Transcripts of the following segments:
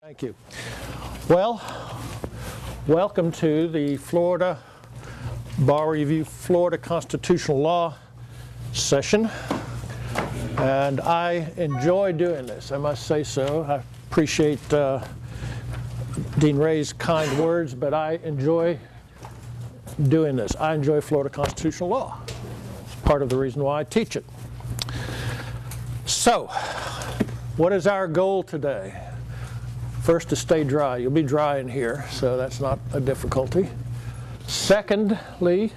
Thank you. Well, welcome to the Florida Bar Review Florida Constitutional Law session. And I enjoy doing this, I must say so. I appreciate Dean Ray's kind words, but I enjoy doing this. I enjoy Florida constitutional law. It's part of the reason why I teach it. So, what is our goal today? First, to stay dry. You'll be dry in here, so that's not a difficulty. Secondly,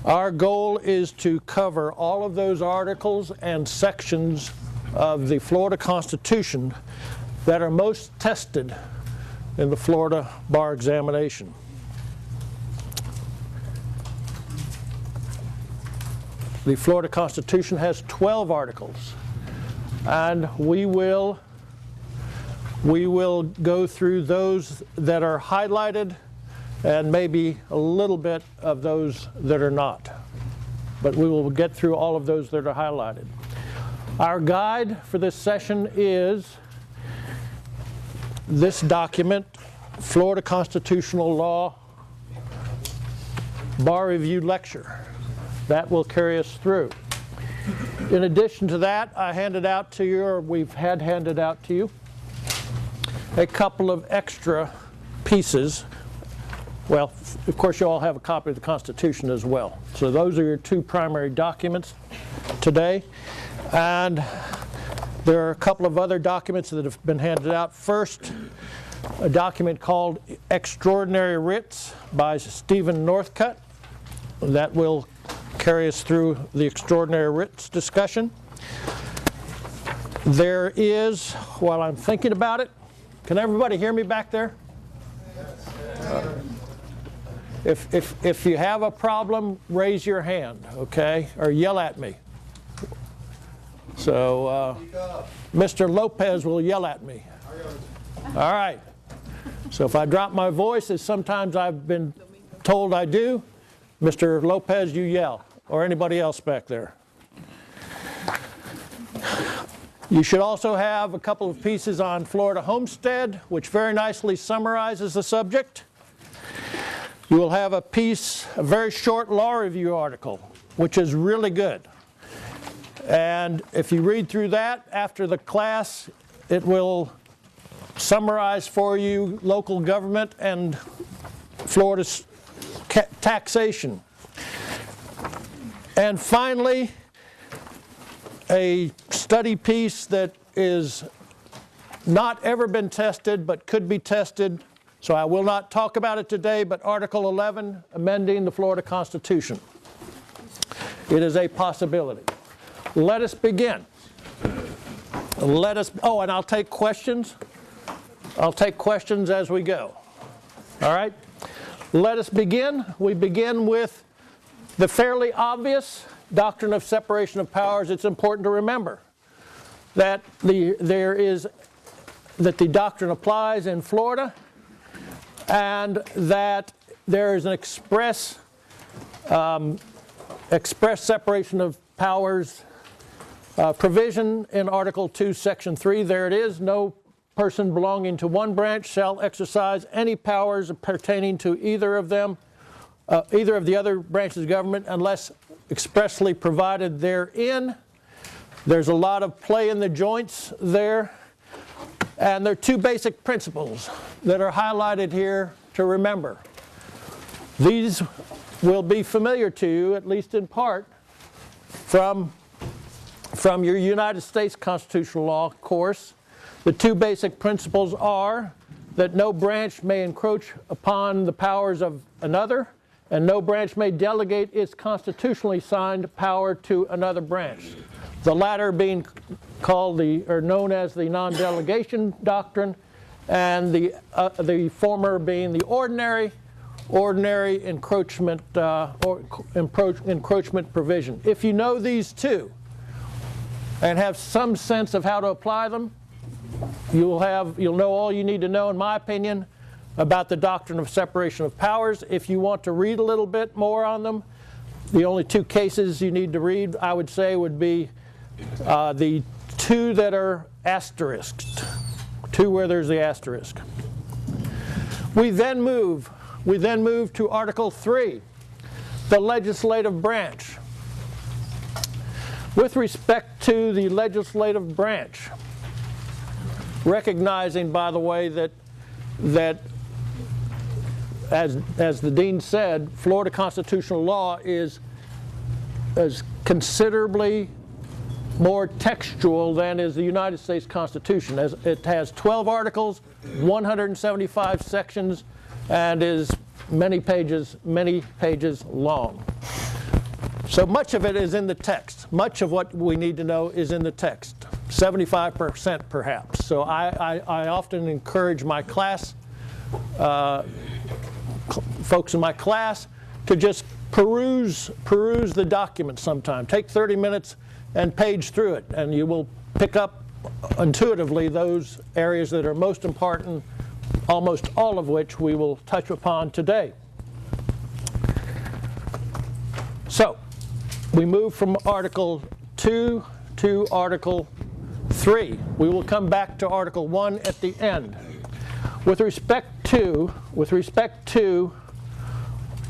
our goal is to cover all of those articles and sections of the Florida Constitution that are most tested in the Florida bar examination. The Florida Constitution has 12 articles, and we will go through those that are highlighted and maybe a little bit of those that are not. But we will get through all of those that are highlighted. Our guide for this session is this document, Florida Constitutional Law Bar Review Lecture. That will carry us through. In addition to that, I handed out to you, or we've handed out to you, a couple of extra pieces. Well, of course, you all have a copy of the Constitution as well. So those are your two primary documents today. And there are a couple of other documents that have been handed out. First, a document called Extraordinary Writs by Stephen Northcutt. That will carry us through the Extraordinary Writs discussion. There is, while I'm thinking about it, can everybody hear me back there? If you have a problem, raise your hand, okay? Or yell at me. So Mr. Lopez will yell at me. All right. So if I drop my voice, as sometimes I've been told I do, Mr. Lopez, you yell, or anybody else back there. You should also have a couple of pieces on Florida homestead, which very nicely summarizes the subject. You will have a piece, a very short law review article, which is really good. And if you read through that after the class, it will summarize for you local government and Florida's taxation. And finally, a study piece that is not ever been tested but could be tested. So I will not talk about it today, but Article 11, amending the Florida Constitution. It is a possibility. Let us begin. Oh, and I'll take questions. I'll take questions as we go. All right? Let us begin. We begin with the fairly obvious doctrine of separation of powers. It's important to remember that the doctrine applies in Florida, and that there is an express separation of powers provision in Article 2, Section 3. There it is. No person belonging to one branch shall exercise any powers pertaining to either of the other branches of government unless expressly provided therein. There's a lot of play in the joints there. And there are two basic principles that are highlighted here to remember. These will be familiar to you, at least in part, from your United States constitutional law course. The two basic principles are that no branch may encroach upon the powers of another, and no branch may delegate its constitutionally signed power to another branch. The latter being called known as the non-delegation doctrine, and the former being the ordinary encroachment encroachment provision. If you know these two and have some sense of how to apply them, you'll know all you need to know, in my opinion, about the doctrine of separation of powers. If you want to read a little bit more on them, the only two cases you need to read, I would say, would be the two that are asterisked, 2 where there's the asterisk. We then move to Article 3, the legislative branch. With respect to the legislative branch, recognizing, by the way, that as the dean said, Florida constitutional law is considerably more textual than is the United States Constitution. It has 12 articles, 175 sections, and is many pages long. So much of it is in the text. Much of what we need to know is in the text, 75% perhaps. So I often encourage my class, folks in my class, to just peruse the document sometime. Take 30 minutes and page through it, and you will pick up intuitively those areas that are most important, almost all of which we will touch upon today. So, we move from Article 2 to Article 3. We will come back to Article 1 at the end. With respect to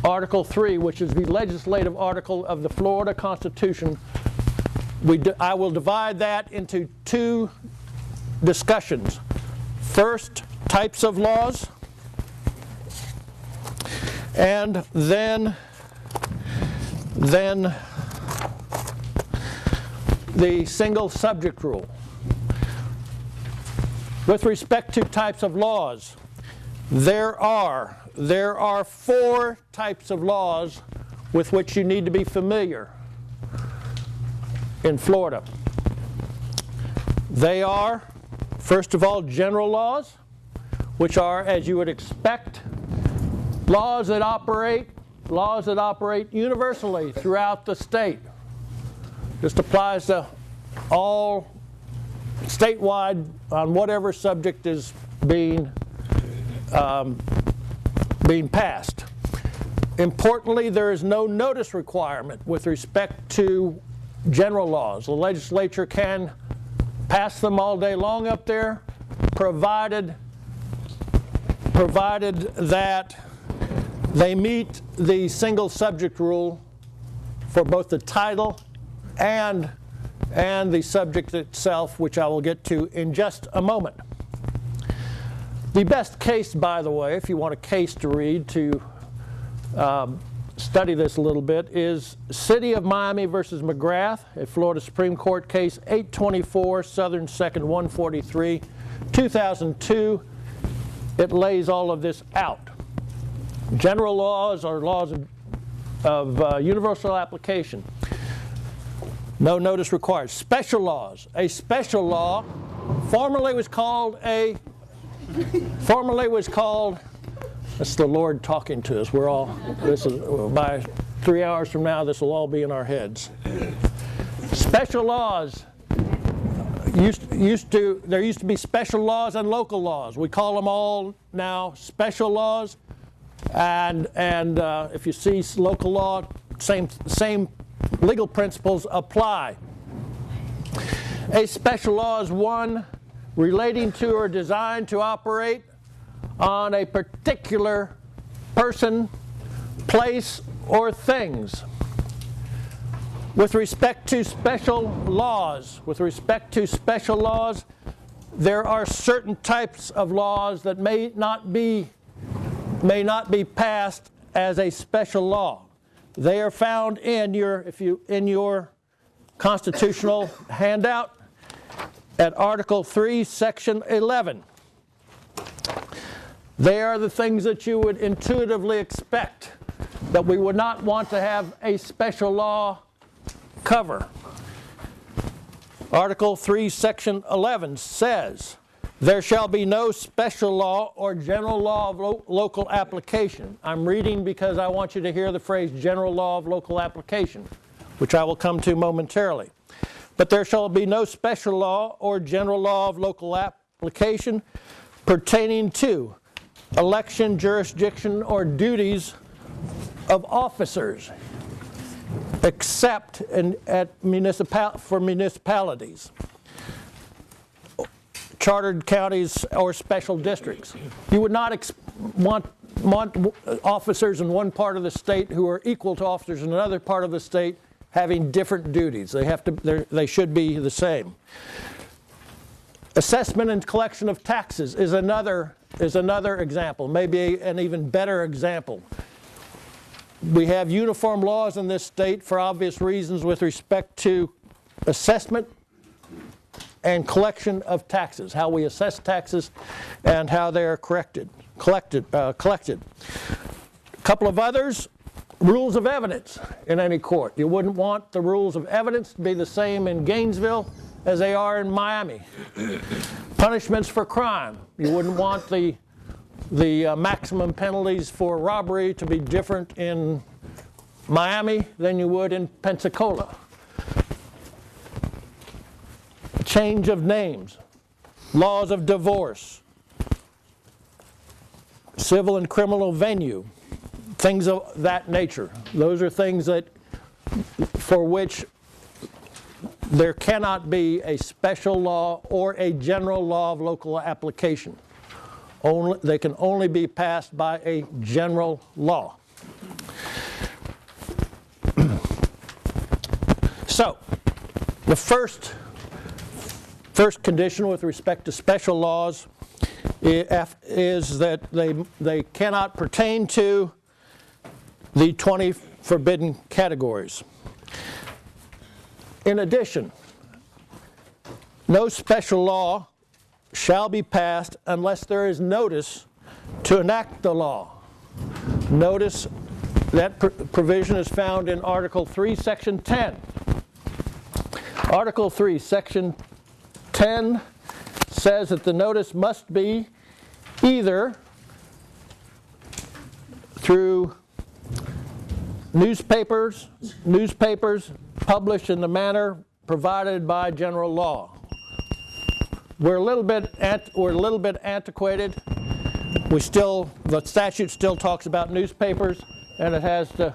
Article 3, which is the legislative article of the Florida Constitution, I will divide that into 2 discussions. First, types of laws, and then the single subject rule. With respect to types of laws, there are 4 types of laws with which you need to be familiar in Florida. They are, first of all, general laws, which are, as you would expect, laws that operate universally throughout the state. Just applies to all statewide on whatever subject is being passed. Importantly, there is no notice requirement with respect to general laws. The legislature can pass them all day long up there, provided that they meet the single subject rule for both the title and the subject itself, which I will get to in just a moment. The best case, by the way, if you want a case to read to study this a little bit, is City of Miami versus McGrath, a Florida Supreme Court case, 824 Southern 2nd 143, 2002. It lays all of this out. General laws are laws of universal application. No notice required. Special laws. A special law formerly was called, that's the Lord talking to us. This is, by 3 hours from now, this will all be in our heads. Special laws. There used to be special laws and local laws. We call them all now special laws. And if you see local law, same legal principles apply. A special law is one relating to or designed to operate on a particular person, place, or things. With respect to special laws, there are certain types of laws that may not be passed as a special law. They are found in your constitutional handout at Article 3, Section 11. They are the things that you would intuitively expect that we would not want to have a special law cover. Article 3, Section 11 says, "There shall be no special law or general law of local application." I'm reading because I want you to hear the phrase general law of local application, which I will come to momentarily. But there shall be no special law or general law of local application pertaining to election, jurisdiction, or duties of officers, except for municipalities. chartered counties or special districts. You would not want officers in one part of the state who are equal to officers in another part of the state having different duties. They should be the same. Assessment and collection of taxes is another example, maybe an even better example. We have uniform laws in this state for obvious reasons with respect to assessment and collection of taxes, how we assess taxes and how they are collected. A couple of others, rules of evidence in any court. You wouldn't want the rules of evidence to be the same in Gainesville as they are in Miami. Punishments for crime. You wouldn't want the maximum penalties for robbery to be different in Miami than you would in Pensacola. Change of names, laws of divorce, civil and criminal venue, things of that nature. Those are things for which there cannot be a special law or a general law of local application. They can only be passed by a general law. So, the first condition with respect to special laws is that they cannot pertain to the 20 forbidden categories. In addition, no special law shall be passed unless there is notice to enact the law. Notice that provision is found in Article 3, Section 10. Article 3, Section 10 says that the notice must be either through newspapers published in the manner provided by general law. We're a little bit antiquated. The statute still talks about newspapers, and it has to.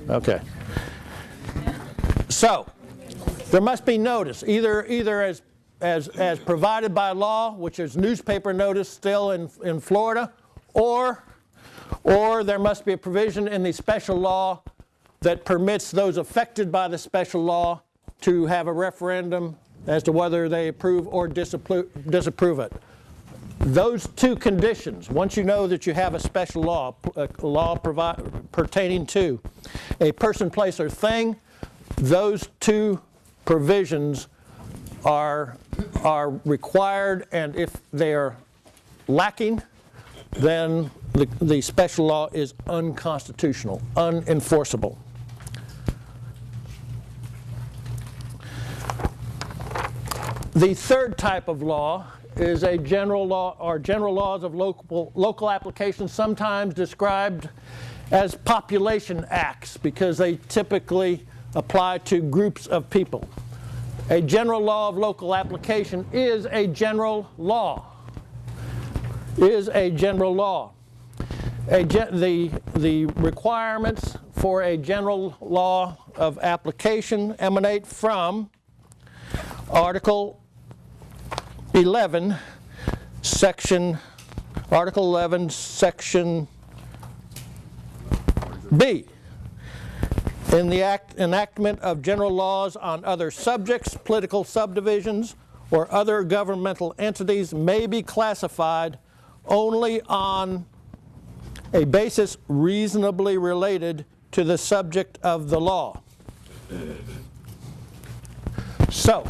Okay. So there must be notice, either as provided by law, which is newspaper notice still in Florida, or there must be a provision in the special law that permits those affected by the special law to have a referendum as to whether they approve or disapprove it. Those two conditions, once you know that you have a special law, pertaining to a person, place, or thing, those two provisions are required, and if they are lacking, then the special law is unconstitutional, unenforceable. The third type of law is a general law, or general laws of local application, sometimes described as population acts because they typically apply to groups of people. A general law of local application is a general law. The requirements for a general law of application emanate from Article 11, Section B. In the enactment of general laws on other subjects, political subdivisions, or other governmental entities may be classified only on a basis reasonably related to the subject of the law. So,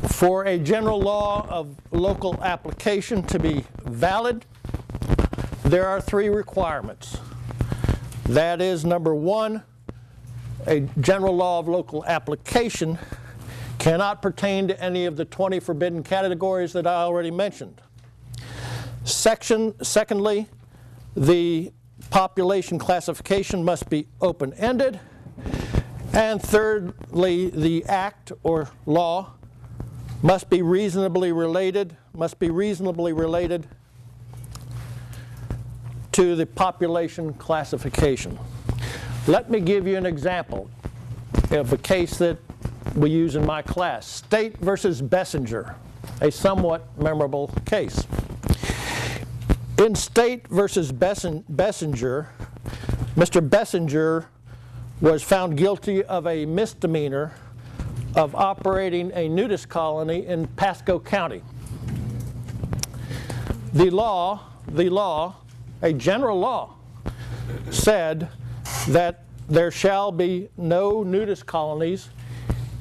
for a general law of local application to be valid, there are three requirements. That is, number one, a general law of local application cannot pertain to any of the 20 forbidden categories that I already mentioned. Secondly, the population classification must be open-ended. And thirdly, the act or law must be reasonably related to the population classification. Let me give you an example. of a case that we use in my class, State versus Bessinger, a somewhat memorable case. In State versus Bessinger, Mr. Bessinger was found guilty of a misdemeanor of operating a nudist colony in Pasco County. The law, a general law, said that there shall be no nudist colonies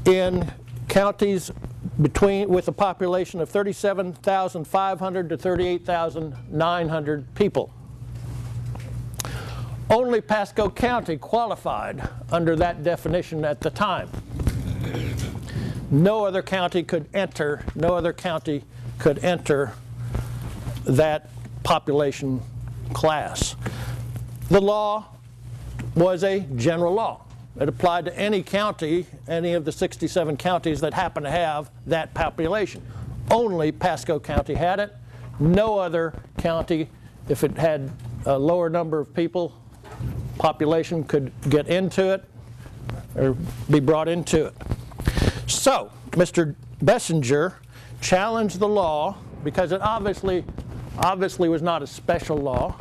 in counties with a population of 37,500 to 38,900 people. Only Pasco County qualified under that definition at the time. No other county could enter that population class. The law was a general law. It applied to any county, any of the 67 counties that happen to have that population. Only Pasco County had it. No other county, if it had a lower number of people, population, could get into it or be brought into it. So, Mr. Bessinger challenged the law because it obviously was not a special law.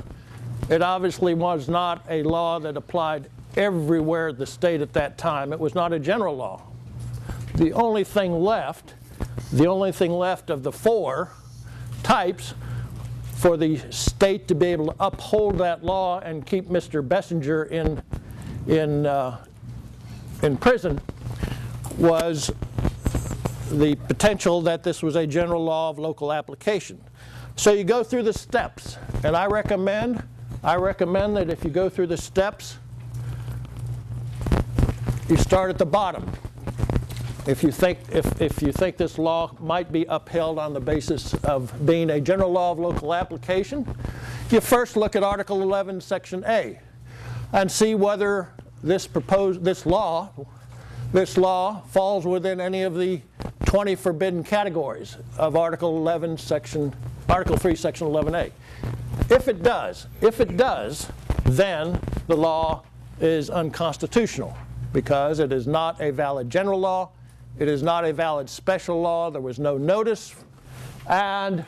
It obviously was not a law that applied everywhere in the state at that time. It was not a general law. The only thing left of the four types for the state to be able to uphold that law and keep Mr. Bessinger in prison was the potential that this was a general law of local application. So you go through the steps, and I recommend that if you go through the steps, you start at the bottom. If you think this law might be upheld on the basis of being a general law of local application, you first look at Article 11, Section A, and see whether this law falls within any of the 20 forbidden categories of Article 3, Section 11A. If it does, then the law is unconstitutional because it is not a valid general law, it is not a valid special law, there was no notice, and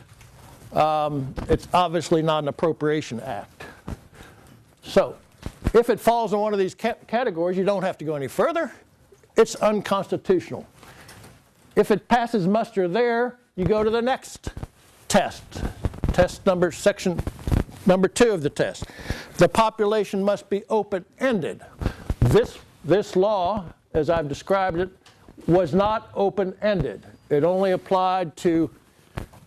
it's obviously not an appropriation act. So, if it falls in one of these categories, you don't have to go any further. It's unconstitutional. If it passes muster there, you go to the next test. Section number 2 of the test. The population must be open-ended. This law, as I've described it, was not open-ended. It only applied to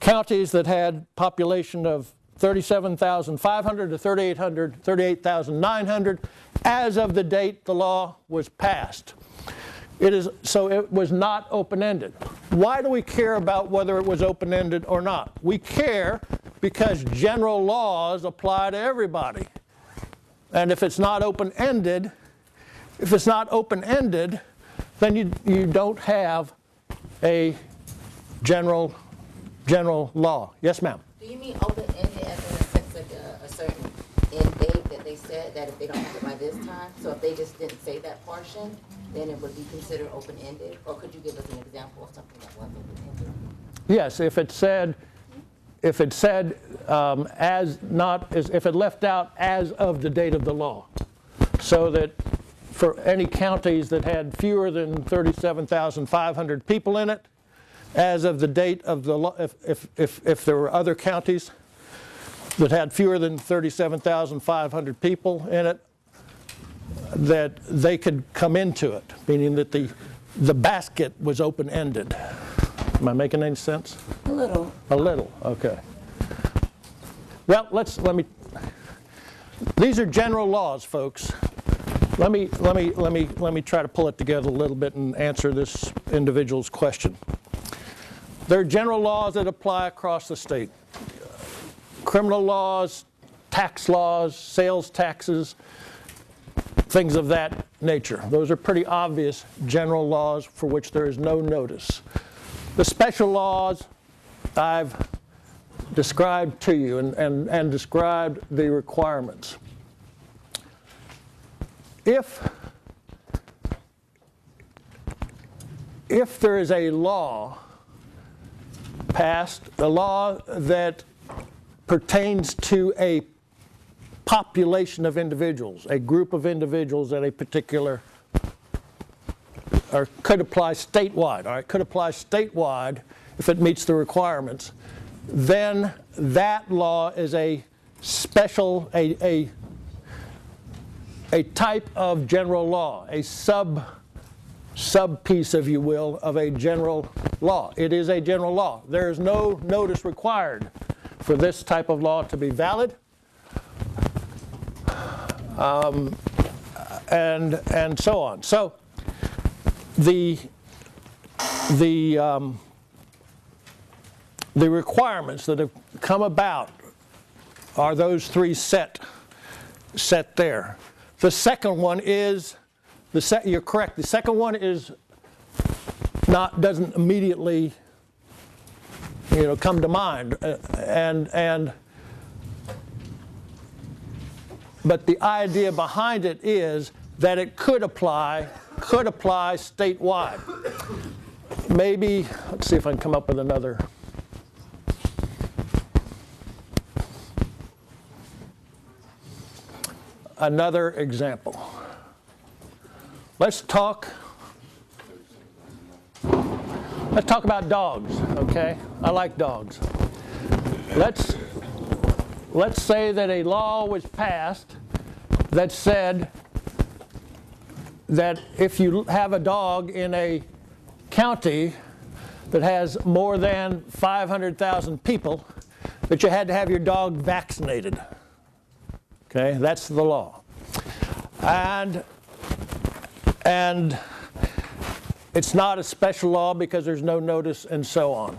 counties that had population of 37,500 to 38,900 as of the date the law was passed. So it was not open-ended. Why do we care about whether it was open-ended or not? We care because general laws apply to everybody. And if it's not open-ended, then you don't have a general law. Yes, ma'am? Do you mean open-ended as in a sense like a certain end date that they said that if they don't have it by this time, so if they just didn't say that portion, then it would be considered open-ended? Or could you give us an example of something that was open-ended? Yes, if it left out as of the date of the law, so that for any counties that had fewer than 37,500 people in it, as of the date of the law, if there were other counties that had fewer than 37,500 people in it, that they could come into it, meaning that the basket was open-ended. Am I making any sense? A little. A little, okay. Well, these are general laws, folks. Let me try to pull it together a little bit and answer this individual's question. There are general laws that apply across the state. Criminal laws, tax laws, sales taxes, things of that nature. Those are pretty obvious general laws for which there is no notice. The special laws I've described to you and described the requirements. if there is a law passed, a law that pertains to a population of individuals, a group of individuals at a particular, or could apply statewide, all right, could apply statewide if it meets the requirements, then that law is a special, a type of general law, a sub piece, if you will, of a general law. It is a general law. There is no notice required for this type of law to be valid, and so on. So the requirements that have come about are those three set there. The second one is, you're correct, the second one is doesn't immediately come to mind, but the idea behind it is that it could apply statewide. Maybe, let's see if I can come up with another. Another example. Let's talk about dogs, okay? I like dogs. Let's say that a law was passed that said that if you have a dog in a county that has more than 500,000 people, that you had to have your dog vaccinated. Okay, that's the law. And it's not a special law because there's no notice and so on.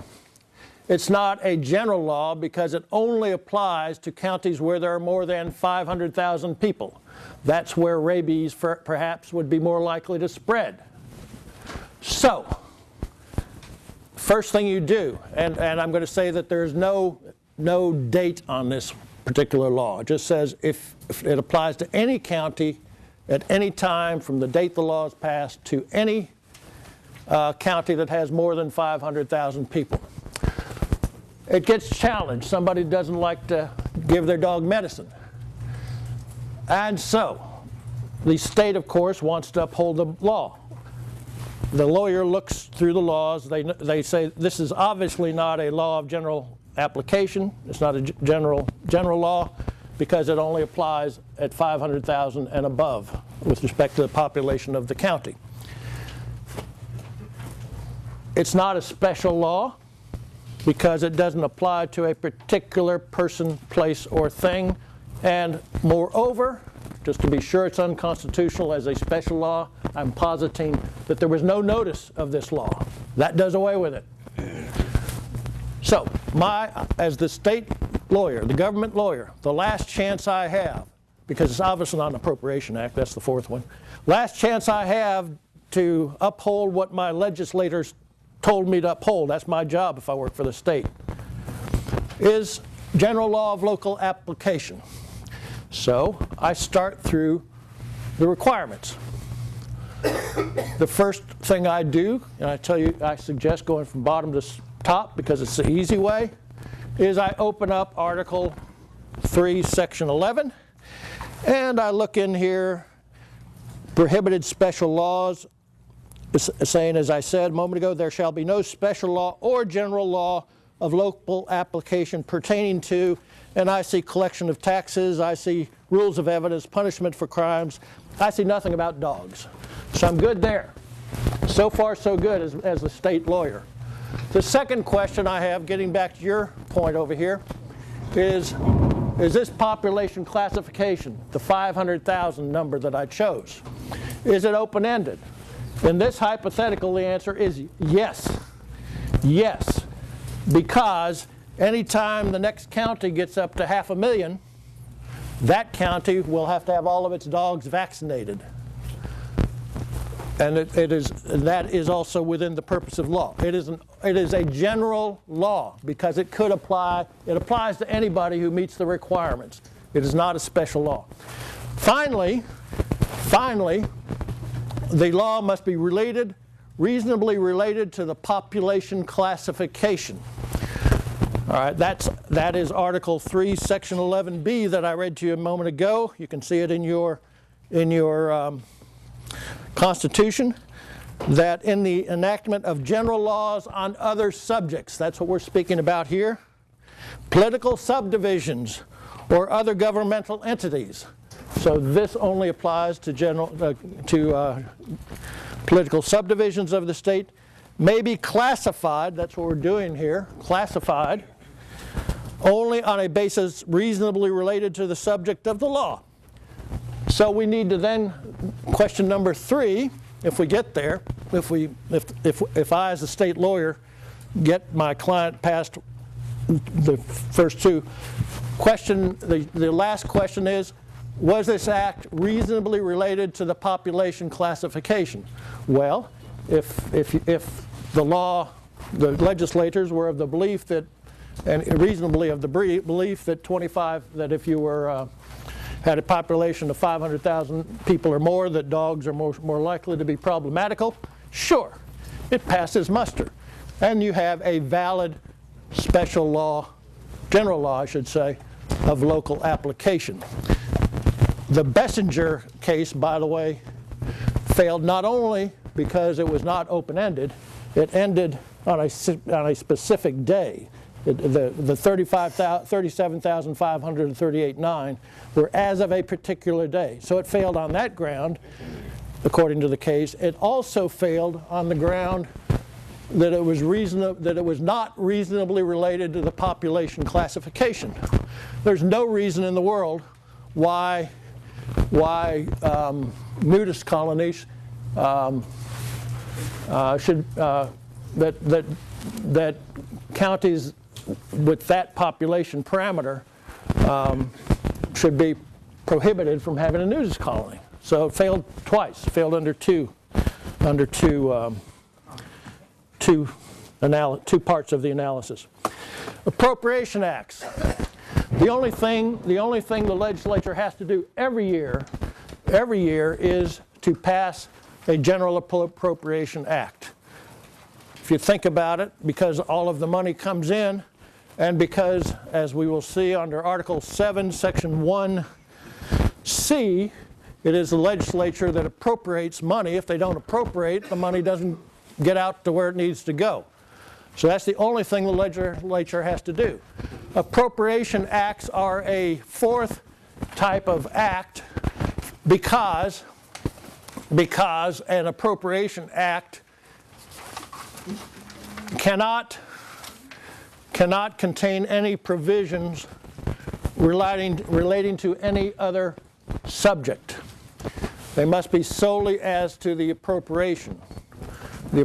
It's not a general law because it only applies to counties where there are more than 500,000 people. That's where rabies perhaps would be more likely to spread. So, first thing you do, and I'm going to say that there's no date on this particular law. It just says if it applies to any county at any time from the date the law is passed to any county that has more than 500,000 people. It gets challenged. Somebody doesn't like to give their dog medicine. And so, the state, of course, wants to uphold the law. The lawyer looks through the laws. They say this is obviously not a law of general application. It's not a general law because it only applies at 500,000 and above with respect to the population of the county. It's not a special law because it doesn't apply to a particular person, place, or thing. And moreover, just to be sure it's unconstitutional as a special law, I'm positing that there was no notice of this law. That does away with it. So, as the state lawyer, the government lawyer, the last chance I have, because it's obviously not an Appropriation Act, that's the fourth one, last chance I have to uphold what my legislators told me to uphold, that's my job if I work for the state, is general law of local application. So I start through the requirements. The first thing I do, and I suggest going from bottom to top because it's the easy way, is I open up Article 3, Section 11, and I look in here, prohibited special laws, saying, as I said a moment ago, there shall be no special law or general law of local application pertaining to, and I see collection of taxes, I see rules of evidence, punishment for crimes, I see nothing about dogs. So I'm good there. So far so good as the state lawyer. The second question I have, getting back to your point over here, is this population classification, the 500,000 number that I chose, is it open-ended? In this hypothetical, the answer is yes. Yes. Because anytime the next county gets up to 500,000, that county will have to have all of its dogs vaccinated. And that is also within the purpose of law. It is a general law because it applies to anybody who meets the requirements. It is not a special law. Finally, the law must be related, reasonably related to the population classification. All right, that is Article 3, Section 11B that I read to you a moment ago. You can see it in your Constitution. That in the enactment of general laws on other subjects, that's what we're speaking about here, political subdivisions or other governmental entities. So this only applies to political subdivisions of the state, may be classified, that's what we're doing here, classified, only on a basis reasonably related to the subject of the law. So we need to then, question number 3, if we get there, if I as a state lawyer get my client past the first 2, the last question is, was this act reasonably related to the population classification? Well, if the legislators were of the belief that, and reasonably of the belief that that if you were had a population of 500,000 people or more, that dogs are more likely to be problematical, sure, it passes muster. And you have a valid special law, general law I should say, of local application. The Bessinger case, by the way, failed not only because it was not open-ended, it ended on a specific day. The 37,538.9 were as of a particular day. So it failed on that ground, according to the case. It also failed on the ground that it was not reasonably related to the population classification. There's no reason in the world why nudist colonies that counties with that population parameter should be prohibited from having a nudist colony. So it failed twice. It failed under two parts of the analysis. Appropriation acts. The only thing the legislature has to do every year is to pass a general appropriation act. If you think about it, because all of the money comes in, and because, as we will see under Article 7, Section 1C, it is the legislature that appropriates money. If they don't appropriate, the money doesn't get out to where it needs to go. So that's the only thing the legislature has to do. Appropriation acts are a fourth type of act because an appropriation act cannot contain any provisions relating to any other subject. They must be solely as to the appropriation. The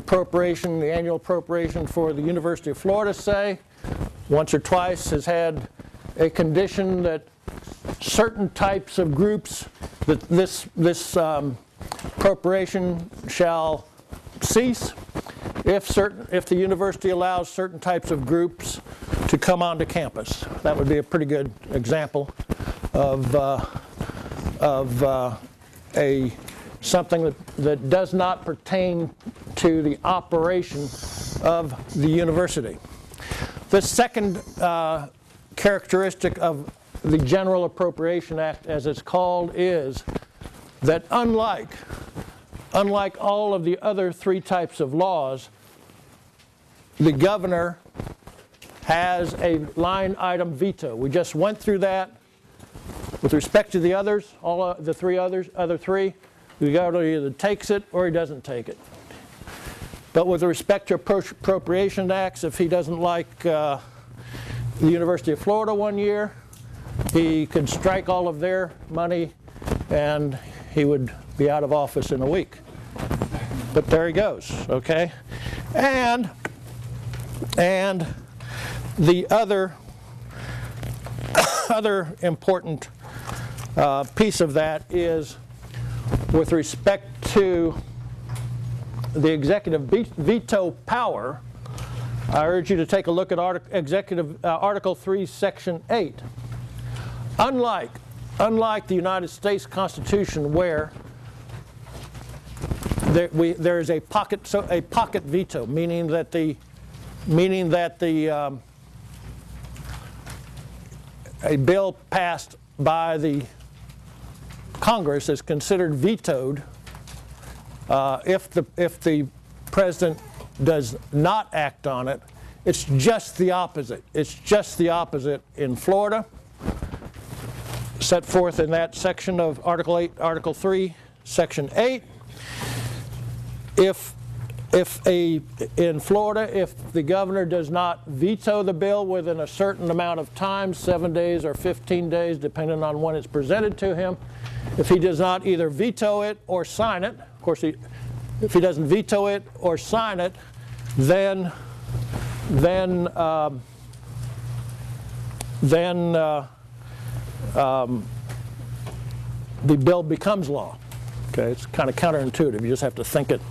annual appropriation for the University of Florida, say, once or twice has had a condition that certain types of groups, that this appropriation shall cease if the university allows certain types of groups to come onto campus. That would be a pretty good example of something that does not pertain to the operation of the university. The second characteristic of the General Appropriation Act, as it's called, is that unlike all of the other 3 types of laws, the governor has a line item veto. We just went through that. With respect to the others, all the other three, the governor either takes it or he doesn't take it. But with respect to appropriation acts, if he doesn't like the University of Florida one year, he could strike all of their money and he would be out of office in a week. But there he goes, okay? And the other important piece of that is with respect to the executive veto power. I urge you to take a look at Article 3, Section 8. Unlike the United States Constitution, where there is a pocket veto, meaning that a bill passed by the Congress is considered vetoed if the president does not act on it. It's just the opposite. It's just the opposite in Florida, set forth in that section of Article 8, Article 3, Section 8. In Florida, if the governor does not veto the bill within a certain amount of time, 7 days or 15 days, depending on when it's presented to him, if he does not either veto it or sign it, of course, if he doesn't veto it or sign it, then the bill becomes law. Okay, it's kind of counterintuitive. You just have to think it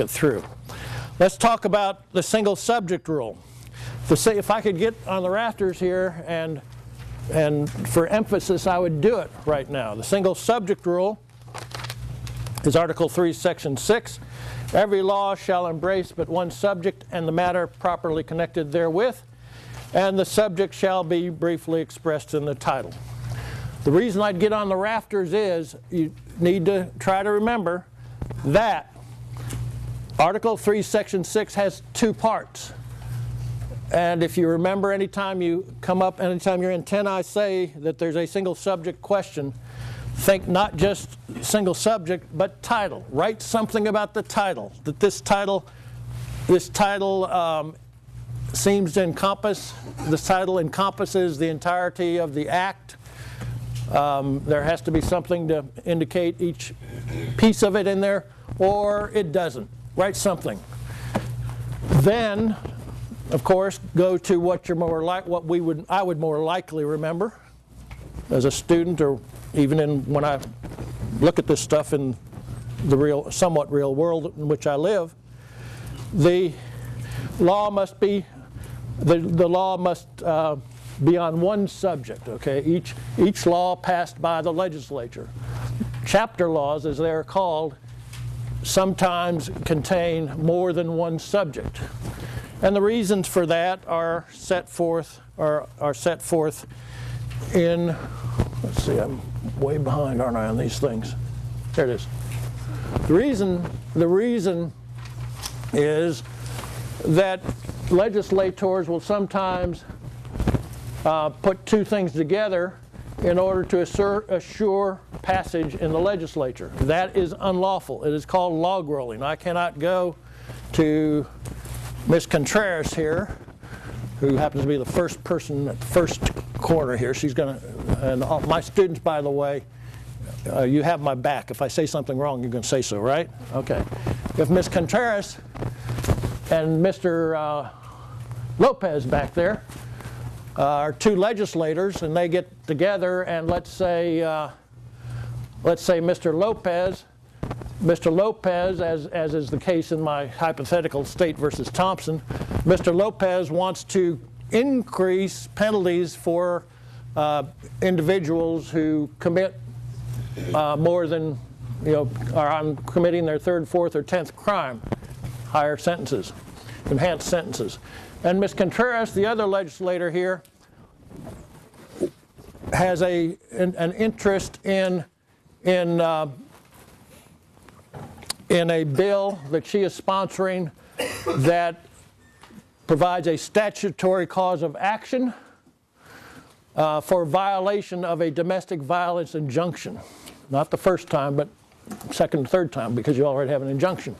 through. Let's talk about the single subject rule. If I could get on the rafters here and for emphasis, I would do it right now. The single subject rule is Article 3, Section 6. Every law shall embrace but one subject and the matter properly connected therewith, and the subject shall be briefly expressed in the title. The reason I'd get on the rafters is you need to try to remember that Article 3, Section 6 has two parts. And if you remember, anytime you're in 10I say that there's a single subject question, think not just single subject, but title. Write something about the title, that this title seems to encompass, this title encompasses the entirety of the act. There has to be something to indicate each piece of it in there, or it doesn't. Write something. Then, of course, go to what you're I would more likely remember as a student, or even when I look at this stuff in the somewhat real world in which I live. The law must be be on one subject. Okay, each law passed by the legislature. Chapter laws, as they are called, sometimes contain more than one subject, and the reasons for that are set forth in. Let's see, I'm way behind, aren't I, on these things? There it is. The reason is that legislators will sometimes put two things together in order to assure passage in the legislature. That is unlawful. It is called log rolling. I cannot go to Ms. Contreras here, who happens to be the first person at the first corner here. She's going to, and all my students, by the way, you have my back. If I say something wrong, you're going to say so, right? Okay. If Ms. Contreras and Mr. Lopez back there are two legislators, and they get together, and let's say Mr. Lopez, as is the case in my hypothetical State versus Thompson, Mr. Lopez wants to increase penalties for individuals who commit more than, are on committing their third, fourth, or 10th crime, higher sentences, enhanced sentences. And Ms. Contreras, the other legislator here, has an interest in a bill that she is sponsoring that provides a statutory cause of action for violation of a domestic violence injunction. Not the first time, but second and third time, because you already have an injunction.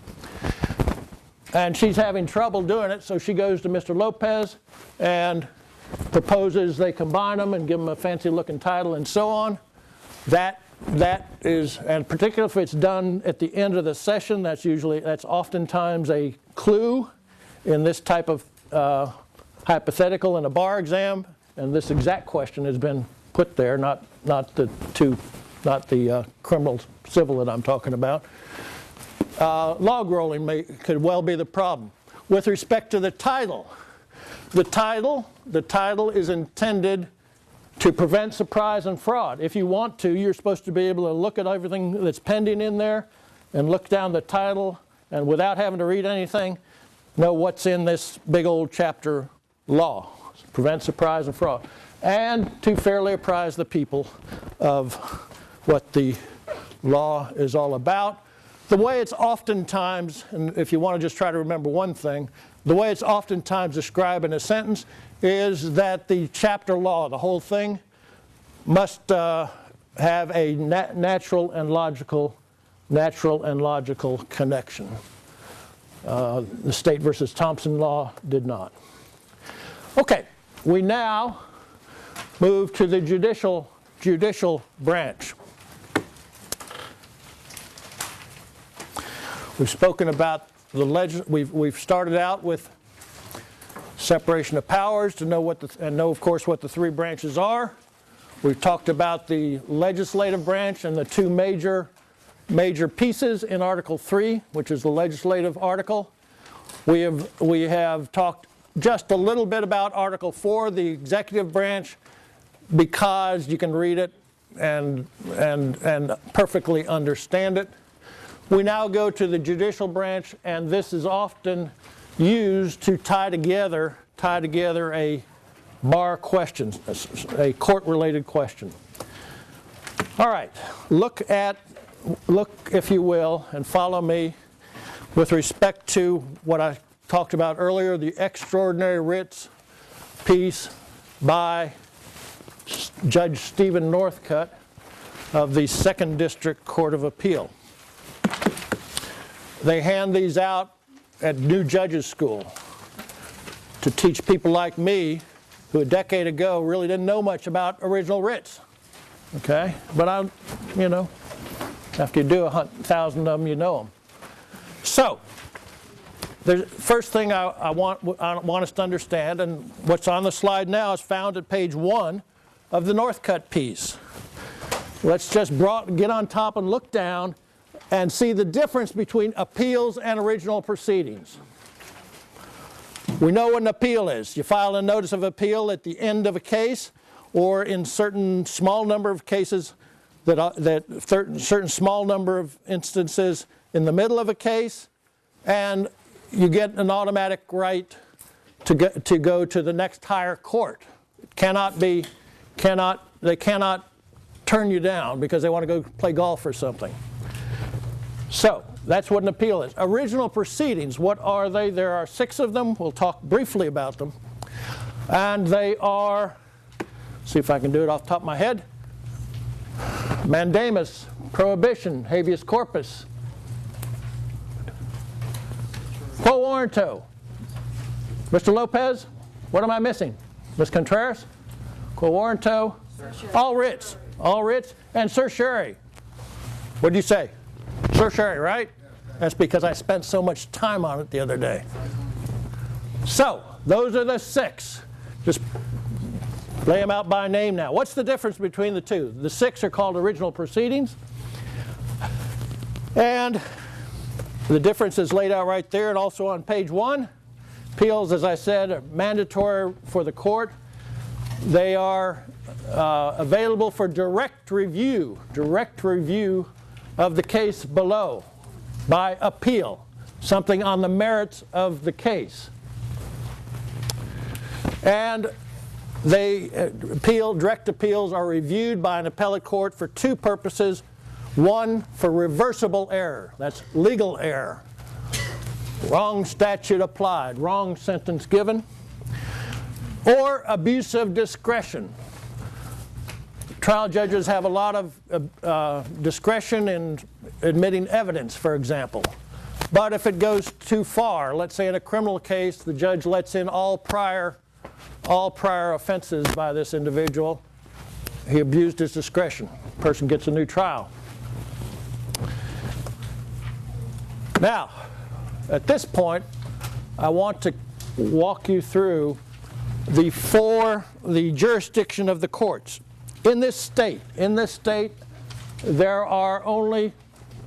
And she's having trouble doing it, so she goes to Mr. Lopez and proposes they combine them and give them a fancy looking title and so on. That is, and particularly if it's done at the end of the session, that's oftentimes a clue in this type of hypothetical in a bar exam, and this exact question has been put there, not the criminal civil that I'm talking about. Log rolling could well be the problem. With respect to the title is intended to prevent surprise and fraud. If you want to, you're supposed to be able to look at everything that's pending in there and look down the title and without having to read anything, know what's in this big old chapter law. Prevent surprise and fraud. And to fairly apprise the people of what the law is all about. The way it's oftentimes, and if you want to just try to remember one thing, the way it's oftentimes described in a sentence is that the chapter law, the whole thing, must have a natural and logical connection. The State versus Thompson law did not. Okay, we now move to the judicial branch. We've spoken about we've started out with separation of powers to know of course what the three branches are. We've talked about the legislative branch and the two major pieces in Article 3, which is the legislative article. We have talked just a little bit about Article 4, the executive branch, because you can read it and perfectly understand it. We now go to the judicial branch, and this is often used to tie together a bar question, a court-related question. All right, look if you will, and follow me with respect to what I talked about earlier, the extraordinary writs piece by Judge Stephen Northcutt of the 2nd District Court of Appeal. They hand these out at new judges school to teach people like me who a decade ago really didn't know much about original writs. Okay? But after you do 1,000 of them, you know them. So, the first thing I want us to understand, and what's on the slide now is found at page 1 of the Northcutt piece. Let's just get on top and look down and see the difference between appeals and original proceedings. We know what an appeal is. You file a notice of appeal at the end of a case, or in certain small number of cases, certain small number of instances in the middle of a case, and you get an automatic right to go to the next higher court. They cannot turn you down because they want to go play golf or something. So that's what an appeal is. Original proceedings, what are they? There are 6 of them. We'll talk briefly about them. And they are, see if I can do it off the top of my head, mandamus, prohibition, habeas corpus, quo warranto. Mr. Lopez, what am I missing? Ms. Contreras? Quo warranto, all writs, and certiorari. What did you say? Certiorari, right? That's because I spent so much time on it the other day. So, those are the 6. Just lay them out by name now. What's the difference between the two? The 6 are called original proceedings. And the difference is laid out right there and also on page 1. Appeals, as I said, are mandatory for the court. They are available for direct review of the case below by appeal, something on the merits of the case. And direct appeals are reviewed by an appellate court for 2 purposes. One, for reversible error, that's legal error. Wrong statute applied, wrong sentence given. Or abuse of discretion. Trial judges have a lot of discretion in admitting evidence, for example. But if it goes too far, let's say in a criminal case, the judge lets in all prior offenses by this individual, he abused his discretion. The person gets a new trial. Now, at this point, I want to walk you through the jurisdiction of the courts. In this state, there are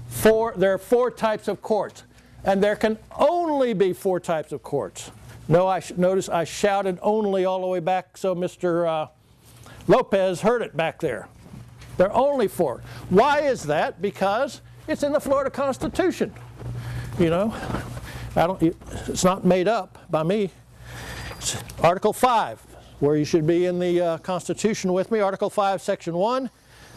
4 types of courts, and there can only be 4 types of courts. Notice I shouted only all the way back so Mr. Lopez heard it back there. There are only 4. Why is that? Because It's in the Florida Constitution. You know, it's not made up by me. It's Article 5, where you should be in the Constitution with me. Article 5, Section 1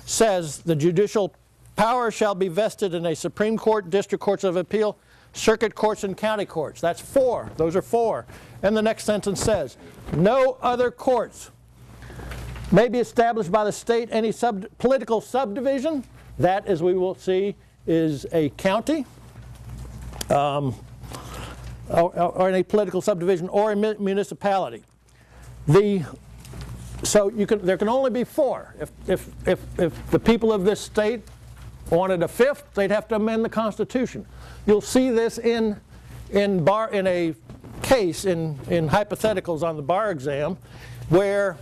says the judicial power shall be vested in a Supreme Court, District Courts of Appeal, Circuit Courts, and County Courts. That's 4. Those are 4. And the next sentence says, no other courts may be established by the state any political subdivision. That, as we will see, is a county, or any political subdivision, or a municipality. So there can only be 4. If the people of this state wanted a 5th, they'd have to amend the Constitution. You'll see this in a case in hypotheticals on the bar exam, where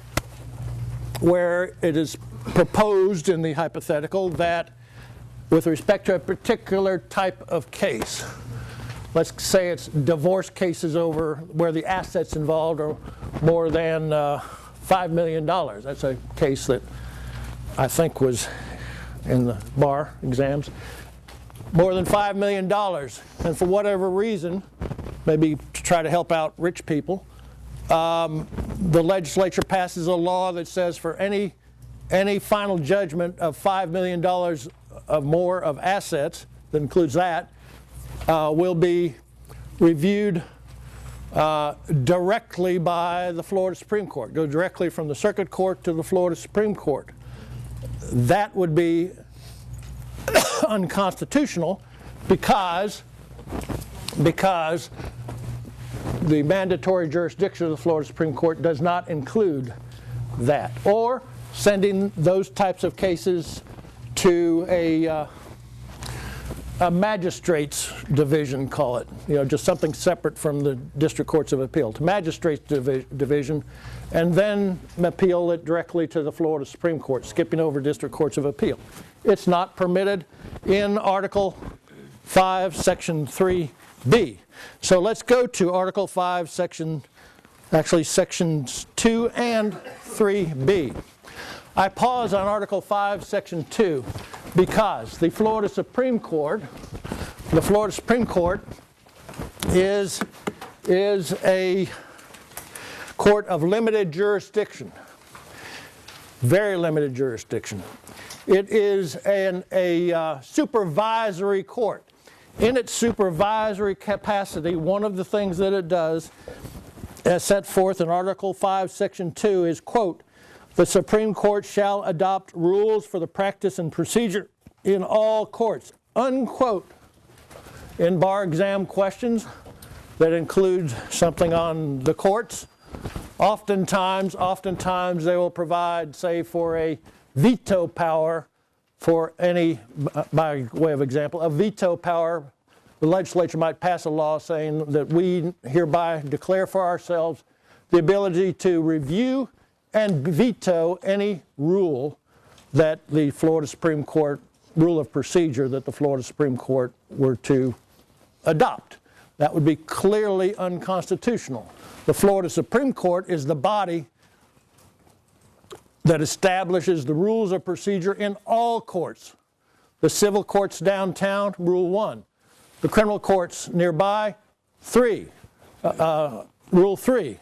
it is proposed in the hypothetical that with respect to a particular type of case, let's say it's divorce cases over where the assets involved are more than $5 million. That's a case that I think was in the bar exams. More than $5 million. And for whatever reason, maybe to try to help out rich people, the legislature passes a law that says for any final judgment of $5 million of more of assets, that includes that, will be reviewed directly by the Florida Supreme Court. Go directly from the Circuit Court to the Florida Supreme Court. That would be unconstitutional because the mandatory jurisdiction of the Florida Supreme Court does not include that. Or sending those types of cases to a magistrate's division, call it, just something separate from the district courts of appeal, to magistrate's division, and then appeal it directly to the Florida Supreme Court, skipping over district courts of appeal. It's not permitted in Article 5, Section 3B. So let's go to Article 5, Sections 2 and 3B. I pause on Article 5, Section 2, because the Florida Supreme Court is a court of limited jurisdiction, very limited jurisdiction. It is a supervisory court. In its supervisory capacity, one of the things that it does, as set forth in Article 5, Section 2, is, quote, the Supreme Court shall adopt rules for the practice and procedure in all courts, unquote. In bar exam questions that include something on the courts, oftentimes they will provide, say, for a veto power for any, by way of example, a veto power. The legislature might pass a law saying that we hereby declare for ourselves the ability to review and veto any rule that the Florida Supreme Court, rule of procedure that the Florida Supreme Court were to adopt. That would be clearly unconstitutional. The Florida Supreme Court is the body that establishes the rules of procedure in all courts. The civil courts downtown, Rule 1. The criminal courts nearby, 3. Rule 3.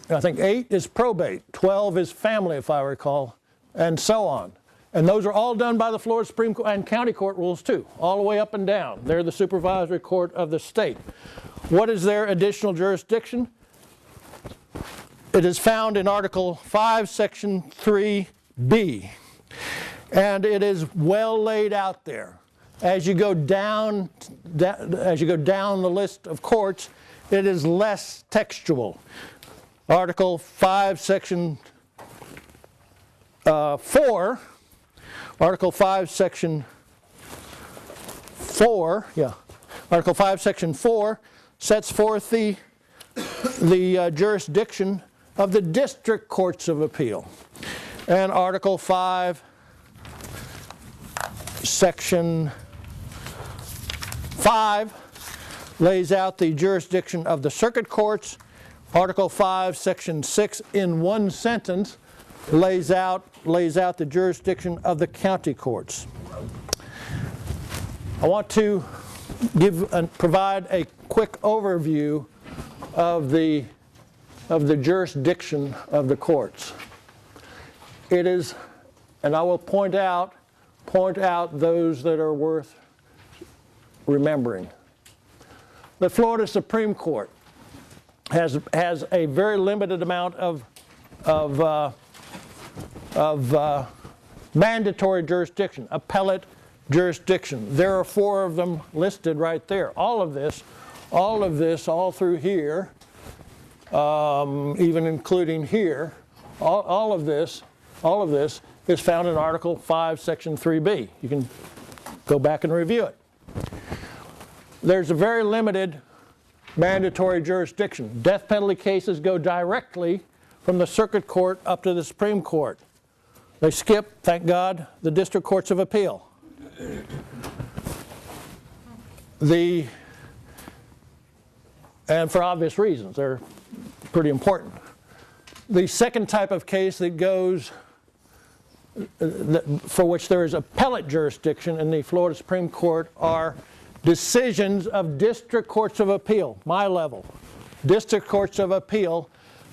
I think 8 is probate, 12 is family, if I recall, and so on. And those are all done by the Florida Supreme Court, and county court rules too, all the way up and down. They're the supervisory court of the state. What is their additional jurisdiction? It is found in Article 5, Section 3B. And it is well laid out there. As you go down the list of courts, it is less textual. Article 5, Section 4, Article 5, Section 4, Article 5, Section 4 sets forth the jurisdiction of the district courts of appeal. And Article 5, Section 5 lays out the jurisdiction of the circuit courts. Article 5, Section 6, in one sentence, lays out lays out the jurisdiction of the county courts. I want to provide a quick overview of the jurisdiction of the courts. It is, and I will point out those that are worth remembering. The Florida Supreme Court has a very limited amount of mandatory jurisdiction, appellate jurisdiction. There are 4 of them listed right there. All of this, all through here, even including here, all of this is found in Article 5, Section 3B. You can go back and review it. There's a very limited mandatory jurisdiction. Death penalty cases go directly from the circuit court up to the Supreme Court. They skip, thank God, the district courts of appeal. And for obvious reasons, they're pretty important. The second type of case that goes, for which there is appellate jurisdiction in the Florida Supreme Court, are decisions of district courts of appeal, my level, district courts of appeal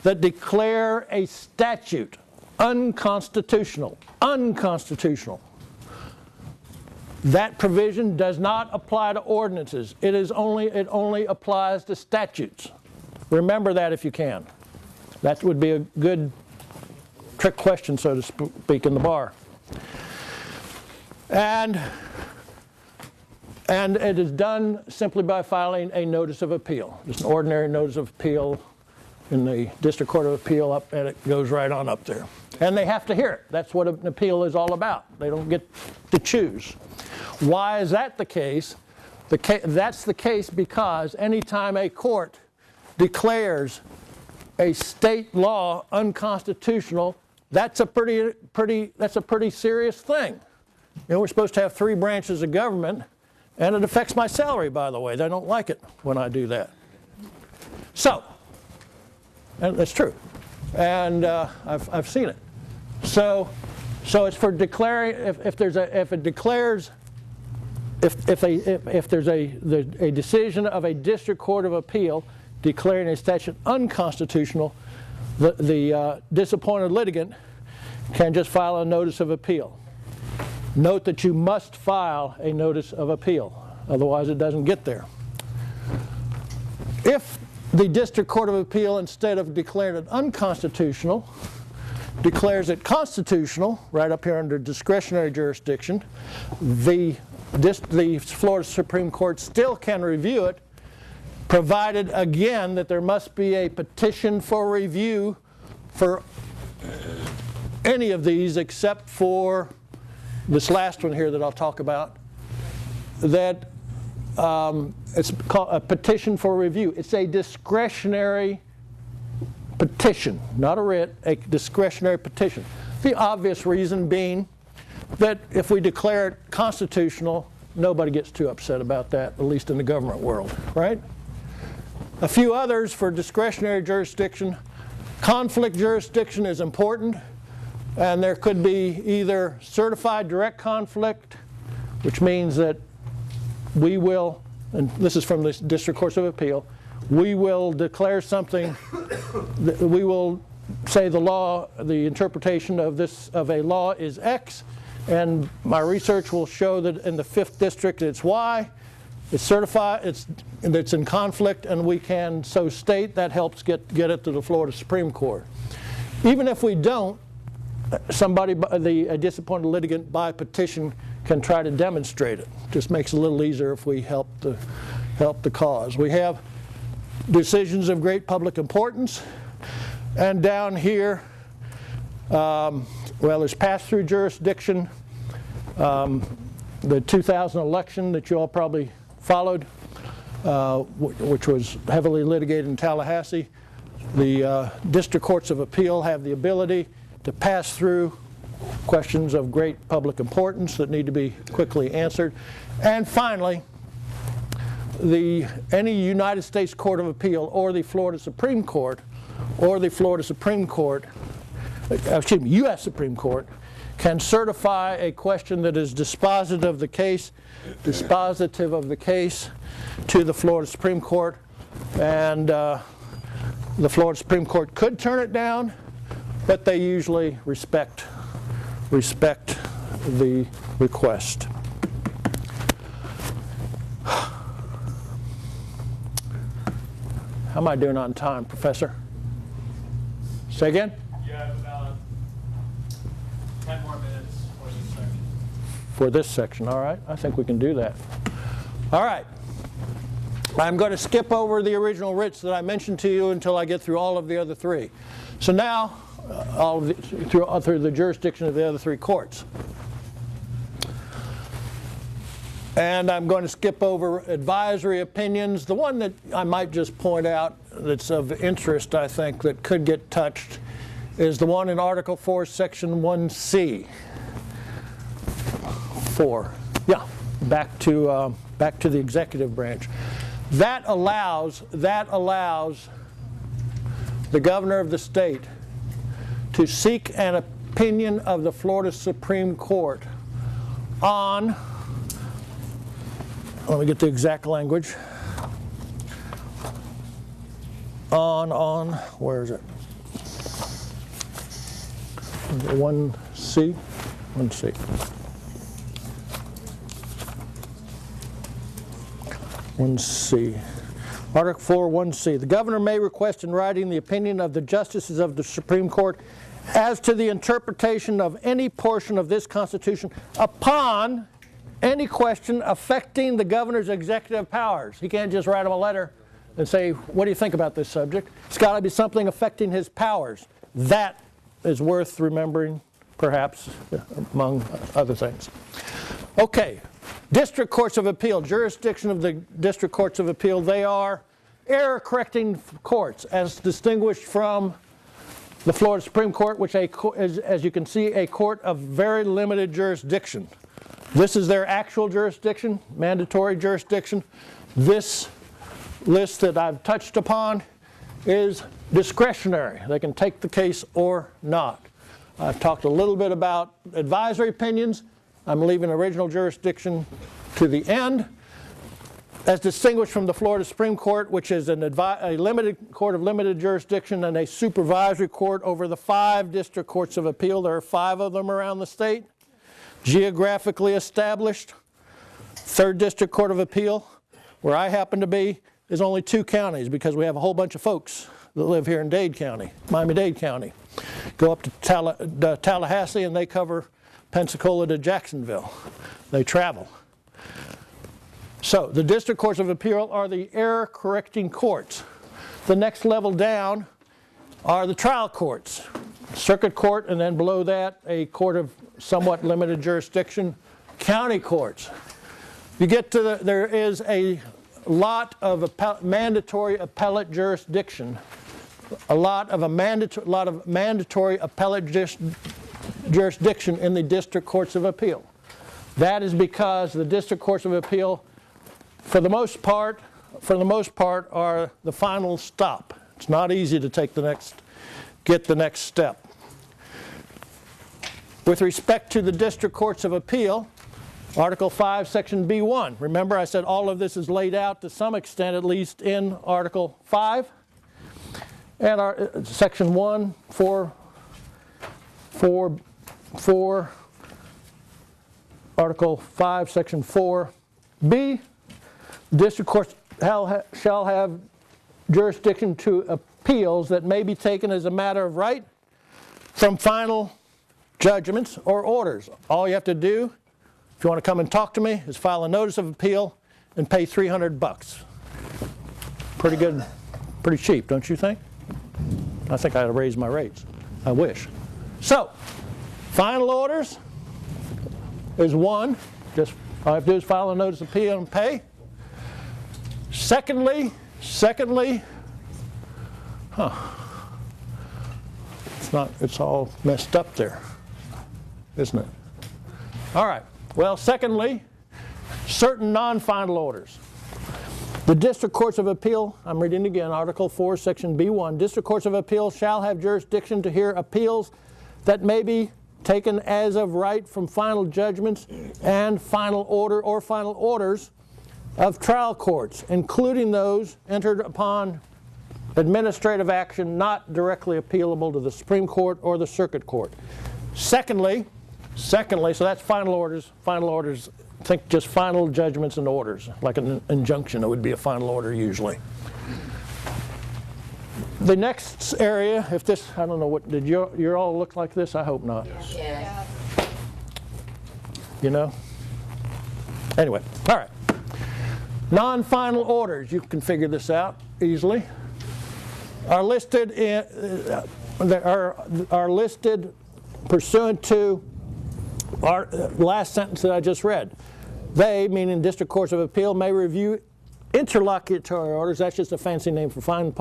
that declare a statute unconstitutional. That provision does not apply to ordinances. It only applies to statutes. Remember that if you can. That would be a good trick question, so to speak, in the bar. And it is done simply by filing a notice of appeal. Just an ordinary notice of appeal in the District Court of Appeal, and it goes right on up there. And they have to hear it. That's what an appeal is all about. They don't get to choose. Why is that the case? That's the case because anytime a court declares a state law unconstitutional, that's a pretty serious thing. You know, we're supposed to have 3 branches of government, and it affects my salary, by the way. They don't like it when I do that. So, and that's true, and I've seen it. So it's for declaring if there's a decision of a district court of appeal declaring a statute unconstitutional, the disappointed litigant can just file a notice of appeal. Note that you must file a notice of appeal, otherwise it doesn't get there. If the District Court of Appeal, instead of declaring it unconstitutional, declares it constitutional, right up here under discretionary jurisdiction, the Florida Supreme Court still can review it, provided again that there must be a petition for review for any of these except for this last one here that I'll talk about, that it's called a petition for review. It's a discretionary petition, not a writ, a discretionary petition. The obvious reason being that if we declare it constitutional, nobody gets too upset about that, at least in the government world, right? A few others for discretionary jurisdiction. Conflict jurisdiction is important, and there could be either certified direct conflict, which means that we will, and this is from the District Courts of Appeal, we will declare something, we will say the law, the interpretation of a law is X, and my research will show that in the 5th District it's Y. It's certified, it's in conflict, and we can so state. That helps get it to the Florida Supreme Court. Even if we don't, a disappointed litigant by petition can try to demonstrate it. Just makes it a little easier if we help the cause. We have decisions of great public importance, and down here, there's pass-through jurisdiction. The 2000 election that you all probably followed, which was heavily litigated in Tallahassee. The District Courts of Appeal have the ability to pass through questions of great public importance that need to be quickly answered. And finally, any United States Court of Appeal or the Florida Supreme Court U.S. Supreme Court can certify a question that is dispositive of the case to the Florida Supreme Court, and the Florida Supreme Court could turn it down, but they usually respect the request. How am I doing on time, Professor? Say again? You have about 10 more minutes for this section. For this section, all right. I think we can do that. All right. I'm going to skip over the original writs that I mentioned to you until I get through all of the other three. So now, through the jurisdiction of the other three courts. And I'm going to skip over advisory opinions. The one that I might just point out that's of interest, I think, that could get touched is the one in Article 4, Section 1C. 4. Yeah, back to the executive branch. That allows the governor of the state to seek an opinion of the Florida Supreme Court on, let me get the exact language, on, where is it? 1C? 1C. 1C. Article 4, 1C. The governor may request in writing the opinion of the justices of the Supreme Court as to the interpretation of any portion of this Constitution upon any question affecting the governor's executive powers. He can't just write him a letter and say, what do you think about this subject? It's got to be something affecting his powers. That is worth remembering, perhaps, among other things. Okay. District Courts of Appeal, jurisdiction of the District Courts of Appeal, they are error-correcting courts, as distinguished from the Florida Supreme Court, which is, as you can see, a court of very limited jurisdiction. This is their actual jurisdiction, mandatory jurisdiction. This list that I've touched upon is discretionary. They can take the case or not. I've talked a little bit about advisory opinions. I'm leaving original jurisdiction to the end. As distinguished from the Florida Supreme Court, which is a limited court of limited jurisdiction and a supervisory court over the 5 district courts of appeal. There are 5 of them around the state. Geographically established. 3rd District Court of Appeal, where I happen to be, is only 2 counties because we have a whole bunch of folks that live here in Dade County, Miami-Dade County. Go up to Tallahassee and they cover Pensacola to Jacksonville. They travel. So the District Courts of Appeal are the error-correcting courts. The next level down are the trial courts. Circuit court, and then below that, a court of somewhat limited jurisdiction, county courts. You get to there is a lot of mandatory appellate jurisdiction, a lot of mandatory appellate jurisdiction in the District Courts of Appeal. That is because the District Courts of Appeal, for the most part, are the final stop. It's not easy to get the next step. With respect to the District Courts of Appeal, Article 5, Section B1. Remember, I said all of this is laid out to some extent, at least in Article 5. And our Section 1, 4, Article 5, Section 4b. District courts shall have jurisdiction to appeals that may be taken as a matter of right from final judgments or orders. All you have to do, if you want to come and talk to me, is file a notice of appeal and pay $300. Pretty good, pretty cheap, don't you think? I think I ought to raise my rates. I wish. So, final orders is 1. Just all I have to do is file a notice of appeal and pay. Secondly, it's all messed up there, isn't it? All right. Well, secondly, certain non-final orders. The District Courts of Appeal, I'm reading again, Article 4, Section B1. District Courts of Appeal shall have jurisdiction to hear appeals that may be taken as of right from final judgments and final order or final orders of trial courts, including those entered upon administrative action not directly appealable to the Supreme Court or the Circuit Court. Secondly, so that's final orders, think just final judgments and orders, like an injunction, it would be a final order usually. The next area, if this, I don't know what, did you all look like this? I hope not. Yeah. You know? Anyway, all right. Non-final orders, you can figure this out easily, are listed are listed pursuant to our last sentence that I just read. They, meaning district courts of appeal, may review interlocutory orders, that's just a fancy name for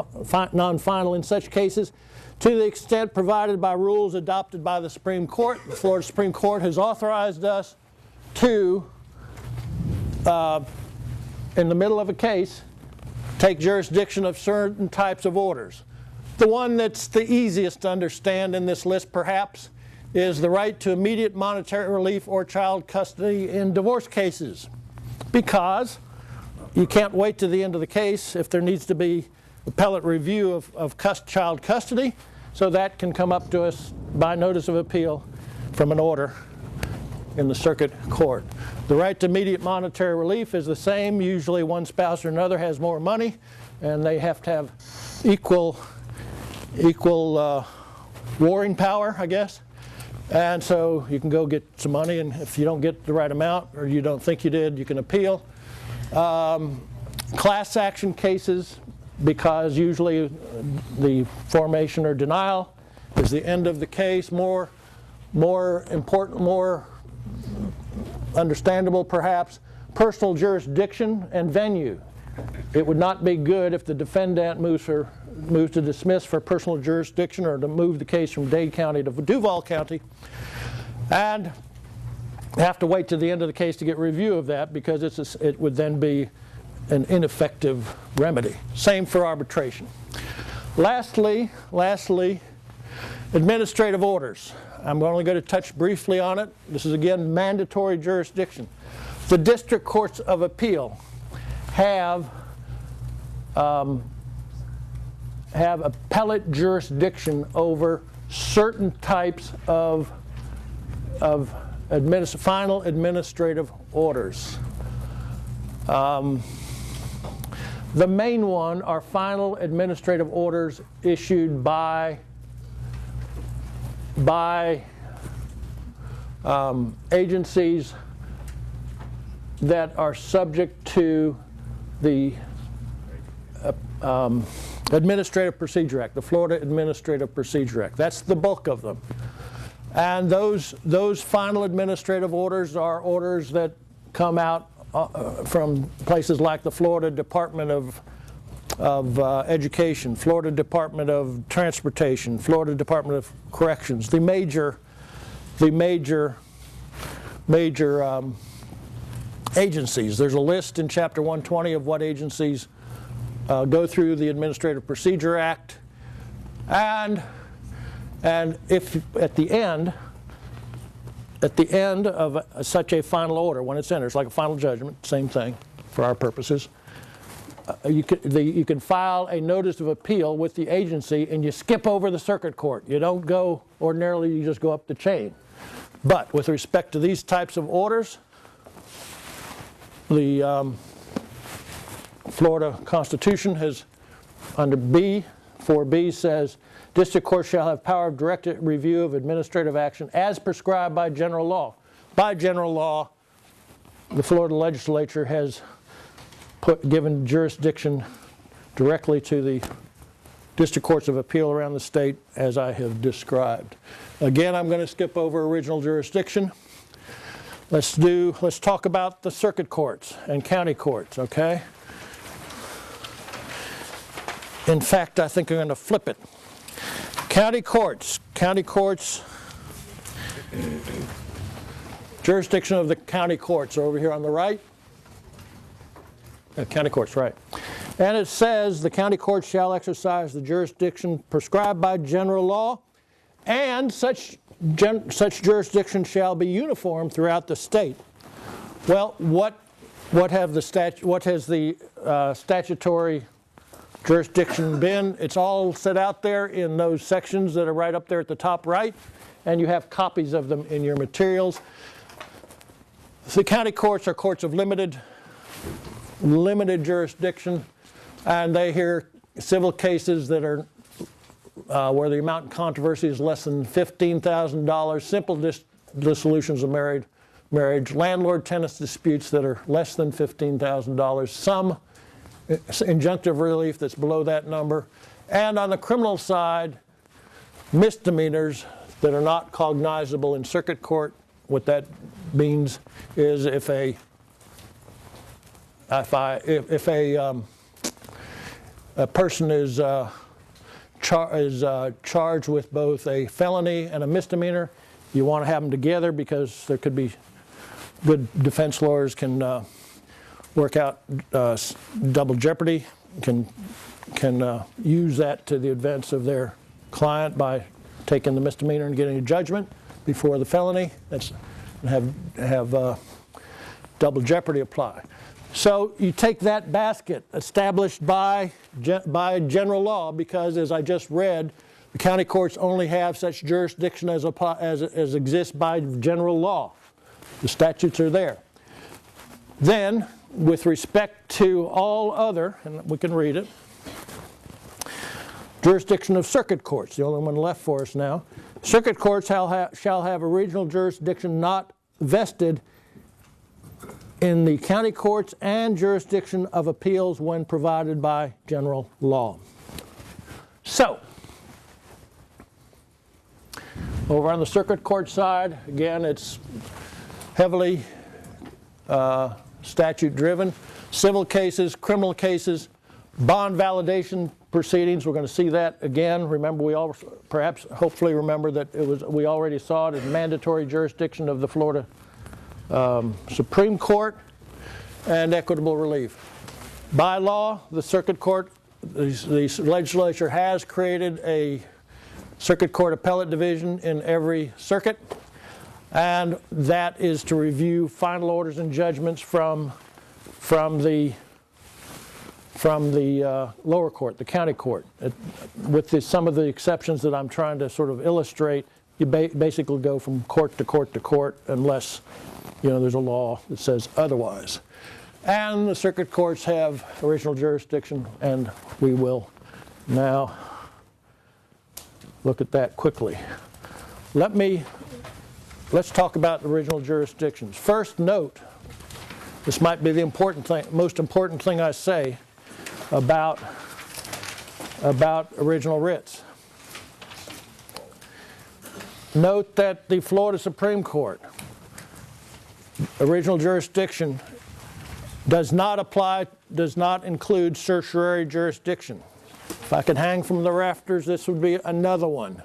non-final in such cases, to the extent provided by rules adopted by the Supreme Court. The Florida Supreme Court has authorized us to, in the middle of a case, take jurisdiction of certain types of orders. The one that's the easiest to understand in this list, perhaps, is the right to immediate monetary relief or child custody in divorce cases, because you can't wait to the end of the case if there needs to be appellate review of child custody, so that can come up to us by notice of appeal from an order in the circuit court. The right to immediate monetary relief is the same. Usually one spouse or another has more money, and they have to have equal warring power, I guess. And so you can go get some money, and if you don't get the right amount or you don't think you did, you can appeal. Class action cases, because usually the formation or denial is the end of the case. More important, more understandable perhaps, personal jurisdiction and venue. It would not be good if the defendant moves to dismiss for personal jurisdiction or to move the case from Dade County to Duval County and have to wait to the end of the case to get review of that, because it would then be an ineffective remedy. Same for arbitration. Lastly, administrative orders. I'm only going to touch briefly on it. This is again mandatory jurisdiction. The district courts of appeal have appellate jurisdiction over certain types of final administrative orders. The main one are final administrative orders issued by agencies that are subject to the Administrative Procedure Act, the Florida Administrative Procedure Act. That's the bulk of them. And those final administrative orders are orders that come out from places like the Florida Department of Education, Florida Department of Transportation, Florida Department of Corrections, the major agencies. There's a list in Chapter 120 of what agencies go through the Administrative Procedure Act, and if at the end of such a final order, when it's entered, it's like a final judgment, same thing for our purposes, you can file a notice of appeal with the agency, and you skip over the circuit court. You don't go ordinarily, you just go up the chain. But with respect to these types of orders, the Florida Constitution has, under B, 4B says, district court shall have power of direct review of administrative action as prescribed by general law. By general law, the Florida legislature has given jurisdiction directly to the district courts of appeal around the state, as I have described. Again, I'm going to skip over original jurisdiction. Let's talk about the circuit courts and county courts, okay? In fact, I think I'm going to flip it. County courts, jurisdiction of the county courts are over here on the right. County courts, right. And it says the county courts shall exercise the jurisdiction prescribed by general law, and such such jurisdiction shall be uniform throughout the state. Well, what has the statutory jurisdiction been? It's all set out there in those sections that are right up there at the top right, and you have copies of them in your materials. The county courts are courts of limited jurisdiction, and they hear civil cases that are where the amount in controversy is less than $15,000, simple dissolutions of marriage, landlord-tenant disputes that are less than $15,000, some injunctive relief that's below that number, and on the criminal side, misdemeanors that are not cognizable in circuit court. What that means is if a person is charged with both a felony and a misdemeanor, you want to have them together because there could be good defense lawyers can work out double jeopardy, can use that to the advantage of their client by taking the misdemeanor and getting a judgment before the felony. That's have double jeopardy apply. So you take that basket established by general law, because as I just read, the county courts only have such jurisdiction as exists by general law. The statutes are there. Then, with respect to all other, and we can read it, jurisdiction of circuit courts, the only one left for us now. Circuit courts shall have original jurisdiction not vested in the county courts and jurisdiction of appeals when provided by general law. So, over on the circuit court side, again, it's heavily statute driven. Civil cases, criminal cases, bond validation proceedings, we're going to see that again. Remember, we all perhaps hopefully remember that we already saw it as mandatory jurisdiction of the Florida Supreme Court, and equitable relief. By law, the circuit court, the legislature has created a circuit court appellate division in every circuit, and that is to review final orders and judgments from the lower court, the county court. With some of the exceptions that I'm trying to sort of illustrate, you basically go from court to court to court unless there's a law that says otherwise. And the circuit courts have original jurisdiction, and we will now look at that quickly. Let's talk about original jurisdictions. First, note, this might be the most important thing I say about original writs. Note that the Florida Supreme Court original jurisdiction does not include certiorari jurisdiction. If I could hang from the rafters, this would be another one.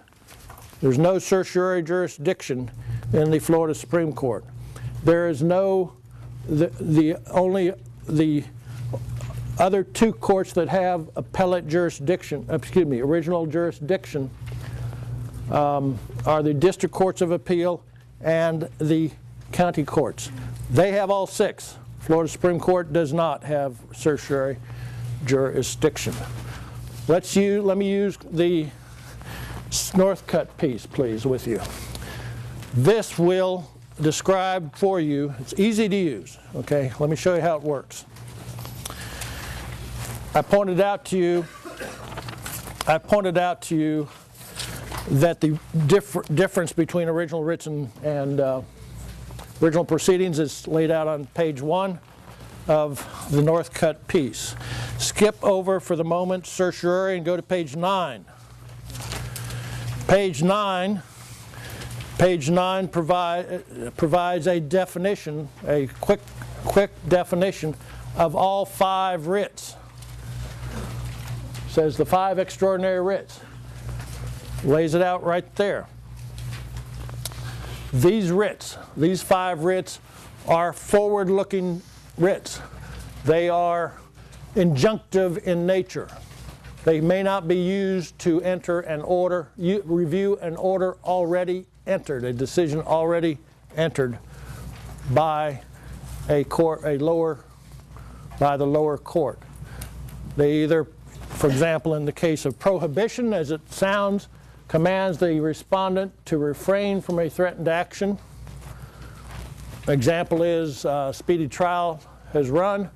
There's no certiorari jurisdiction in the Florida Supreme Court. There is no, the other two courts that have appellate jurisdiction, original jurisdiction, are the district courts of appeal and the county courts. They have all six. Florida Supreme Court does not have certiorari jurisdiction. Let me use the Northcutt piece, please, with you. This will describe for you, it's easy to use, okay? Let me show you how it works. I pointed out to you that the difference between original writs and original proceedings is laid out on page 1 of the Northcutt piece. Skip over for the moment certiorari and go to page 9. Page 9 provides a definition, a quick definition of all 5 writs. Says the 5 extraordinary writs. Lays it out right there. These 5 writs, are forward-looking writs. They are injunctive in nature. They may not be used to enter an order, review an order already entered, a decision already entered by by the lower court. They either, for example, in the case of prohibition, as it sounds, commands the respondent to refrain from a threatened action. Example is speedy trial has run,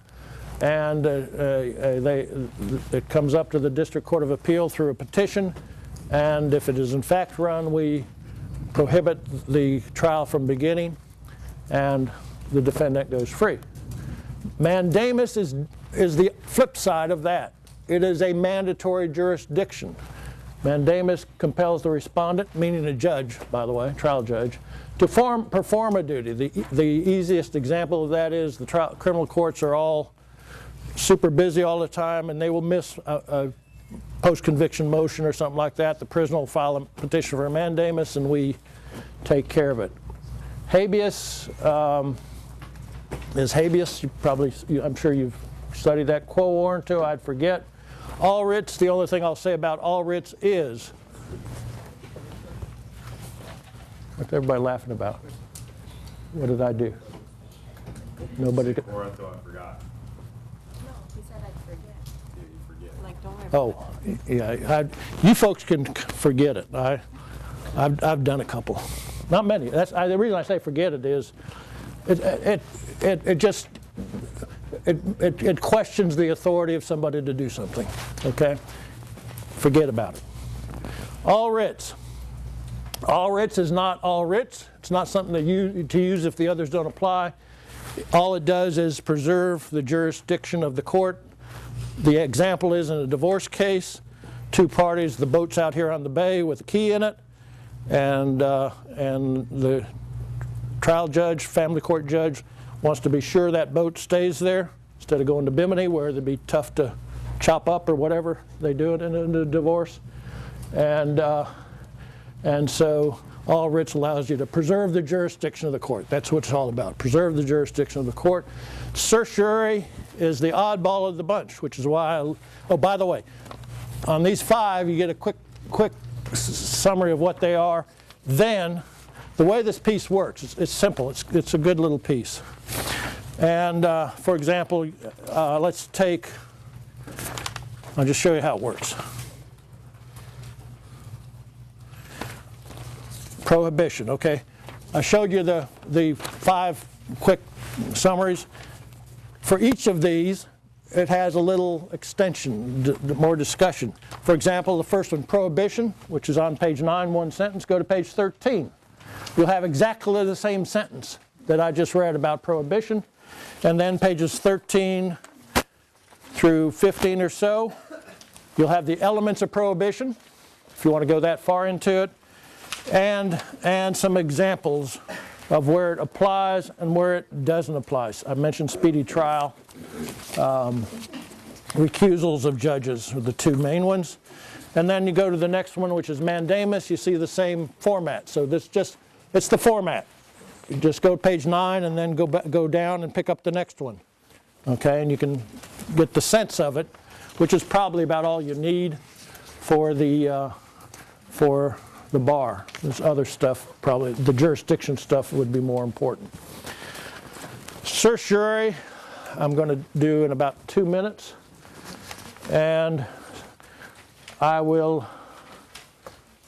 and it comes up to the District Court of Appeal through a petition, and if it is in fact run, we prohibit the trial from beginning, and the defendant goes free. Mandamus is the flip side of that. It is a mandatory jurisdiction. Mandamus compels the respondent, meaning a judge, by the way, trial judge, to perform a duty. The easiest example of that is the criminal courts are all super busy all the time, and they will miss a post-conviction motion or something like that. The prisoner will file a petition for a mandamus, and we take care of it. Habeas is habeas. I'm sure you've studied that. Quo warranto, I'd forget. All writs, the only thing I'll say about all writs is, what's everybody laughing about? What did I do? Nobody did. Warranto, I forgot. No, he said I'd forget. Yeah, you forget. Like, don't worry Oh, yeah. You folks can forget it. I've done a couple, not many. The reason I say forget it is, it questions the authority of somebody to do something. Okay, forget about it. All writs. All writs is not all writs. It's not something to use if the others don't apply. All it does is preserve the jurisdiction of the court. The example is in a divorce case, two parties, the boat's out here on the bay with a key in it, and the trial judge, family court judge, wants to be sure that boat stays there instead of going to Bimini, where it'd be tough to chop up or whatever they do it in a divorce. And so all writs allows you to preserve the jurisdiction of the court. That's what it's all about, preserve the jurisdiction of the court. Certiorari is the oddball of the bunch, which is why oh, by the way, on these five, you get a quick summary of what they are. Then, the way this piece works, it's simple. It's a good little piece. And for example, let's take, I'll just show you how it works. Prohibition, okay. I showed you the 5 quick summaries. For each of these, it has a little extension, more discussion. For example, the first one, prohibition, which is on page 9, one sentence, go to page 13. You'll have exactly the same sentence that I just read about prohibition. And then pages 13 through 15 or so, you'll have the elements of prohibition, if you want to go that far into it, and some examples of where it applies and where it doesn't apply. I mentioned speedy trial. Recusals of judges are the 2 main ones. And then you go to the next one, which is mandamus. You see the same format. So it's the format. You just go to page 9 and then go down and pick up the next one. Okay, and you can get the sense of it, which is probably about all you need for the bar. There's other stuff, probably the jurisdiction stuff would be more important. Certiorari, I'm going to do in about 2 minutes, and I will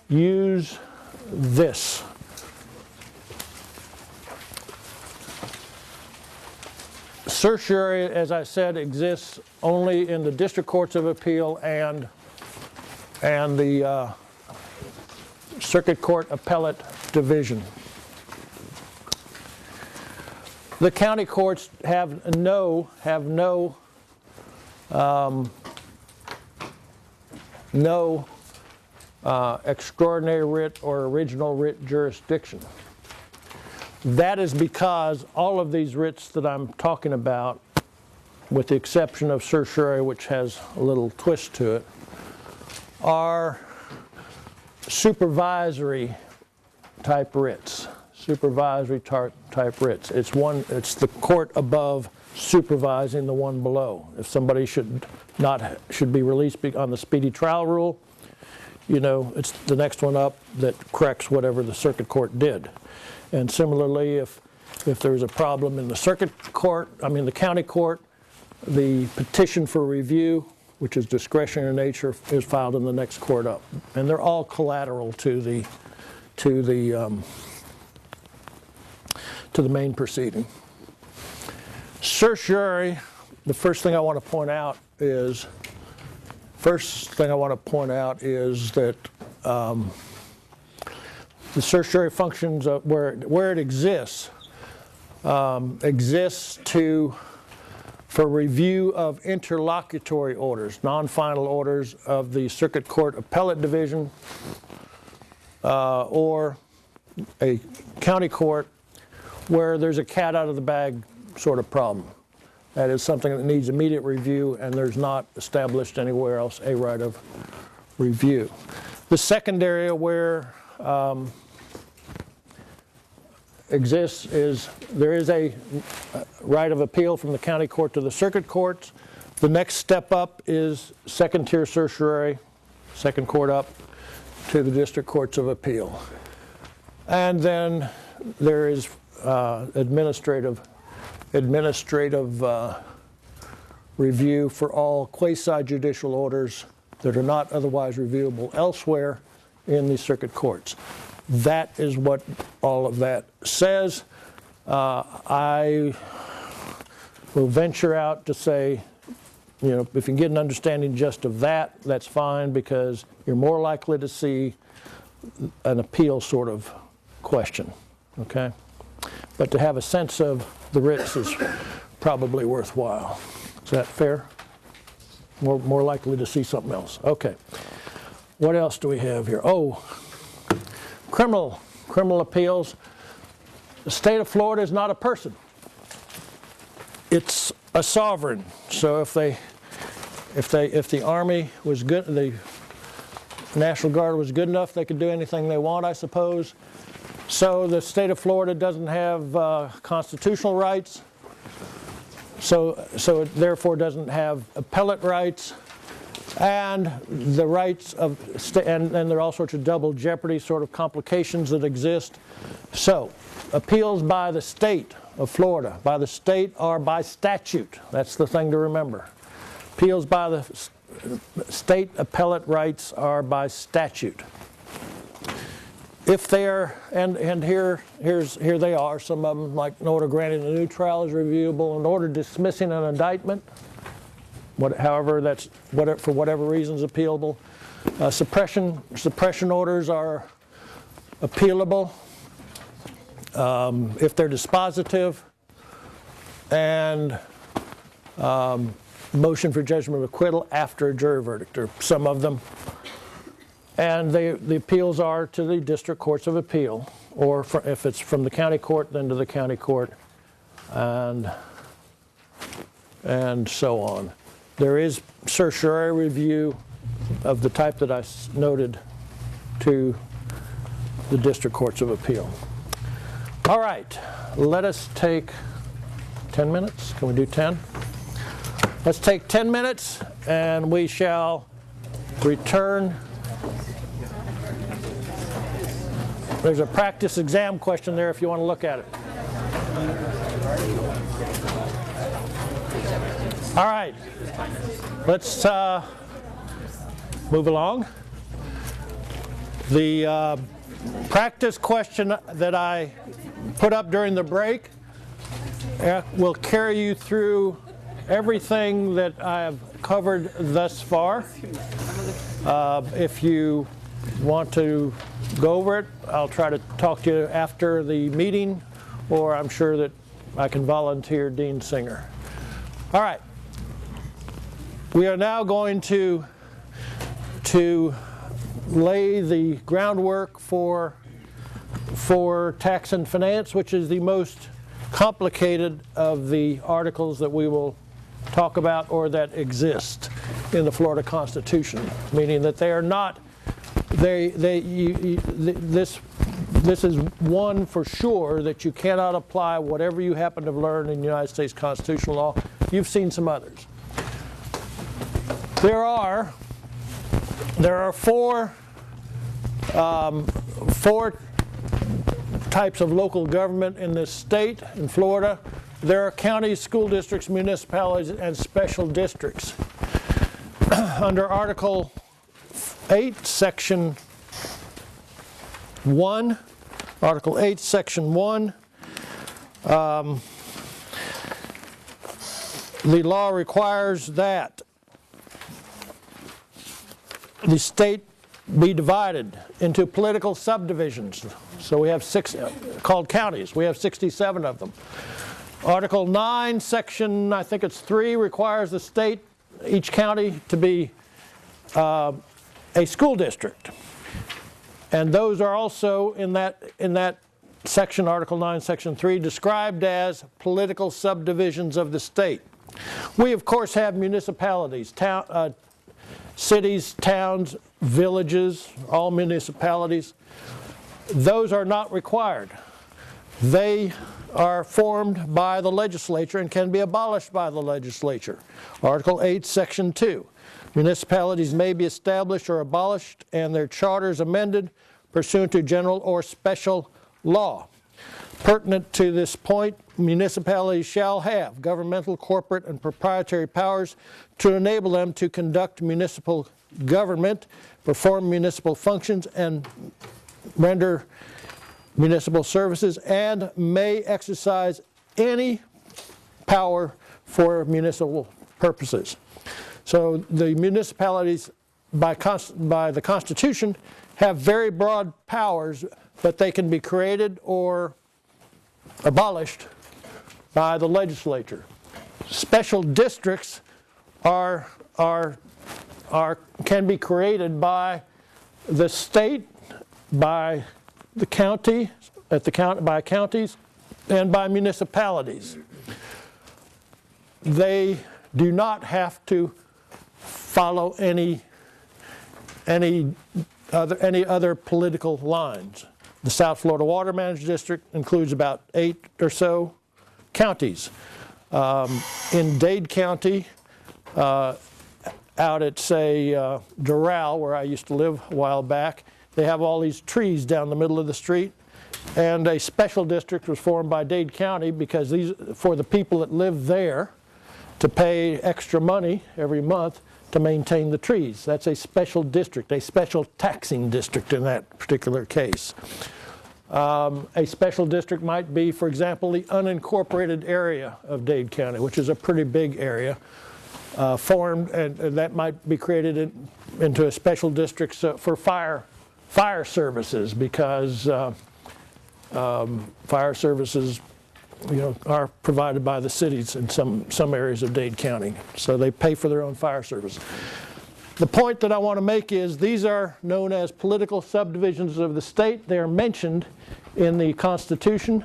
use this. Certiorari, as I said, exists only in the district courts of appeal and the Circuit Court Appellate Division. The county courts have no extraordinary writ or original writ jurisdiction. That is because all of these writs that I'm talking about, with the exception of certiorari, which has a little twist to it, are supervisory type writs. Supervisory type writs. It's the court above supervising the one below. If somebody should be released on the speedy trial rule, you know, it's the next one up that corrects whatever the circuit court did. And similarly, if there's a problem in the the county court, the petition for review, which is discretionary in nature, is filed in the next court up. And they're all collateral to the main proceeding. Certiorari, the first thing I want to point out is that the certiorari functions where it exists for review of interlocutory orders, non-final orders of the Circuit Court Appellate Division or a county court where there's a cat out of the bag sort of problem. That is something that needs immediate review, and there's not established anywhere else a right of review. The second area where exists is there is a right of appeal from the county court to the circuit courts. The next step up is second tier certiorari, second court up to the district courts of appeal. And then there is administrative review for all quasi-judicial orders that are not otherwise reviewable elsewhere in the circuit courts. That is what all of that says. I will venture out to say, you know, if you can get an understanding just of that, that's fine, because you're more likely to see an appeal sort of question, okay? But to have a sense of the writs is probably worthwhile. Is that fair? More likely to see something else. Okay. What else do we have here? Oh, criminal appeals. The state of Florida is not a person. It's a sovereign. So if the Army was good, the National Guard was good enough, they could do anything they want, I suppose. So the state of Florida doesn't have constitutional rights. So it therefore doesn't have appellate rights, and the rights of and there are all sorts of double jeopardy sort of complications that exist. So appeals by the state of Florida, by the state, are by statute. That's the thing to remember. Appeals by the state appellate rights are by statute. If they're, and here they are, some of them, like an order granting a new trial is reviewable, an order dismissing an indictment, however that's, for whatever reason is appealable. Suppression orders are appealable if they're dispositive, and motion for judgment of acquittal after a jury verdict, or some of them. And the appeals are to the district courts of appeal, or if it's from the county court, then to the county court, and so on. There is certiorari review of the type that I noted to the district courts of appeal. All right, let us take 10 minutes. Can we do 10? Let's take 10 minutes, and we shall return. There's a practice exam question there if you want to look at it. All right, let's move along. The practice question that I put up during the break will carry you through everything that I have covered thus far. If you want to go over it, I'll try to talk to you after the meeting, or I'm sure that I can volunteer Dean Singer. All right. We are now going to lay the groundwork for tax and finance, which is the most complicated of the articles that we will talk about or that exist in the Florida Constitution, meaning that they are not, this is one for sure that you cannot apply whatever you happen to have learned in United States constitutional law. You've seen some others. There are 4 4 types of local government in this state, in Florida. There are counties, school districts, municipalities, and special districts. Under Article 8, Section 1, Article 8, Section 1, the law requires that the state be divided into political subdivisions. So we have 6 called counties. We have 67 of them. Article 9, Section, I think it's 3, requires the state, each county, to be a school district. And those are also in that section, Article 9, Section 3, described as political subdivisions of the state. We, of course, have municipalities, cities, towns, villages, all municipalities. Those are not required. They are formed by the legislature and can be abolished by the legislature. Article 8, Section 2. Municipalities may be established or abolished and their charters amended pursuant to general or special law. Pertinent to this point, municipalities shall have governmental, corporate, and proprietary powers to enable them to conduct municipal government, perform municipal functions, and render municipal services, and may exercise any power for municipal purposes. So the municipalities, by the Constitution, have very broad powers, but they can be created or abolished by the legislature. Special districts can be created by the state, by the county, by counties, and by municipalities. They do not have to follow any other political lines. The South Florida Water Management District includes about 8 or so counties. In Dade County, out at, say, Doral, where I used to live a while back, they have all these trees down the middle of the street. And a special district was formed by Dade County because for the people that live there to pay extra money every month to maintain the trees. That's a special district, a special taxing district in that particular case. A special district might be, for example, the unincorporated area of Dade County, which is a pretty big area, formed, and that might be created into a special district for fire services, because fire services, are provided by the cities in some areas of Dade County. So they pay for their own fire service. The point that I want to make is these are known as political subdivisions of the state. They are mentioned in the Constitution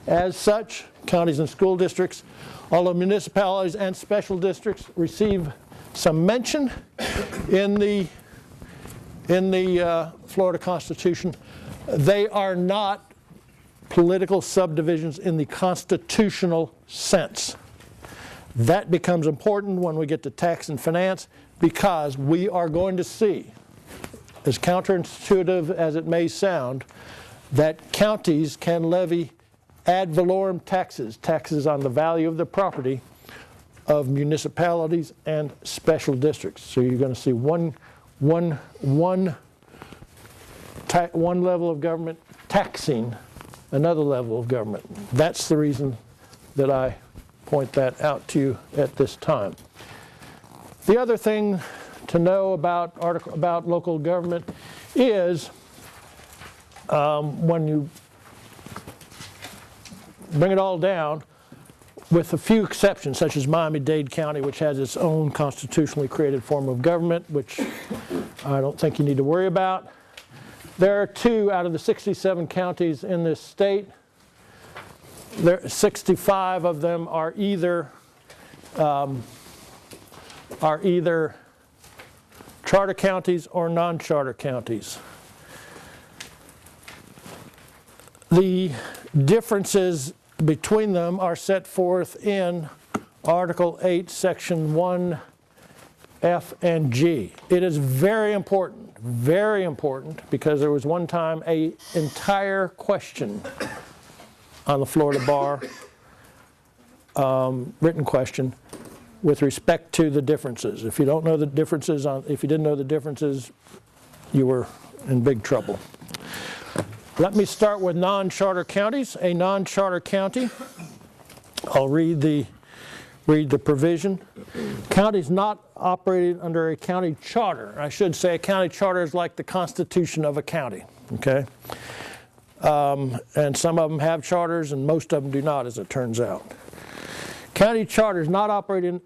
as such, counties and school districts. Although municipalities and special districts receive some mention in the Florida Constitution, they are not political subdivisions in the constitutional sense. That becomes important when we get to tax and finance, because we are going to see, as counterintuitive as it may sound, that counties can levy ad valorem taxes, taxes on the value of the property of municipalities and special districts. So you're going to see one level of government taxing another level of government. That's the reason that I point that out to you at this time. The other thing to know about local government is when you bring it all down, with a few exceptions, such as Miami-Dade County, which has its own constitutionally created form of government, which I don't think you need to worry about. There are 2 out of the 67 counties in this state. 65 of them are either charter counties or non-charter counties. The differences between them are set forth in Article 8, Section 1, F, and G. It is very important very important, because there was one time an entire question on the Florida Bar, written question, with respect to the differences. If you don't know the differences, if you didn't know the differences, you were in big trouble. Let me start with non-charter counties. A non-charter county, I'll read the provision. Counties not operating under a county charter. I should say a county charter is like the constitution of a county, okay? And some of them have charters and most of them do not, as it turns out. Counties not operating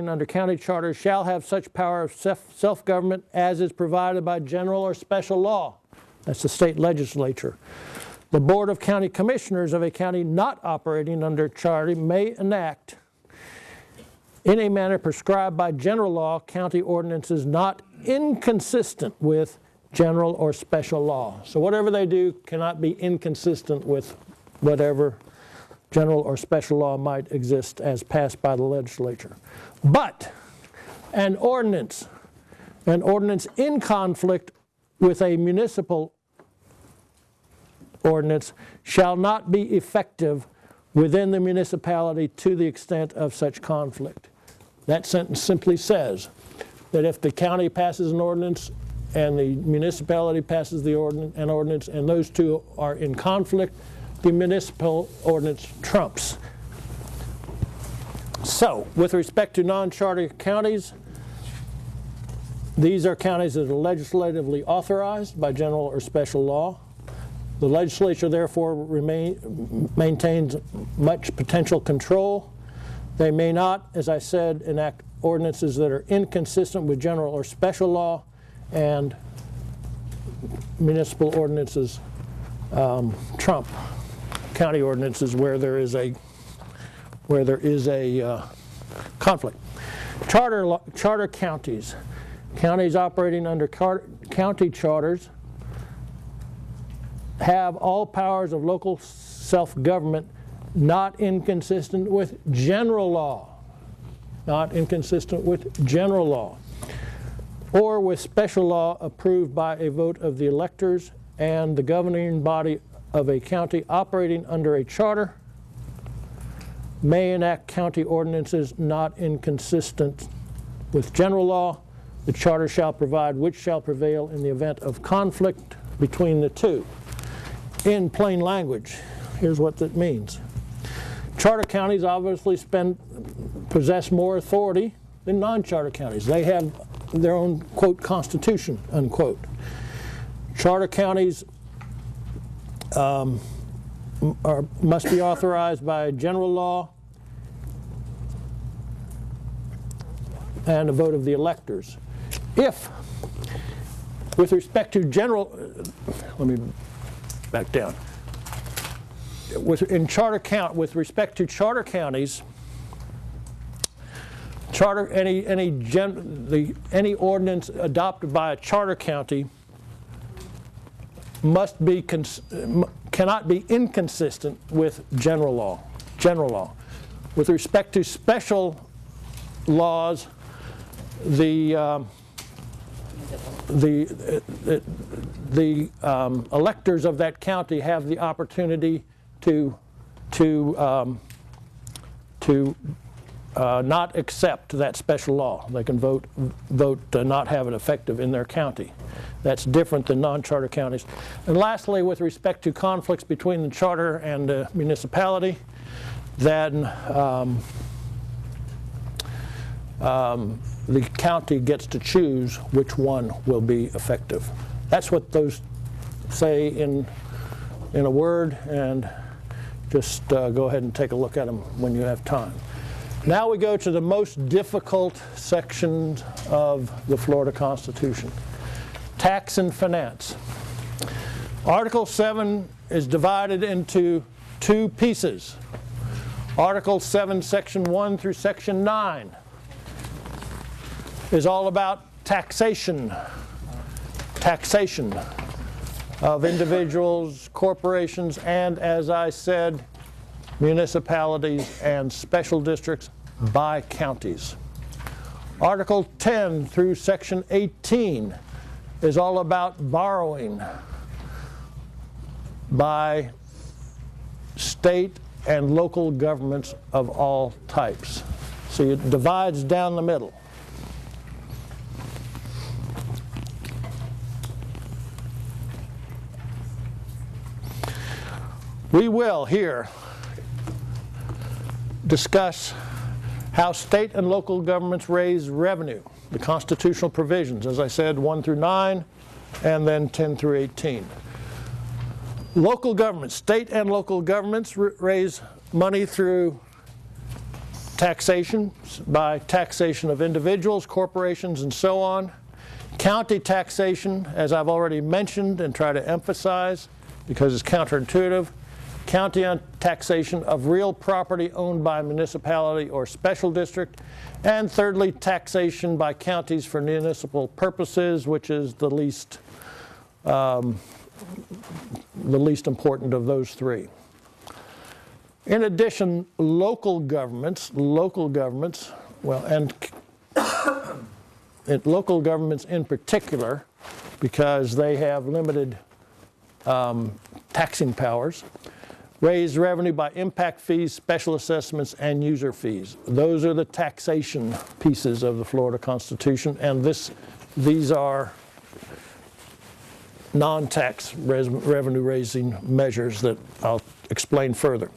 under county charters shall have such power of self-government as is provided by general or special law. That's the state legislature. The Board of County Commissioners of a county not operating under charter may enact, in a manner prescribed by general law, county ordinances not inconsistent with general or special law. So whatever they do cannot be inconsistent with whatever general or special law might exist as passed by the legislature. But an ordinance in conflict with a municipal ordinance shall not be effective within the municipality to the extent of such conflict. That sentence simply says that if the county passes an ordinance and the municipality passes an ordinance, and those two are in conflict, the municipal ordinance trumps. So, with respect to non-charter counties, these are counties that are legislatively authorized by general or special law. The legislature therefore maintains much potential control. They may not, as I said, enact ordinances that are inconsistent with general or special law, and municipal ordinances trump county ordinances where there is a conflict. Charter counties. Counties operating under county charters have all powers of local self-government not inconsistent with general law. Not inconsistent with general law. Or with special law approved by a vote of the electors and the governing body of a county operating under a charter may enact county ordinances not inconsistent with general law. The charter shall provide which shall prevail in the event of conflict between the two. In plain language, here's what that means. Charter counties obviously possess more authority than non-charter counties. They have their own, quote, constitution, unquote. Charter counties must be authorized by general law and a vote of the electors. If, with respect to general, let me back down. With respect to charter counties, any ordinance adopted by a charter county cannot be inconsistent with general law. With respect to special laws, the electors of that county have the opportunity to not accept that special law. They can vote not have it effective in their county. That's different than non-charter counties. And lastly, with respect to conflicts between the charter and the municipality, then the county gets to choose which one will be effective. That's what those say in a word, and just go ahead and take a look at them when you have time. Now we go to the most difficult section of the Florida Constitution. Tax and finance. Article 7 is divided into two pieces. Article 7, Section 1 through Section 9 is all about taxation. Taxation of individuals, corporations, and, as I said, municipalities and special districts by counties. Article 10 through Section 18 is all about borrowing by state and local governments of all types. So it divides down the middle. We will here discuss how state and local governments raise revenue, the constitutional provisions, as I said, 1 through 9, and then 10 through 18. Local governments, state and local governments raise money through taxation, by taxation of individuals, corporations, and so on. County taxation, as I've already mentioned and try to emphasize because it's counterintuitive. County taxation of real property owned by a municipality or special district. And thirdly, taxation by counties for municipal purposes, which is the least important of those three. In addition, local governments, well, and local governments in particular, because they have limited taxing powers, raise revenue by impact fees, special assessments, and user fees. Those are the taxation pieces of the Florida Constitution, and these are non-tax revenue-raising measures that I'll explain further.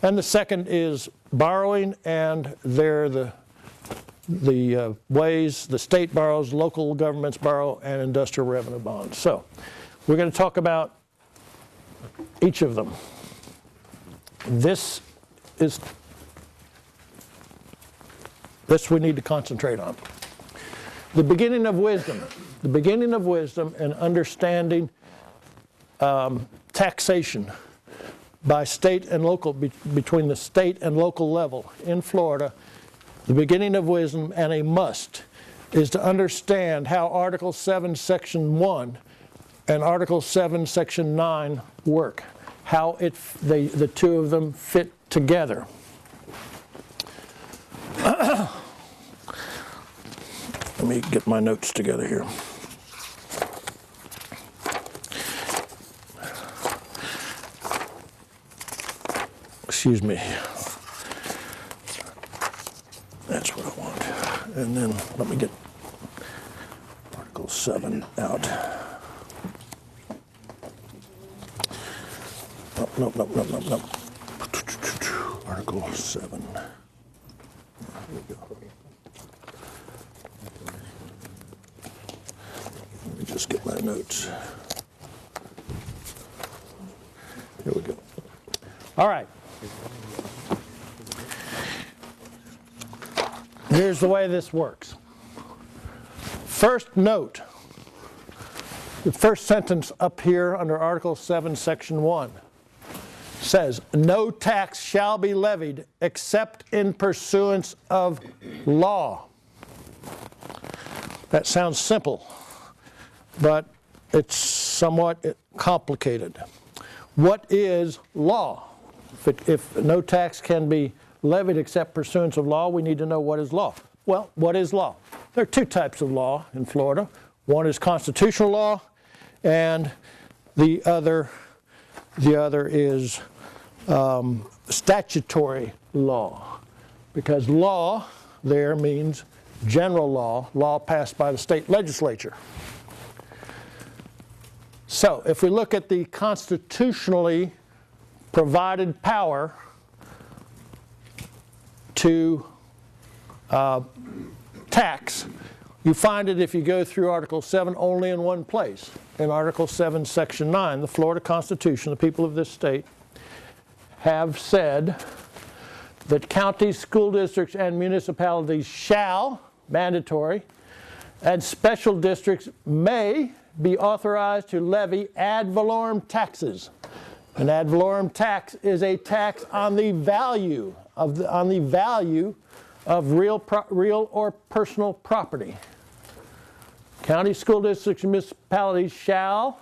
And the second is borrowing, and they're the ways the state borrows, local governments borrow, and industrial revenue bonds. So we're going to talk about each of them. This we need to concentrate on. The beginning of wisdom and understanding taxation by state and local, between the state and local level in Florida. The beginning of wisdom and a must is to understand how Article 7, Section 1 and Article 7, Section 9 work, how the two of them fit together. Let me get my notes together here. Excuse me. That's what I want. And then let me get Article 7 out. Nope. Article 7. There we go. Let me just get my notes. Here we go. All right. Here's the way this works. First note, the first sentence up here under Article 7, Section 1 says, no tax shall be levied except in pursuance of law. That sounds simple, but it's somewhat complicated. What is law? If no tax can be levied except pursuance of law, we need to know what is law. Well, what is law? There are two types of law in Florida. One is constitutional law, and the other is statutory law, because law there means general law passed by the state legislature. So if we look at the constitutionally provided power to tax, you find it if you go through Article 7 only in one place. In Article 7, Section 9, the Florida Constitution, the people of this state have said that counties, school districts, and municipalities shall, mandatory, and special districts may be authorized to levy ad valorem taxes. An ad valorem tax is a tax on the value of real or personal property. County, school districts, and municipalities shall,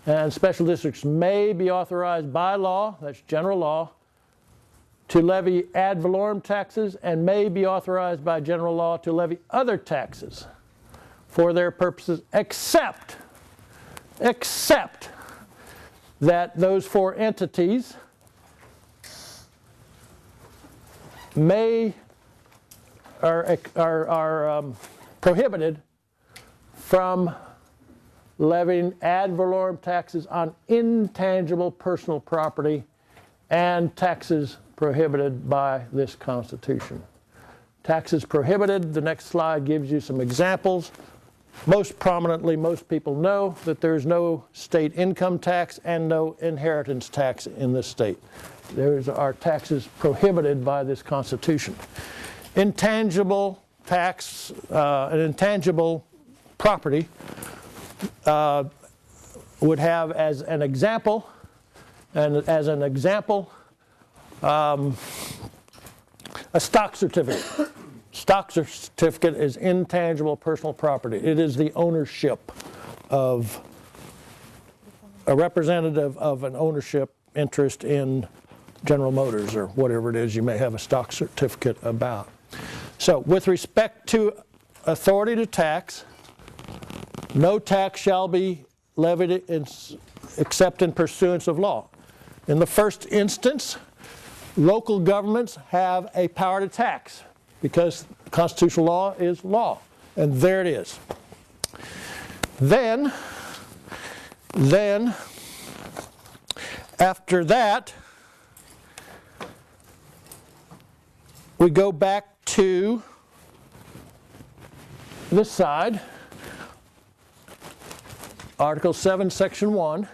and special districts may be authorized by law, that's general law, to levy ad valorem taxes, and may be authorized by general law to levy other taxes for their purposes, except that those 4 entities are prohibited from levying ad valorem taxes on intangible personal property and taxes prohibited by this Constitution. Taxes prohibited, the next slide gives you some examples. Most prominently, most people know that there's no state income tax and no inheritance tax in this state. Those are taxes prohibited by this Constitution. Intangible tax, an intangible property would have as an example, a stock certificate. Stock certificate is intangible personal property. It is the ownership of a representative of an ownership interest in General Motors or whatever it is you may have a stock certificate about. So with respect to authority to tax, no tax shall be levied except in pursuance of law. In the first instance, local governments have a power to tax because constitutional law is law. And there it is. Then after that, we go back to this side, Article 7, Section 1,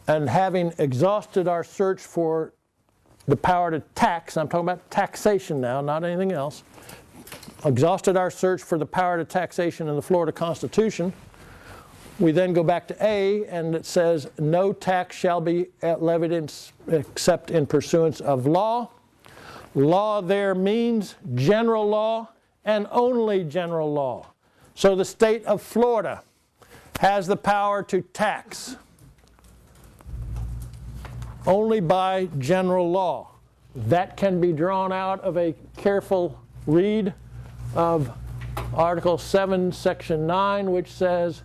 and having exhausted our search for the power to tax, I'm talking about taxation now, not anything else, exhausted our search for the power to taxation in the Florida Constitution, we then go back to A, and it says, no tax shall be levied except in pursuance of law. Law there means general law and only general law. So the state of Florida has the power to tax only by general law. That can be drawn out of a careful read of Article 7, Section 9, which says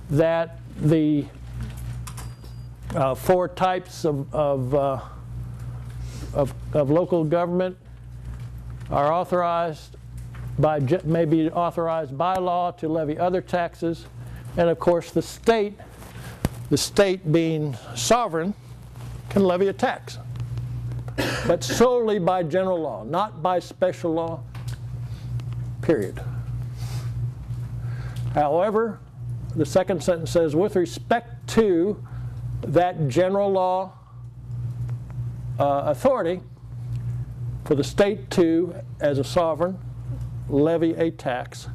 that the 4 types of local government are authorized may be authorized by law to levy other taxes, and of course the state being sovereign can levy a tax, but solely by general law, not by special law, period. However, the second sentence says, with respect to that general law authority for the state to, as a sovereign, levy a tax,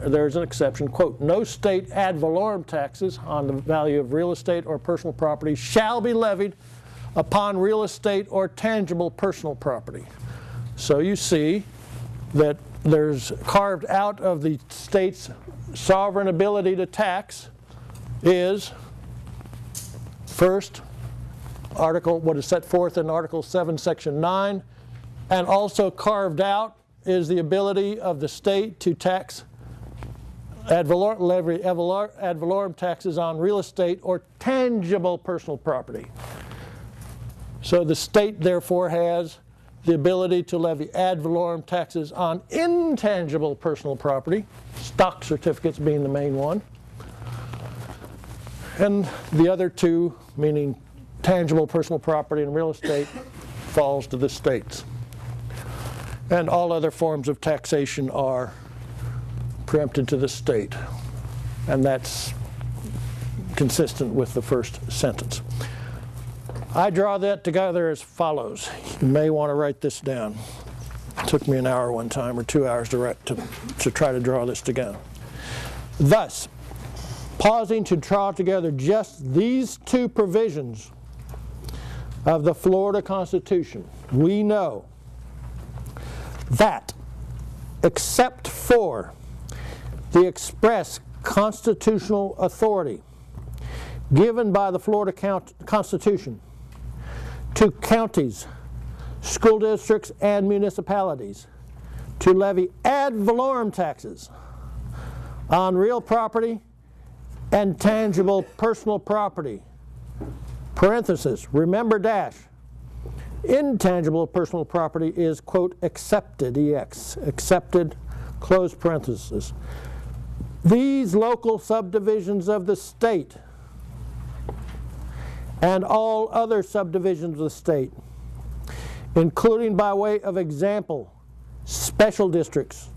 there's an exception, quote, no state ad valorem taxes on the value of real estate or personal property shall be levied upon real estate or tangible personal property. So you see that there's carved out of the state's sovereign ability to tax is first article, what is set forth in Article 7, Section 9, and also carved out is the ability of the state to tax levy ad valorem taxes on real estate or tangible personal property. So the state therefore has the ability to levy ad valorem taxes on intangible personal property, stock certificates being the main one, and the other 2, meaning tangible personal property and real estate, falls to the states. And all other forms of taxation are preempted to the state, and that's consistent with the first sentence. I draw that together as follows. You may want to write this down. It took me an hour one time or 2 hours to try to draw this together. Thus, pausing to draw together just these 2 provisions of the Florida Constitution, we know that except for the express constitutional authority given by the Florida Constitution to counties, school districts, and municipalities to levy ad valorem taxes on real property and tangible personal property. Parenthesis, remember dash. Intangible personal property is, quote, accepted, EX, accepted, close parenthesis. These local subdivisions of the state and all other subdivisions of the state, including by way of example, special districts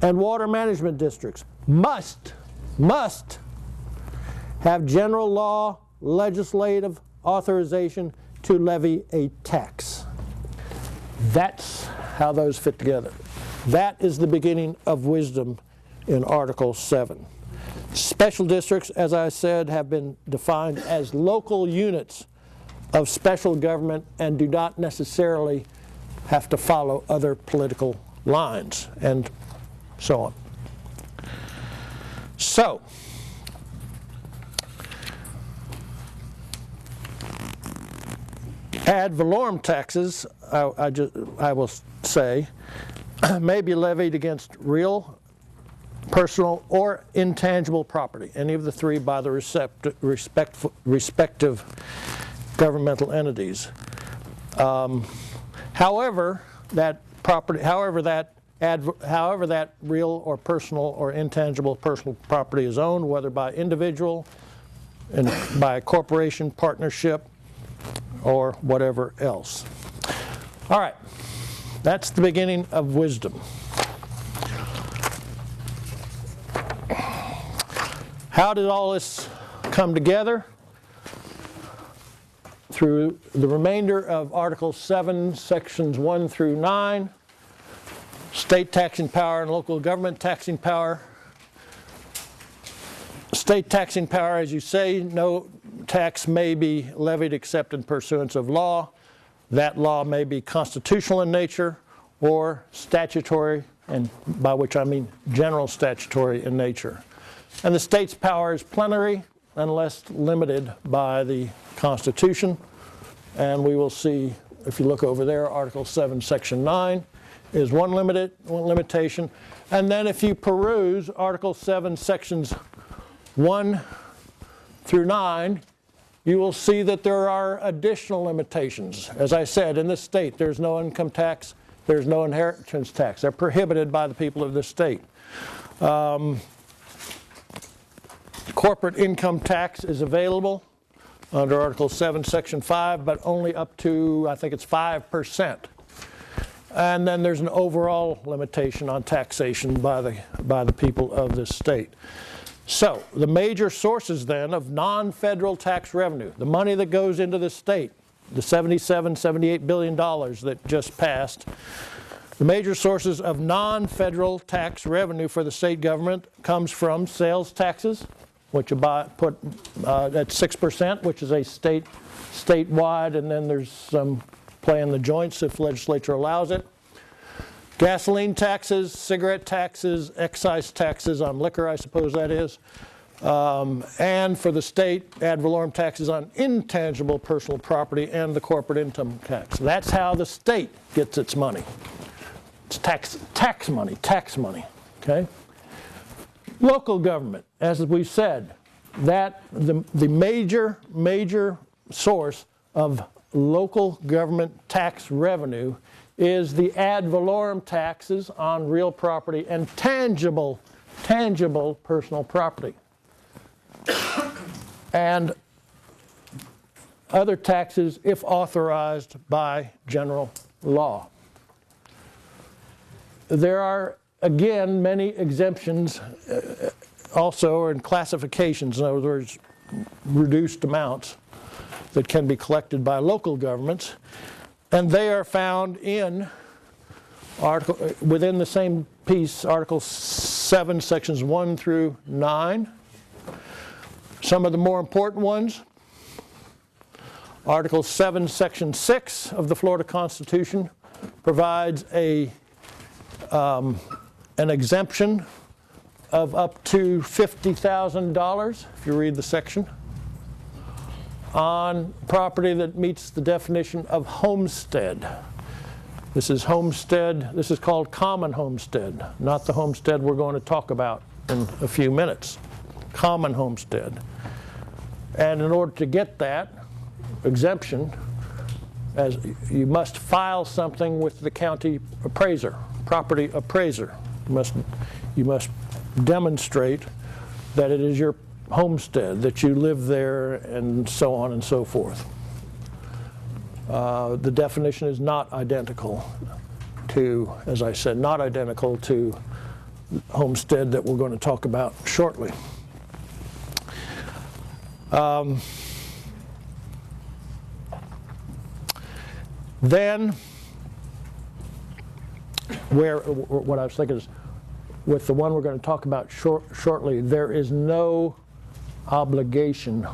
and water management districts, must have general law legislative authorization to levy a tax. That's how those fit together. That is the beginning of wisdom in Article 7. Special districts, as I said, have been defined as local units of special government and do not necessarily have to follow other political lines, and so on. So, ad valorem taxes, I will say, may be levied against real, personal, or intangible property, any of the three by the respective governmental entities. However that real or personal or intangible personal property is owned, whether by individual, and by a corporation, partnership, or whatever else. All right, that's the beginning of wisdom. How did all this come together? Through the remainder of Article 7, Sections 1 through 9, state taxing power and local government taxing power. State taxing power, as you say, no tax may be levied except in pursuance of law. That law may be constitutional in nature or statutory, and by which I mean general statutory in nature. And the state's power is plenary unless limited by the Constitution. And we will see, if you look over there, Article 7, Section 9 is one limitation. And then if you peruse Article 7, Sections 1 through 9, you will see that there are additional limitations. As I said, in this state, there's no income tax, there's no inheritance tax. They're prohibited by the people of this state. Corporate income tax is available under Article 7, Section 5, but only up to, I think it's 5%. And then there's an overall limitation on taxation by the people of this state. So the major sources then of non-federal tax revenue, the money that goes into the state, the $78 billion that just passed, the major sources of non-federal tax revenue for the state government comes from sales taxes, which you put at 6%, which is a statewide, and then there's some play in the joints if legislature allows it. Gasoline taxes, cigarette taxes, excise taxes on liquor, I suppose that is. And for the state, ad valorem taxes on intangible personal property and the corporate income tax. That's how the state gets its money. It's tax money, okay? Local government, as we said, that the major source of local government tax revenue is the ad valorem taxes on real property and tangible personal property. And other taxes if authorized by general law. There are, again, many exemptions also, or in classifications, in other words, reduced amounts that can be collected by local governments. And they are found in within the same piece, Article 7, Sections 1 through 9. Some of the more important ones, Article 7, Section 6 of the Florida Constitution provides an exemption of up to $50,000, if you read the section, on property that meets the definition of homestead. This is homestead. This is called common homestead, not the homestead we're going to talk about in a few minutes. Common homestead. And in order to get that exemption, as you must file something with the county appraiser, property appraiser. You must demonstrate that it is your homestead, that you live there, and so on and so forth. The definition is not identical to, as I said, not identical to homestead that we're going to talk about shortly. Then, what I was thinking is, with the one we're going to talk about shortly, there is no obligation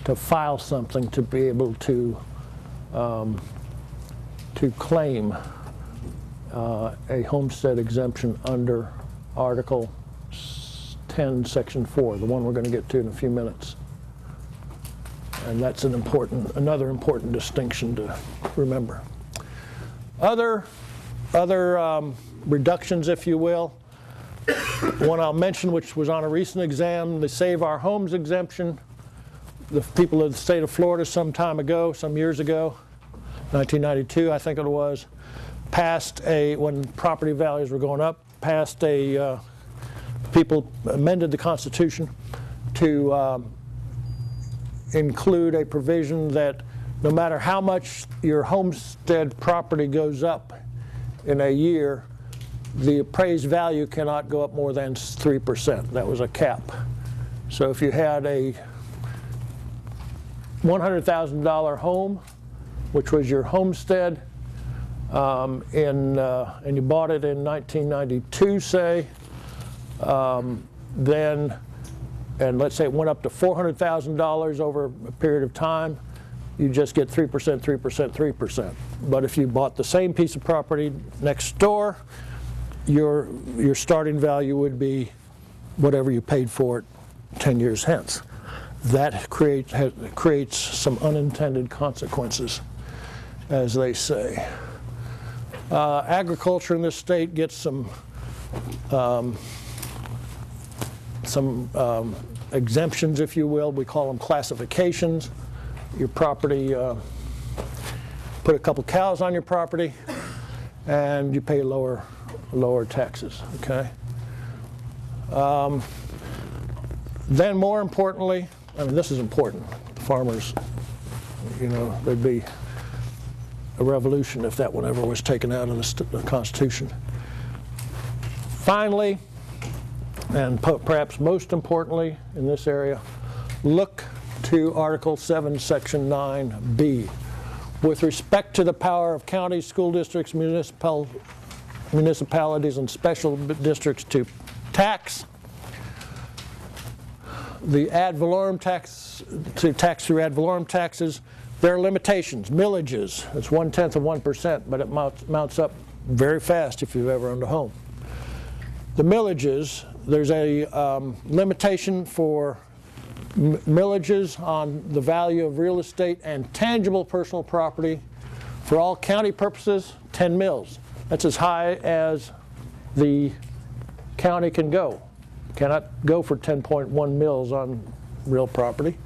to file something to be able to claim a homestead exemption under Article 10, Section 4, the one we're going to get to in a few minutes. And that's another important distinction to remember. Other reductions, if you will. One I'll mention, which was on a recent exam, the Save Our Homes exemption. The people of the state of Florida some years ago, 1992 I think it was, when property values were going up, people amended the Constitution to include a provision that no matter how much your homestead property goes up in a year, the appraised value cannot go up more than 3%. That was a cap. So if you had a $100,000 home, which was your homestead, and you bought it in 1992, say, and let's say it went up to $400,000 over a period of time, you just get 3%, 3%, 3%. But if you bought the same piece of property next door, your starting value would be whatever you paid for it 10 years hence. That creates some unintended consequences, as they say. Agriculture in this state gets some exemptions, if you will. We call them classifications. Your property, put a couple cows on your property, and you pay lower taxes. Okay. Then, more importantly, this is important. The farmers, there'd be a revolution if that one ever was taken out of the Constitution. Finally, and perhaps most importantly in this area, look to Article 7, Section 9B. With respect to the power of counties, school districts, municipalities, and special districts to tax, the ad valorem tax, to tax through ad valorem taxes, there are limitations, millages. It's 1/10 of 1%, but it mounts up very fast if you've ever owned a home. The millages, there's a limitation for millages on the value of real estate and tangible personal property. For all county purposes, 10 mills. That's as high as the county can go. Cannot go for 10.1 mills on real property.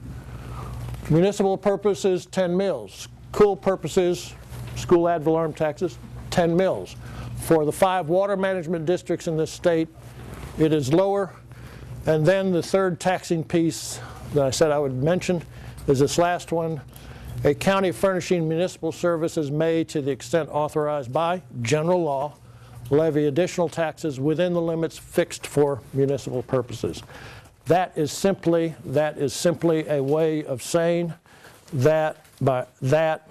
Municipal purposes, 10 mills. School purposes, school ad valorem taxes, 10 mills. For the 5 water management districts in this state, it is lower. And then the third taxing piece that I said I would mention is this last one. A county furnishing municipal services may, to the extent authorized by general law, levy additional taxes within the limits fixed for municipal purposes. That is simply a way of saying that that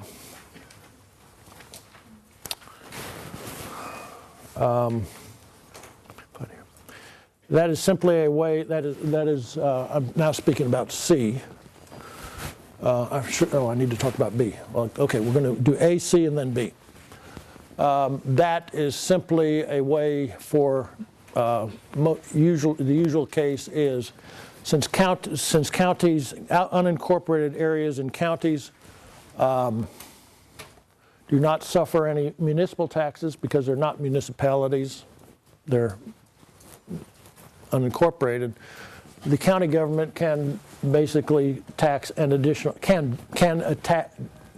is simply a way, I'm now speaking about C. I need to talk about B. Well, okay, we're going to do A, C, and then B. That is simply a way for, the usual case is, since counties, unincorporated areas in counties do not suffer any municipal taxes because they're not municipalities, they're unincorporated. The county government can basically tax an additional,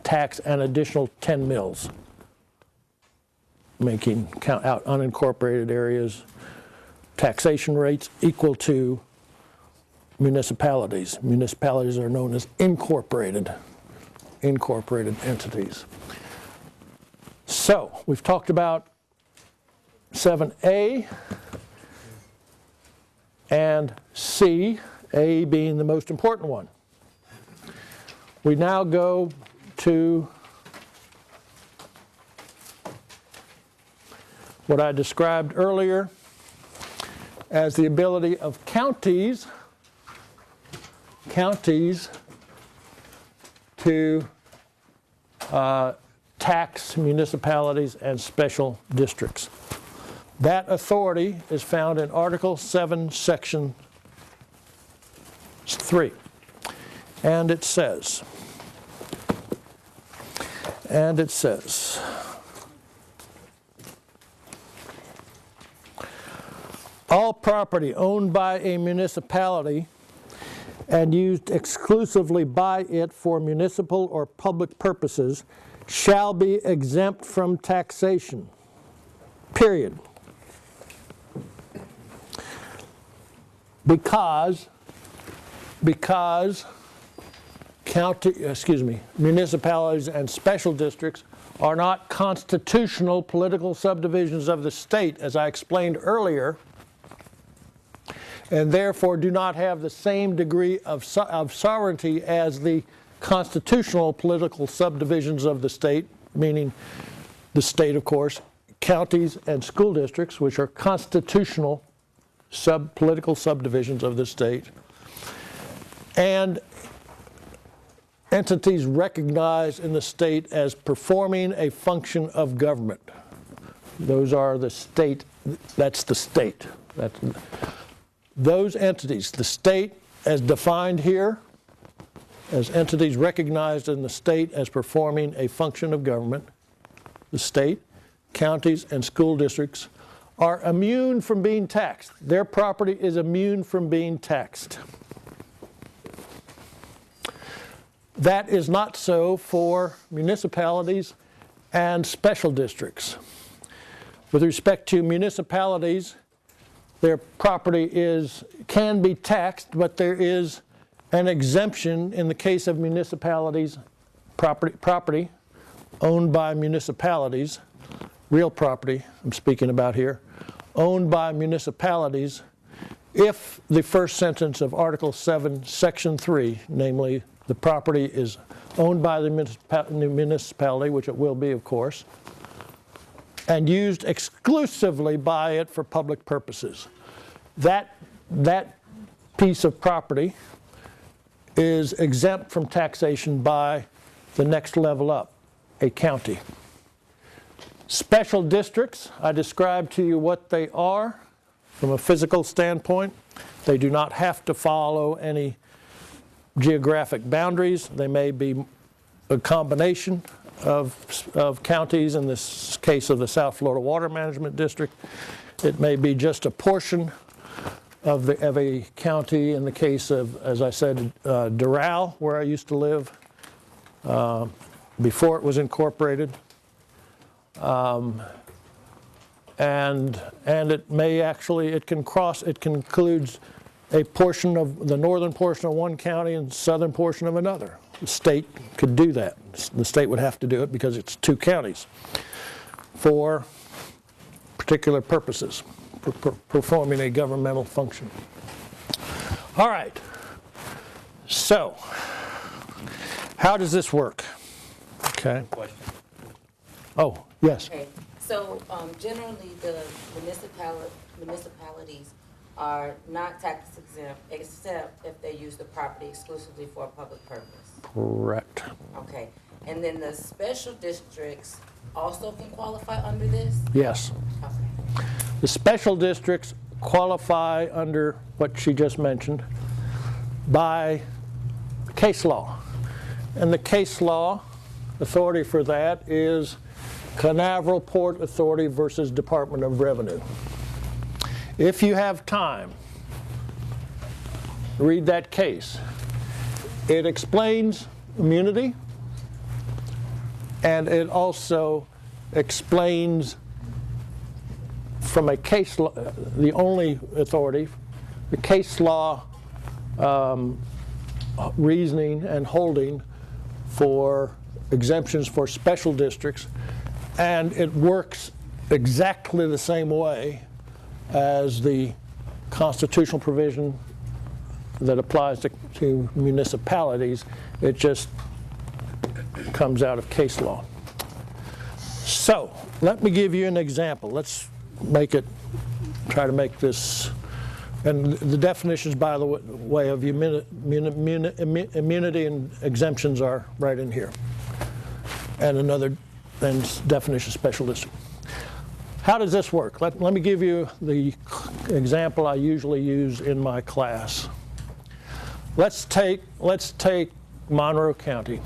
tax an additional 10 mills, making out unincorporated areas taxation rates equal to municipalities. Municipalities are known as incorporated entities. So we've talked about 7A and C, A being the most important one. We now go to what I described earlier as the ability of counties to tax municipalities and special districts. That authority is found in Article 7, Section 3. And it says, all property owned by a municipality and used exclusively by it for municipal or public purposes shall be exempt from taxation, period. Because municipalities and special districts are not constitutional political subdivisions of the state, as I explained earlier, and therefore do not have the same degree of sovereignty as the constitutional political subdivisions of the state, meaning the state, of course, counties and school districts, which are constitutional political subdivisions of the state, and entities recognized in the state as performing a function of government. Those are the state, that's the state. Those entities, the state as defined here, as entities recognized in the state as performing a function of government, the state, counties, and school districts are immune from being taxed. Their property is immune from being taxed. That is not so for municipalities and special districts. With respect to municipalities, their property can be taxed, but there is an exemption in the case of municipalities, property owned by municipalities, real property I'm speaking about here, owned by municipalities, if the first sentence of Article 7, Section 3, namely the property is owned by the municipality, which it will be, of course, and used exclusively by it for public purposes. That piece of property is exempt from taxation by the next level up, a county. Special districts, I described to you what they are from a physical standpoint. They do not have to follow any geographic boundaries. They may be a combination of counties, in this case of the South Florida Water Management District. It may be just a portion of a county, in the case of, as I said, Doral, where I used to live before it was incorporated. And it may actually, it includes a portion of the northern portion of one county and southern portion of another. The state could do that. The state would have to do it because it's two counties for particular purposes, performing a governmental function. All right, so how does this work? Okay. Oh, yes. Okay, so generally the municipalities are not tax exempt except if they use the property exclusively for a public purpose. Correct. Okay, and then the special districts also can qualify under this? Yes. Okay. The special districts qualify under what she just mentioned by case law. And the case law authority for that is Canaveral Port Authority versus Department of Revenue. If you have time, read that case. It explains immunity, and it also explains from a case law, the only authority, the case law reasoning and holding for exemptions for special districts, and it works exactly the same way as the constitutional provision that applies to municipalities. It just comes out of case law. So let me give you an example. Let's try to make this, and the definitions, by the way, of immunity and exemptions are right in here. And another definition of special district. How does this work? Let me give you the example I usually use in my class. Let's take Monroe County,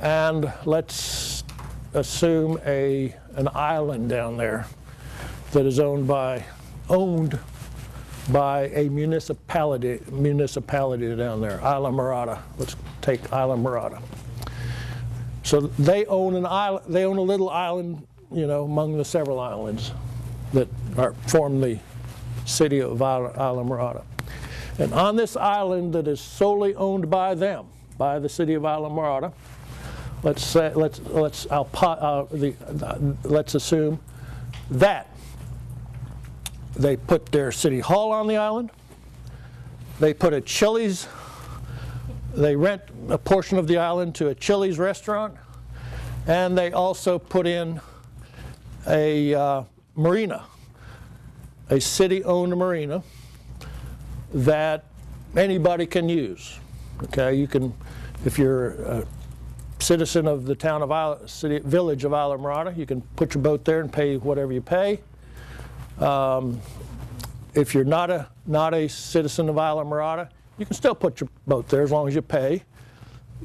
and let's assume an island down there that is owned by a municipality down there, Isla Mirada. Let's take Isla Mirada. So they own an island. They own a little island, among the several islands that form the city of Isla Mirada. And on this island that is solely owned by them, by the city of Isla Mirada, let's assume that they put their city hall on the island. They put a Chili's. They rent a portion of the island to a Chili's restaurant, and they also put in a marina, a city-owned marina that anybody can use. Okay, you can, if you're a citizen of the town of village of Isla Mirada, you can put your boat there and pay whatever you pay. If you're not a citizen of Isla Mirada, you can still put your boat there as long as you pay.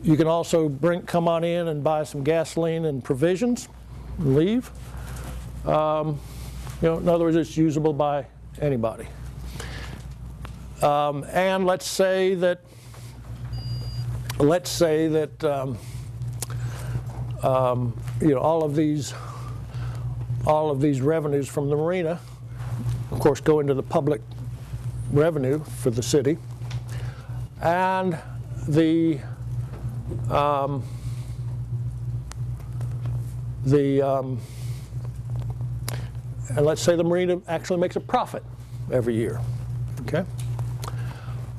You can also come on in and buy some gasoline and provisions and leave. In other words, it's usable by anybody. And let's say that all of these revenues from the marina, of course, go into the public revenue for the city, and and let's say the marina actually makes a profit every year. Okay.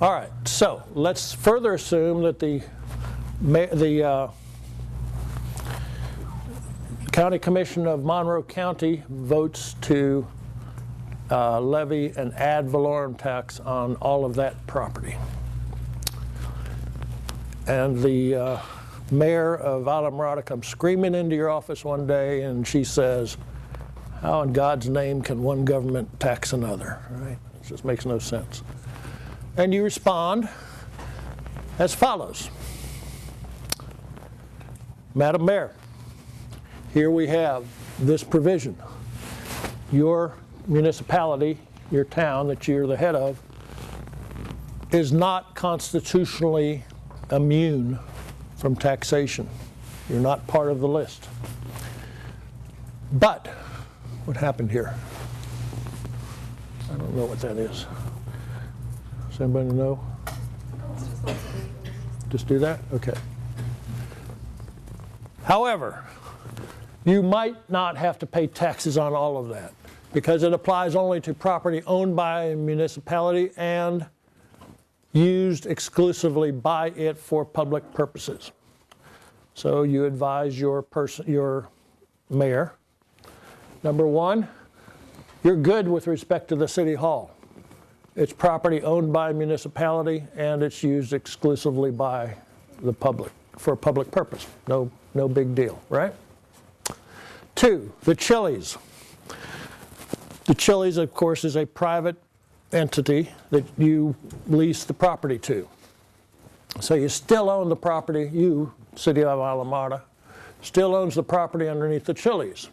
All right. So let's further assume that the County Commission of Monroe County votes to levy an ad valorem tax on all of that property. And the mayor of Isla Mirada comes screaming into your office one day, and she says, "How in God's name can one government tax another?" Right? It just makes no sense. And you respond as follows. Madam Mayor, here we have this provision. Your municipality, your town that you're the head of, is not constitutionally immune from taxation. You're not part of the list. But what happened here? I don't know what that is. Does anybody know? Just do that? Okay. However, you might not have to pay taxes on all of that because it applies only to property owned by a municipality and used exclusively by it for public purposes. So you advise your mayor, number one, you're good with respect to the city hall. It's property owned by a municipality and it's used exclusively by the public for a public purpose. No big deal, right? Two, the Chili's. The Chili's, of course, is a private entity that you lease the property to. So you still own the property, you, City of Alameda, still owns the property underneath the Chili's.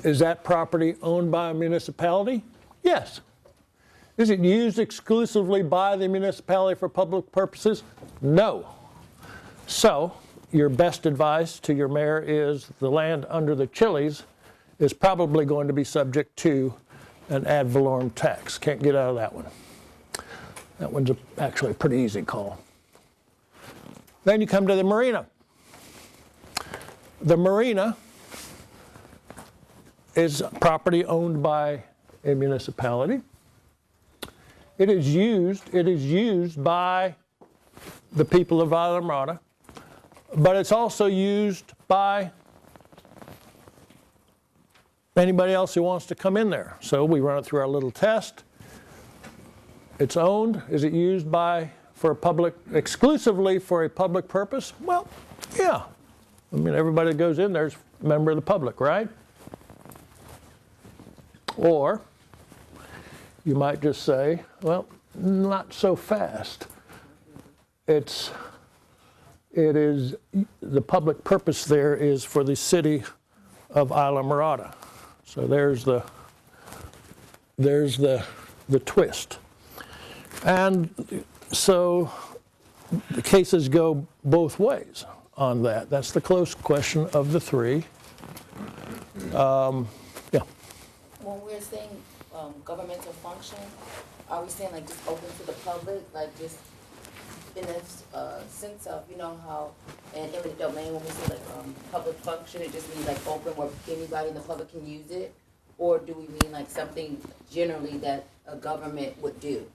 Is that property owned by a municipality? Yes. Is it used exclusively by the municipality for public purposes? No. So, your best advice to your mayor is the land under the Chili's is probably going to be subject to an ad valorem tax. Can't get out of that one. That one's actually a pretty easy call. Then you come to the marina. The marina is property owned by a municipality. It is used by the people of Islamorada, but it's also used by anybody else who wants to come in there. So we run it through our little test. It's owned. Is it used exclusively for a public purpose? Well, yeah. I mean, everybody that goes in there is a member of the public, right? Or you might just say, well, not so fast. It is, the public purpose there is for the city of Islamorada. So there's the twist. And so the cases go both ways on that. That's the close question of the three. Yeah. When we're saying governmental function, are we saying like just open to the public, like just in a sense of, you know how in eminent domain when we say like public function, it just means like open where anybody in the public can use it? Or do we mean like something generally that a government would do?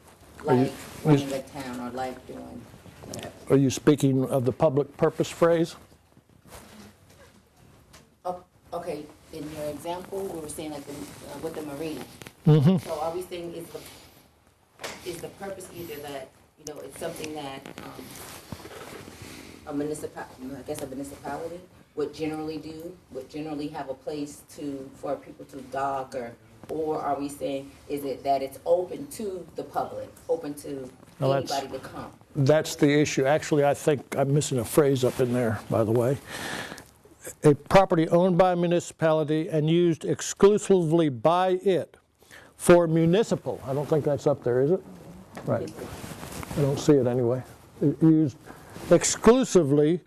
Like running a town or like doing whatever? Are you speaking of the public purpose phrase? Oh, okay, in your example, we were saying like with the marina. Mm-hmm. So are we saying is the purpose either that, you know, it's something that a municipality would generally do, would generally have a place for people to dock, or are we saying, is it that it's open to the public, open to anybody to come? That's the issue. Actually, I think I'm missing a phrase up in there, by the way. A property owned by a municipality and used exclusively by it for municipal. I don't think that's up there, is it? Right. I don't see it anyway. Used exclusively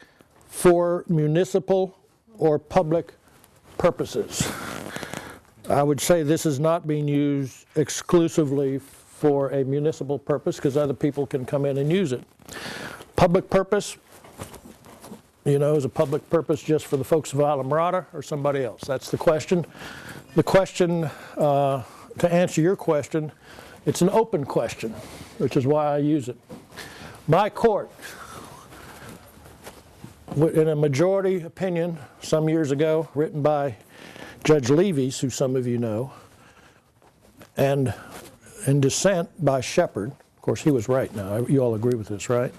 for municipal or public purposes. I would say this is not being used exclusively for a municipal purpose because other people can come in and use it. Public purpose, you know, is a public purpose just for the folks of Islamorada or somebody else? That's the question. The question, to answer your question, it's an open question, which is why I use it. My court, in a majority opinion some years ago, written by Judge Levy's, who some of you know, and in dissent by Shepard, of course he was right now, you all agree with this, right?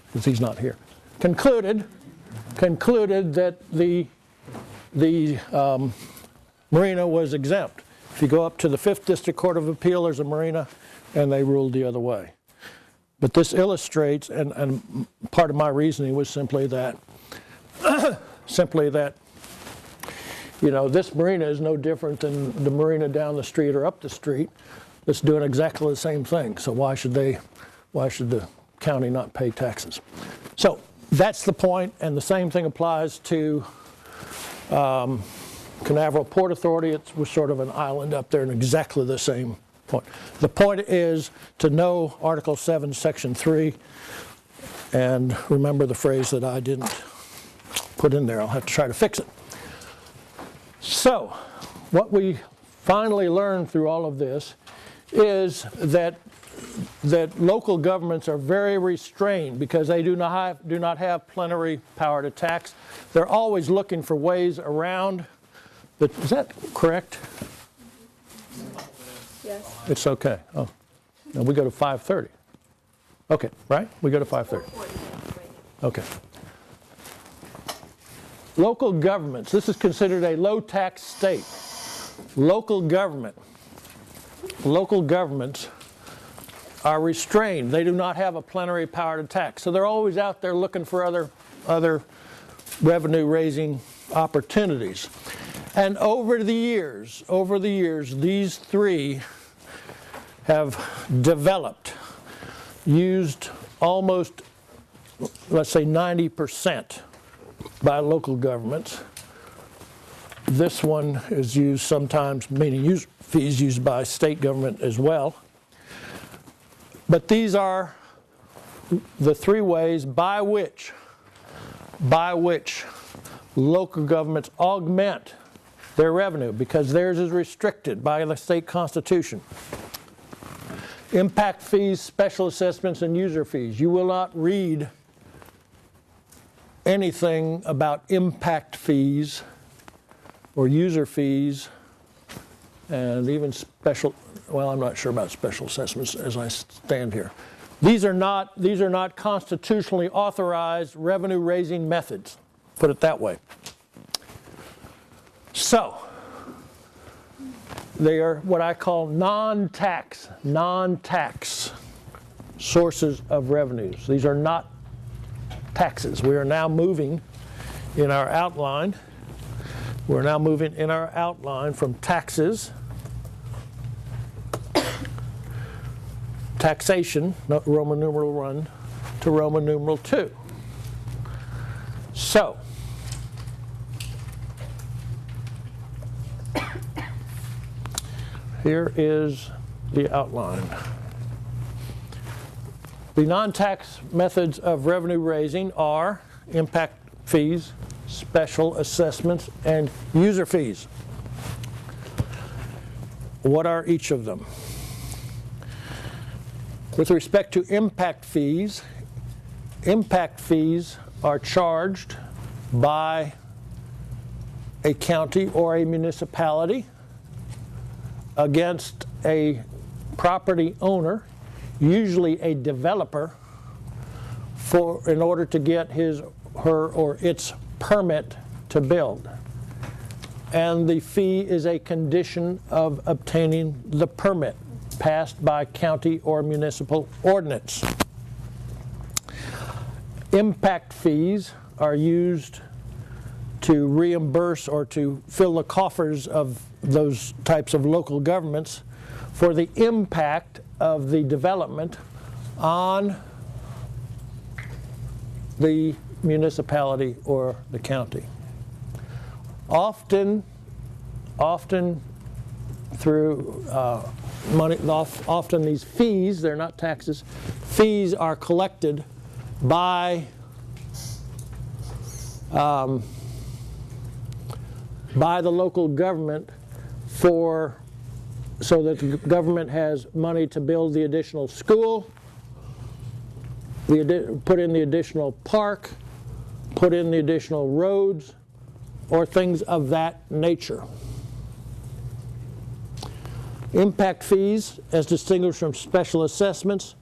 Because he's not here. Concluded that the marina was exempt. If you go up to the 5th District Court of Appeal, there's a marina, and they ruled the other way. But this illustrates, and part of my reasoning was simply that, you know, this marina is no different than the marina down the street or up the street that's doing exactly the same thing. So why should the county not pay taxes? So that's the point, and the same thing applies to Canaveral Port Authority. It was sort of an island up there in exactly the same point. The point is to know Article 7, Section 3, and remember the phrase that I didn't put in there. I'll have to try to fix it. So, what we finally learned through all of this is that local governments are very restrained because they do not have plenary power to tax. They're always looking for ways around. Is that correct? Yes. It's okay. Oh, no, we go to 5:30. Okay, right? We go to 5:30. Okay. Local governments. This is considered a low-tax state. Local governments are restrained. They do not have a plenary power to tax. So they're always out there looking for other other revenue-raising opportunities. And over the years, these three have developed, used almost, let's say 90% by local governments. This one is used sometimes, meaning fees used by state government as well. But these are the three ways by which local governments augment their revenue, because theirs is restricted by the state constitution. Impact fees, special assessments, and user fees. You will not read anything about impact fees or user fees, and even well, I'm not sure about special assessments as I stand here. These are not constitutionally authorized revenue-raising methods, put it that way. So, they are what I call non-tax sources of revenues. These are not taxes. We are now moving in our outline. We're now moving in our outline from taxes, taxation, not Roman numeral 1, to Roman numeral 2. So, here is the outline. The non-tax methods of revenue raising are impact fees, special assessments, and user fees. What are each of them? With respect to impact fees are charged by a county or a municipality against a property owner, usually a developer, in order to get his, her, or its permit to build. And the fee is a condition of obtaining the permit passed by county or municipal ordinance. Impact fees are used to reimburse or to fill the coffers of those types of local governments for the impact of the development on the municipality or the county. Often through money, often these fees, they're not taxes, fees are collected by the local government so that the government has money to build the additional school, put in the additional park, put in the additional roads, or things of that nature. Impact fees, as distinguished from special assessments,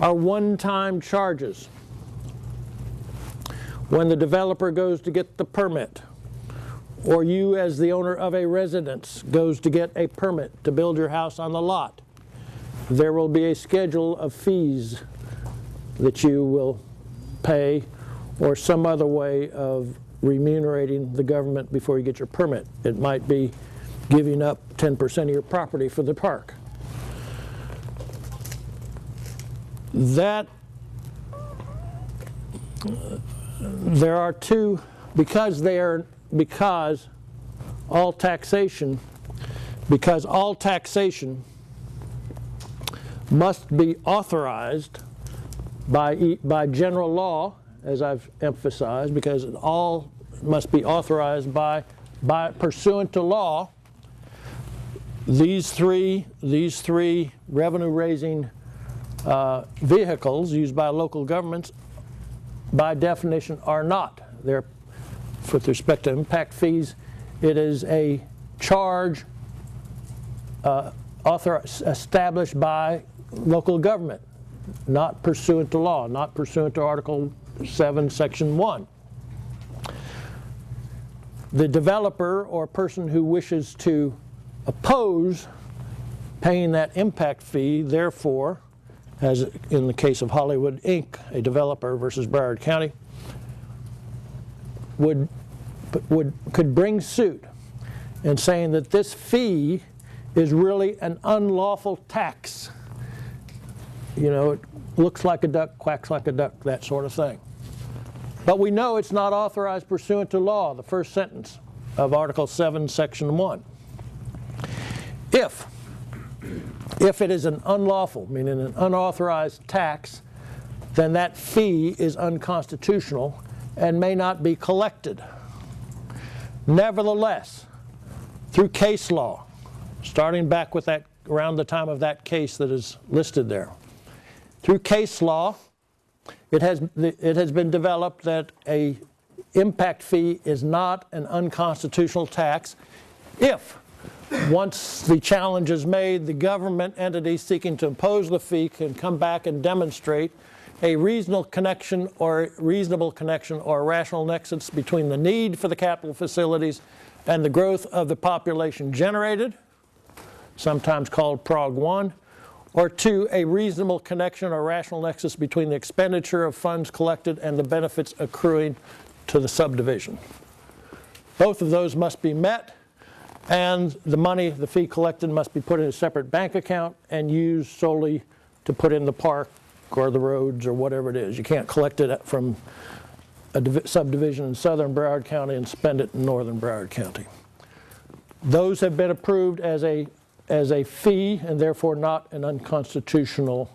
are one-time charges. When the developer goes to get the permit, or you as the owner of a residence goes to get a permit to build your house on the lot, there will be a schedule of fees that you will pay, or some other way of remunerating the government before you get your permit. It might be giving up 10% of your property for the park. There are two, because all taxation must be authorized by general law, as I've emphasized, because it all must be authorized by pursuant to law. These three revenue-raising vehicles used by local governments, by definition, are not. They're, with respect to impact fees, it is a charge established by local government, not pursuant to law, not pursuant to Article 7, Section 1. The developer or person who wishes to oppose paying that impact fee, therefore, as in the case of Hollywood Inc., a developer versus Broward County, could bring suit in saying that this fee is really an unlawful tax. You know, it looks like a duck, quacks like a duck, that sort of thing. But we know it's not authorized pursuant to law, the first sentence of Article 7, Section 1. If it is an unlawful, meaning an unauthorized tax, then that fee is unconstitutional and may not be collected. Nevertheless, through case law, starting back with that around the time of that case that is listed there, through case law, it has been developed that a impact fee is not an unconstitutional tax if, once the challenge is made, the government entity seeking to impose the fee can come back and demonstrate a reasonable connection or rational nexus between the need for the capital facilities and the growth of the population generated, sometimes called Prog 1, or 2, a reasonable connection or rational nexus between the expenditure of funds collected and the benefits accruing to the subdivision. Both of those must be met, and the fee collected must be put in a separate bank account and used solely to put in the park or the roads or whatever it is. You can't collect it from a subdivision in southern Broward County and spend it in northern Broward County. Those have been approved as a fee and therefore not an unconstitutional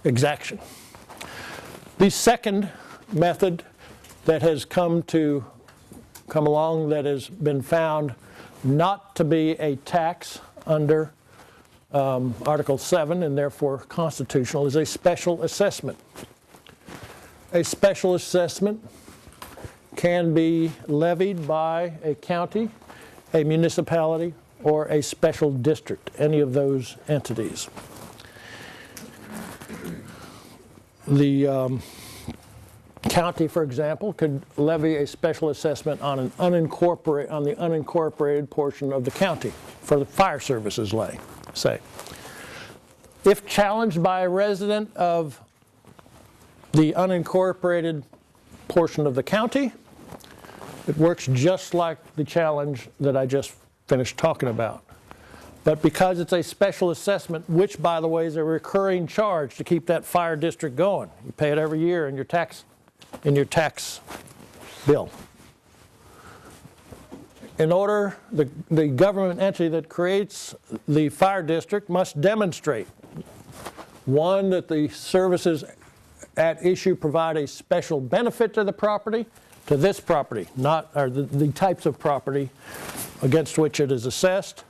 exaction. The second method that has come along that has been found not to be a tax under Article 7 and therefore constitutional is a special assessment. A special assessment can be levied by a county, a municipality, or a special district, any of those entities. The county, for example, could levy a special assessment on the unincorporated portion of the county for the fire services, say. If challenged by a resident of the unincorporated portion of the county, it works just like the challenge that I just finished talking about. But because it's a special assessment, which, by the way, is a recurring charge to keep that fire district going. You pay it every year in your tax bill. In order, the government entity that creates the fire district must demonstrate, one, that the services at issue provide a special benefit to the property, to this property, or the types of property against which it is assessed,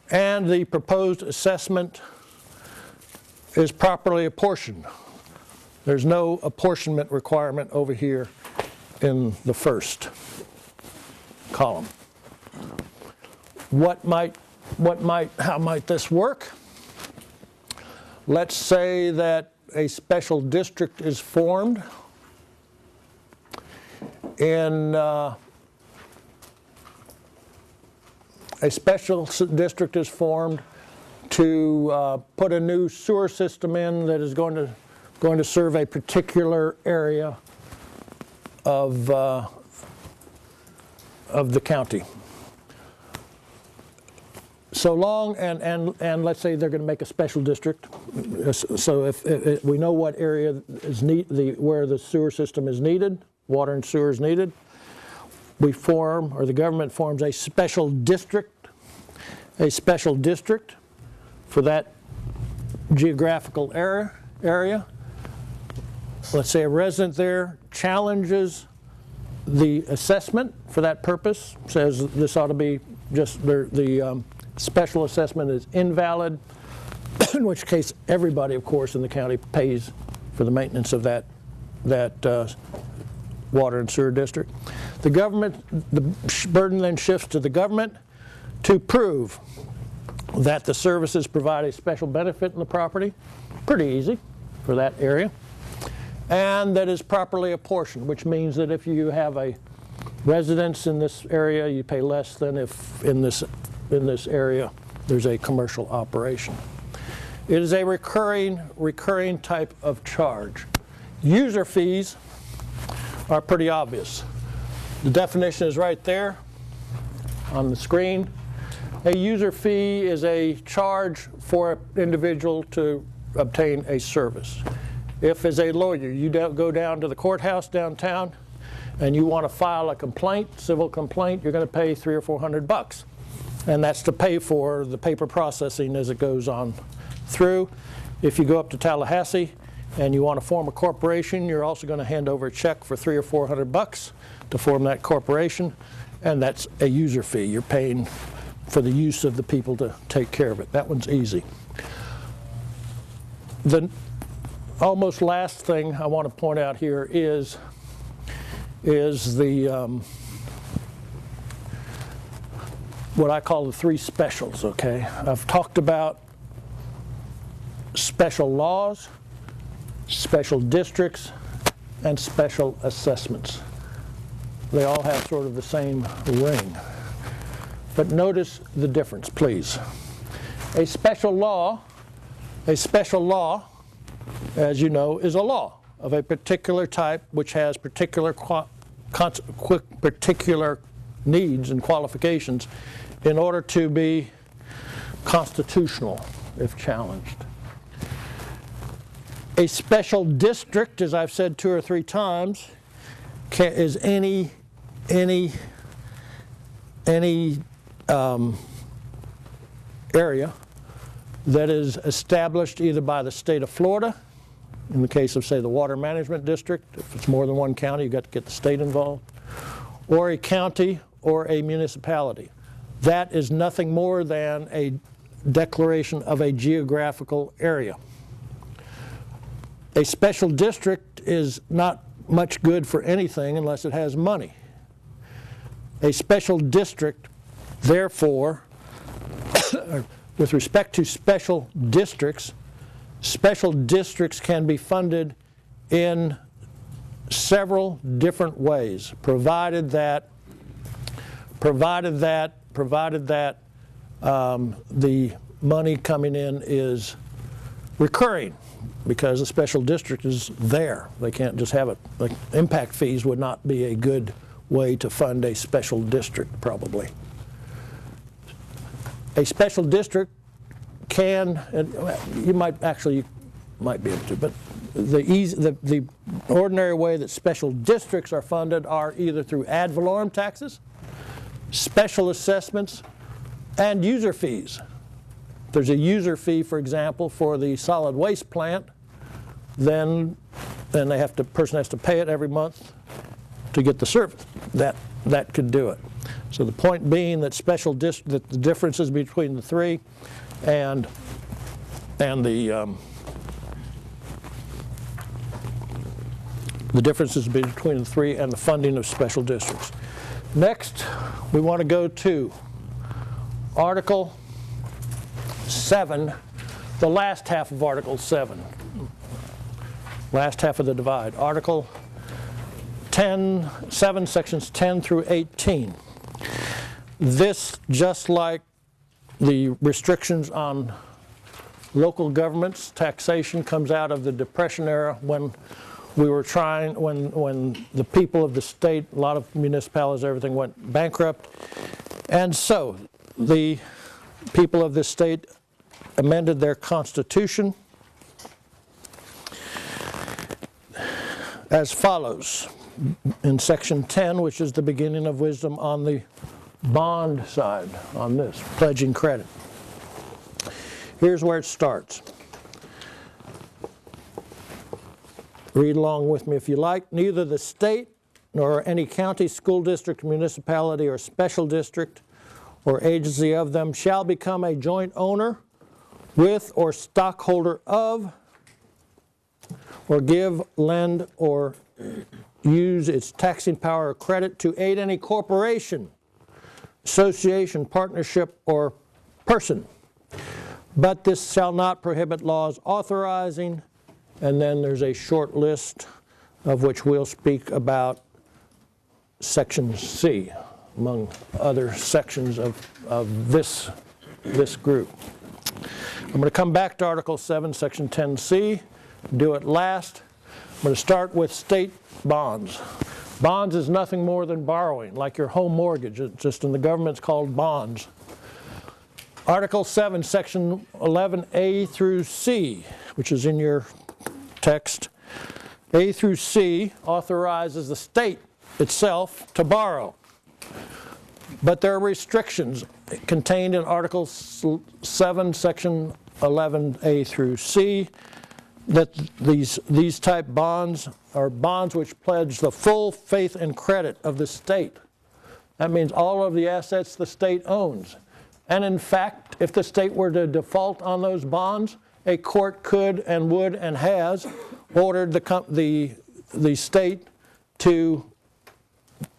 and the proposed assessment is properly apportioned. There's no apportionment requirement over here in the first column. How might this work? Let's say that a special district is formed in a special district is formed to put a new sewer system in that is going to serve a particular area of the county. So long, and let's say they're going to make a special district. So if we know what area is where the sewer system is needed, water and sewer is needed, we form, or the government forms, a special district for that geographical area. Let's say a resident there challenges the assessment for that purpose, says this ought to be just the special assessment is invalid, in which case everybody, of course, in the county pays for the maintenance of that water and sewer district. The burden then shifts to the government to prove that the services provide a special benefit in the property, pretty easy for that area, and that is properly apportioned, which means that if you have a residence in this area, you pay less than if in this area there's a commercial operation. It is a recurring type of charge. User fees are pretty obvious. The definition is right there on the screen. A user fee is a charge for an individual to obtain a service. If, as a lawyer, you go down to the courthouse downtown and you want to file a complaint, civil complaint, you're going to pay $300 or $400. And that's to pay for the paper processing as it goes on through. If you go up to Tallahassee and you want to form a corporation, you're also going to hand over a check for $300 or $400 to form that corporation, and that's a user fee. You're paying for the use of the people to take care of it. That one's easy. The almost last thing I want to point out here is the what I call the three specials, okay? I've talked about special laws, special districts, and special assessments. They all have sort of the same ring. But notice the difference, please. A special law, as you know, is a law of a particular type which has particular needs and qualifications in order to be constitutional if challenged. A special district, as I've said 2 or 3 times, is any area that is established either by the state of Florida, in the case of, say, the Water Management District. If it's more than one county, you've got to get the state involved, or a county or a municipality. That is nothing more than a declaration of a geographical area. A special district is not much good for anything unless it has money. A special district, therefore, with respect to special districts can be funded in several different ways, provided that the money coming in is recurring, because a special district is there. They can't just have it. Like, impact fees would not be a good way to fund a special district, probably. A special district can, and you might be able to, but the ordinary way that special districts are funded are either through ad valorem taxes, special assessments, and user fees. There's a user fee, for example, for the solid waste plant, then the person has to pay it every month to get the service. That could do it. So the point being that that the differences between the three and the differences between the three and the funding of special districts. Next, we want to go to Article 7, the last half of Article 7, last half of the divide. Article 7, sections 10 through 18. This, just like the restrictions on local governments, taxation, comes out of the Depression era when we were when the people of the state, a lot of municipalities, everything went bankrupt. And so the people of this state amended their constitution as follows. In section 10, which is the beginning of wisdom on the bond side, on this, pledging credit. Here's where it starts. Read along with me if you like. Neither the state nor any county, school district, municipality, or special district or agency of them shall become a joint owner with or stockholder of, or give, lend, or use its taxing power or credit to aid any corporation, association, partnership, or person. But this shall not prohibit laws authorizing, and then there's a short list of which we'll speak about section C, among other sections of this group. I'm going to come back to Article 7, Section 10C, do it last. I'm going to start with state bonds. Bonds is nothing more than borrowing, like your home mortgage. It's just in the government's called bonds. Article 7, Section 11A through C, which is in your text. A through C authorizes the state itself to borrow. But there are restrictions contained in Article 7, Section 11A through C, that these type bonds are bonds which pledge the full faith and credit of the state. That means all of the assets the state owns. And in fact, if the state were to default on those bonds, a court could and would and has ordered the state to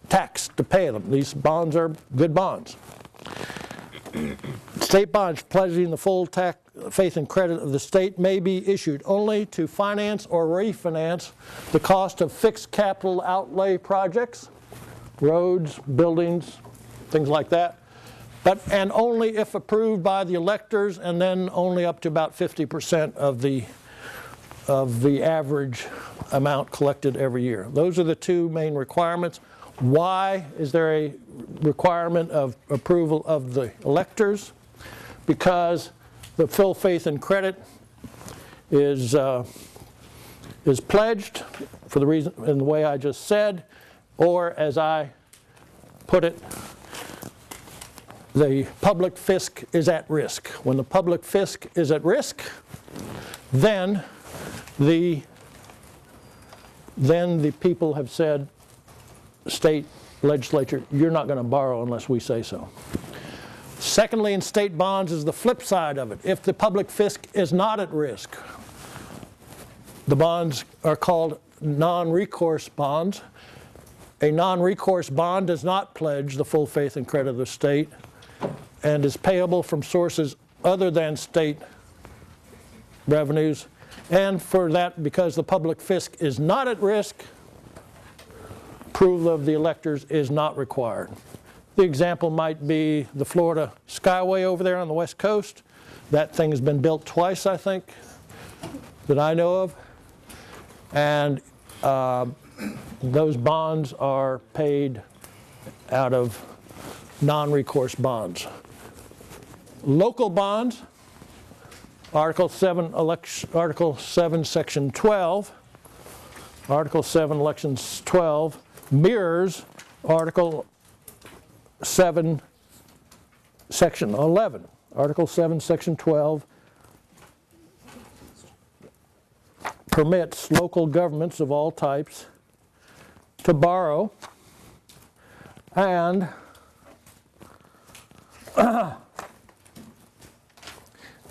pay them. These bonds are good bonds. State bonds pledging the full faith and credit of the state may be issued only to finance or refinance the cost of fixed capital outlay projects, roads, buildings, things like that, and only if approved by the electors, and then only up to about 50% of the average amount collected every year. Those are the two main requirements. Why is there a requirement of approval of the electors? Because the full faith and credit is pledged for the reason in the way I just said, or as I put it, the public fisc is at risk. When the public fisc is at risk, then the people have said, state legislature, you're not going to borrow unless we say so. Secondly, in state bonds is the flip side of it. If the public fisc is not at risk, the bonds are called non-recourse bonds. A non-recourse bond does not pledge the full faith and credit of the state and is payable from sources other than state revenues. And for that, because the public fisc is not at risk, approval of the electors is not required. The example might be the Florida Skyway over there on the West Coast. That thing has been built twice, I think, that I know of. And those bonds are paid out of non-recourse bonds. Local bonds, Article 7, Section 12, Article 7, Elections 12, mirrors Article 7, Section 11. Article 7, Section 12 permits local governments of all types to borrow and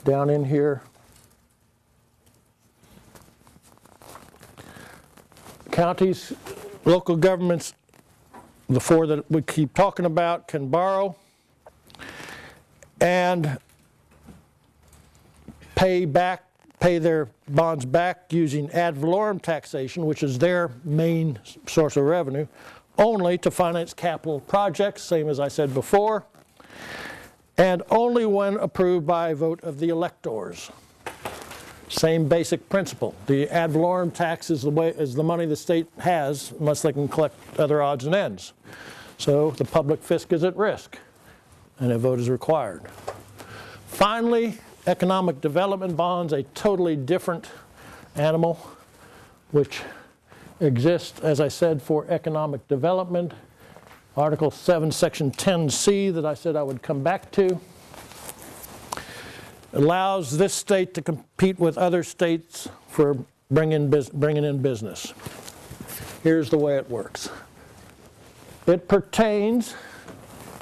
down in here, counties, local governments, the four that we keep talking about, can borrow and pay their bonds back using ad valorem taxation, which is their main source of revenue, only to finance capital projects, same as I said before, and only when approved by a vote of the electors. Same basic principle. The ad valorem tax is the money the state has unless they can collect other odds and ends. So the public fisc is at risk and a vote is required. Finally, economic development bonds, a totally different animal which exists, as I said, for economic development. Article 7, Section 10C that I said I would come back to allows this state to compete with other states for bringing in business. Here's the way it works. It pertains,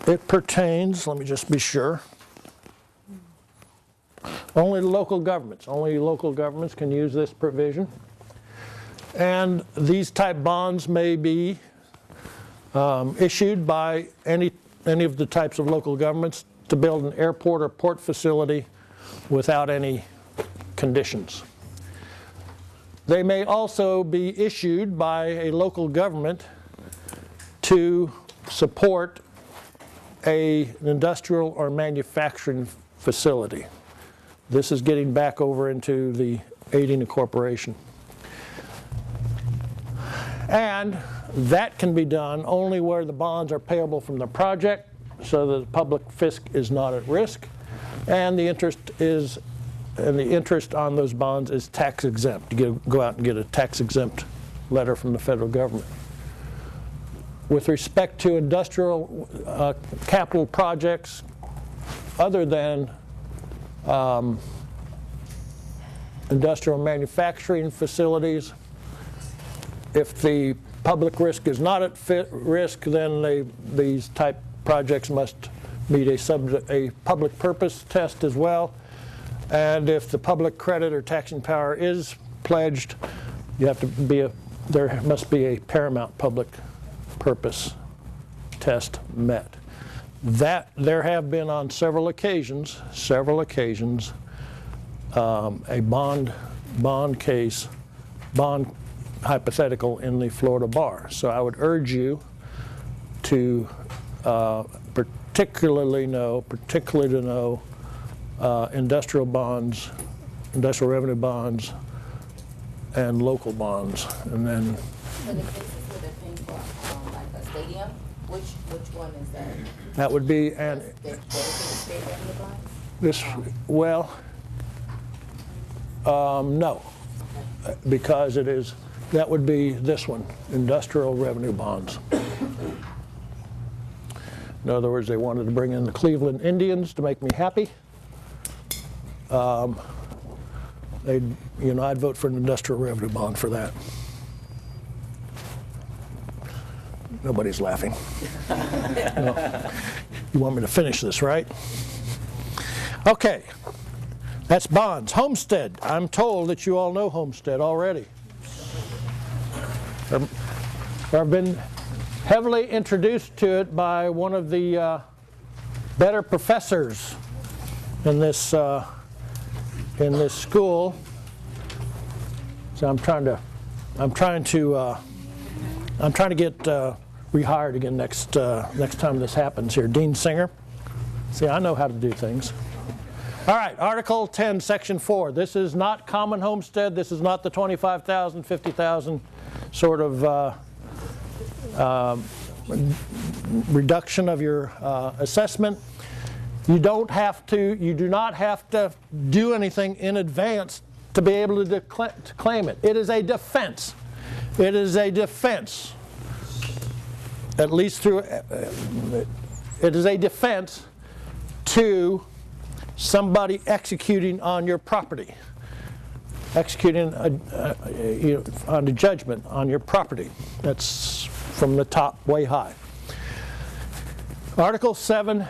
let me just be sure, only local governments can use this provision. And these type bonds may be issued by any of the types of local governments to build an airport or port facility without any conditions. They may also be issued by a local government to support an industrial or manufacturing facility. This is getting back over into the aiding a corporation. And that can be done only where the bonds are payable from the project, so that the public fisc is not at risk, and the interest on those bonds is tax exempt. You go out and get a tax exempt letter from the federal government. With respect to industrial capital projects other than industrial manufacturing facilities, if the public risk is not at risk, then these type projects must meet a public purpose test as well. And if the public credit or taxing power is pledged, there must be a paramount public purpose test met. That there have been on several occasions, a bond hypothetical in the Florida bar. So I would urge you to particularly to know industrial bonds, industrial revenue bonds, and local bonds, and then. For the cases where they're paying for like a stadium, which one is that? That would be an The state revenue bonds? this well. No, because that would be this one, industrial revenue bonds. In other words, they wanted to bring in the Cleveland Indians to make me happy. I'd vote for an industrial revenue bond for that. Nobody's laughing. No. You want me to finish this, right? Okay. That's bonds. Homestead. I'm told that you all know Homestead already. I've been heavily introduced to it by one of the better professors in this school. So I'm trying to get rehired again next time this happens here. Dean Singer. See, I know how to do things. All right, Article 10, Section 4. This is not common homestead. This is not the 25,000, 50,000 sort of reduction of your assessment. You do not have to do anything in advance to be able to claim it. It is a defense. It is a defense. At least through, it is a defense to somebody executing on your property, executing on a judgment on your property. That's from the top way high. Article 7,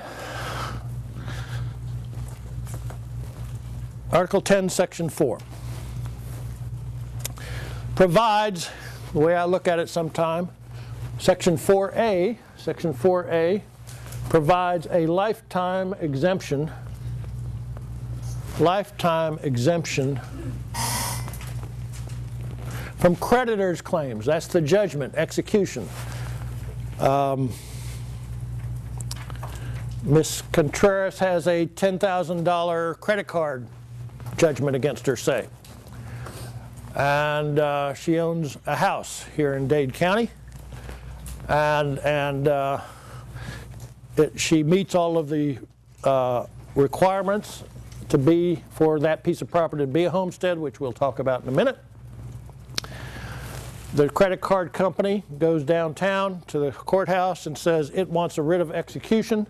Article 10, Section 4 provides, the way I look at it sometime, Section 4A provides a lifetime exemption from creditors' claims. That's the judgment, execution. Ms. Contreras has a $10,000 credit card judgment against her, say. And she owns a house here in Dade County. And she meets all of the requirements for that piece of property to be a homestead, which we'll talk about in a minute. The credit card company goes downtown to the courthouse and says it wants a writ of execution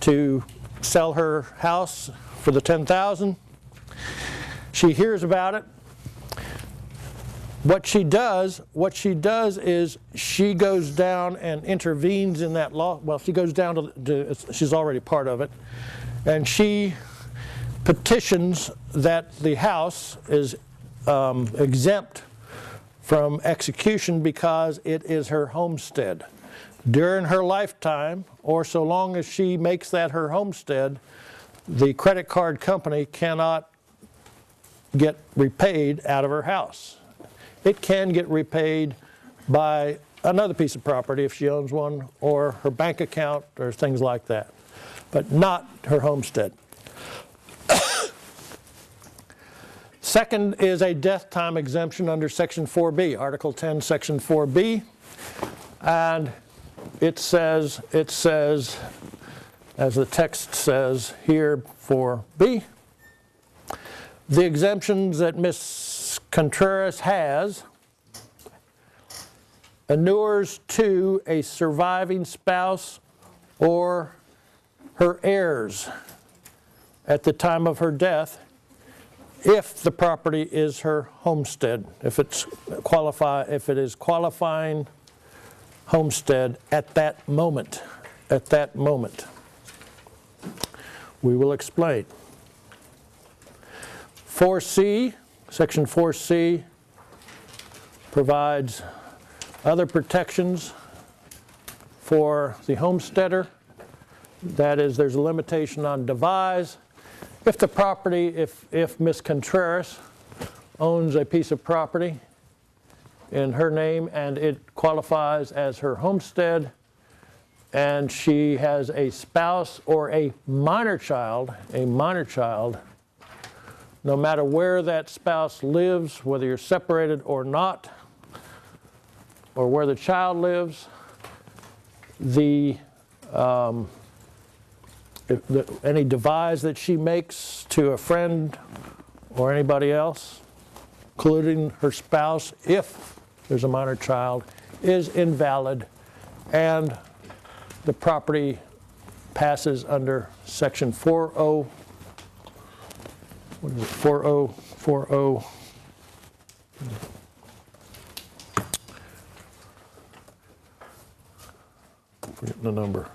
to sell her house for the $10,000. She hears about it. What she does is she goes down and intervenes in that law. Well, she goes down she's already part of it, and she petitions that the house is exempt from execution because it is her homestead. During her lifetime, or so long as she makes that her homestead, the credit card company cannot get repaid out of her house. It can get repaid by another piece of property if she owns one, or her bank account, or things like that, but not her homestead. Second is a death time exemption under Section 4B, Article 10, Section 4B. And it says, as the text says here for B, the exemptions that Ms. Contreras has inures to a surviving spouse or her heirs at the time of her death if the property is her homestead, if it is qualifying homestead at that moment. We will explain. 4C, Section 4C provides other protections for the homesteader. That is, there's a limitation on devise. If the property, if Ms. Contreras owns a piece of property in her name and it qualifies as her homestead, and she has a spouse or a minor child, no matter where that spouse lives, whether you're separated or not, or where the child lives, any devise that she makes to a friend or anybody else, including her spouse, if there's a minor child, is invalid, and the property passes under Section 40. What is it? 4040. Forgetting the number.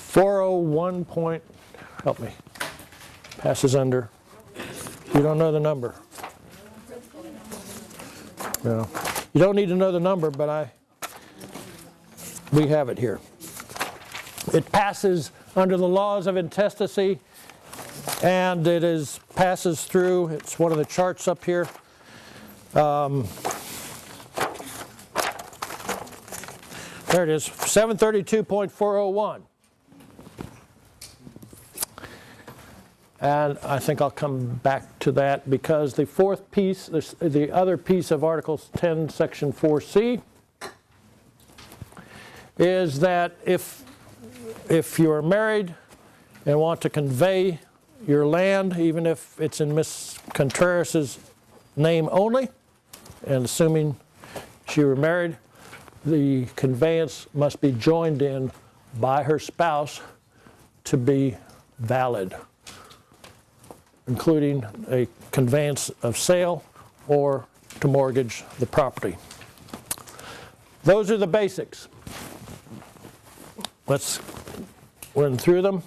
401 point, help me, passes under, you don't know the number. No, you don't need to know the number, but we have it here. It passes under the laws of intestacy, and it passes through, it's one of the charts up here. There it is, 732.401. And I think I'll come back to that because the fourth piece, the other piece of Article 10, Section 4C, is that if you're married and want to convey your land, even if it's in Ms. Contreras' name only, and assuming she were married, the conveyance must be joined in by her spouse to be valid, including a conveyance of sale or to mortgage the property. Those are the basics. Let's run through them.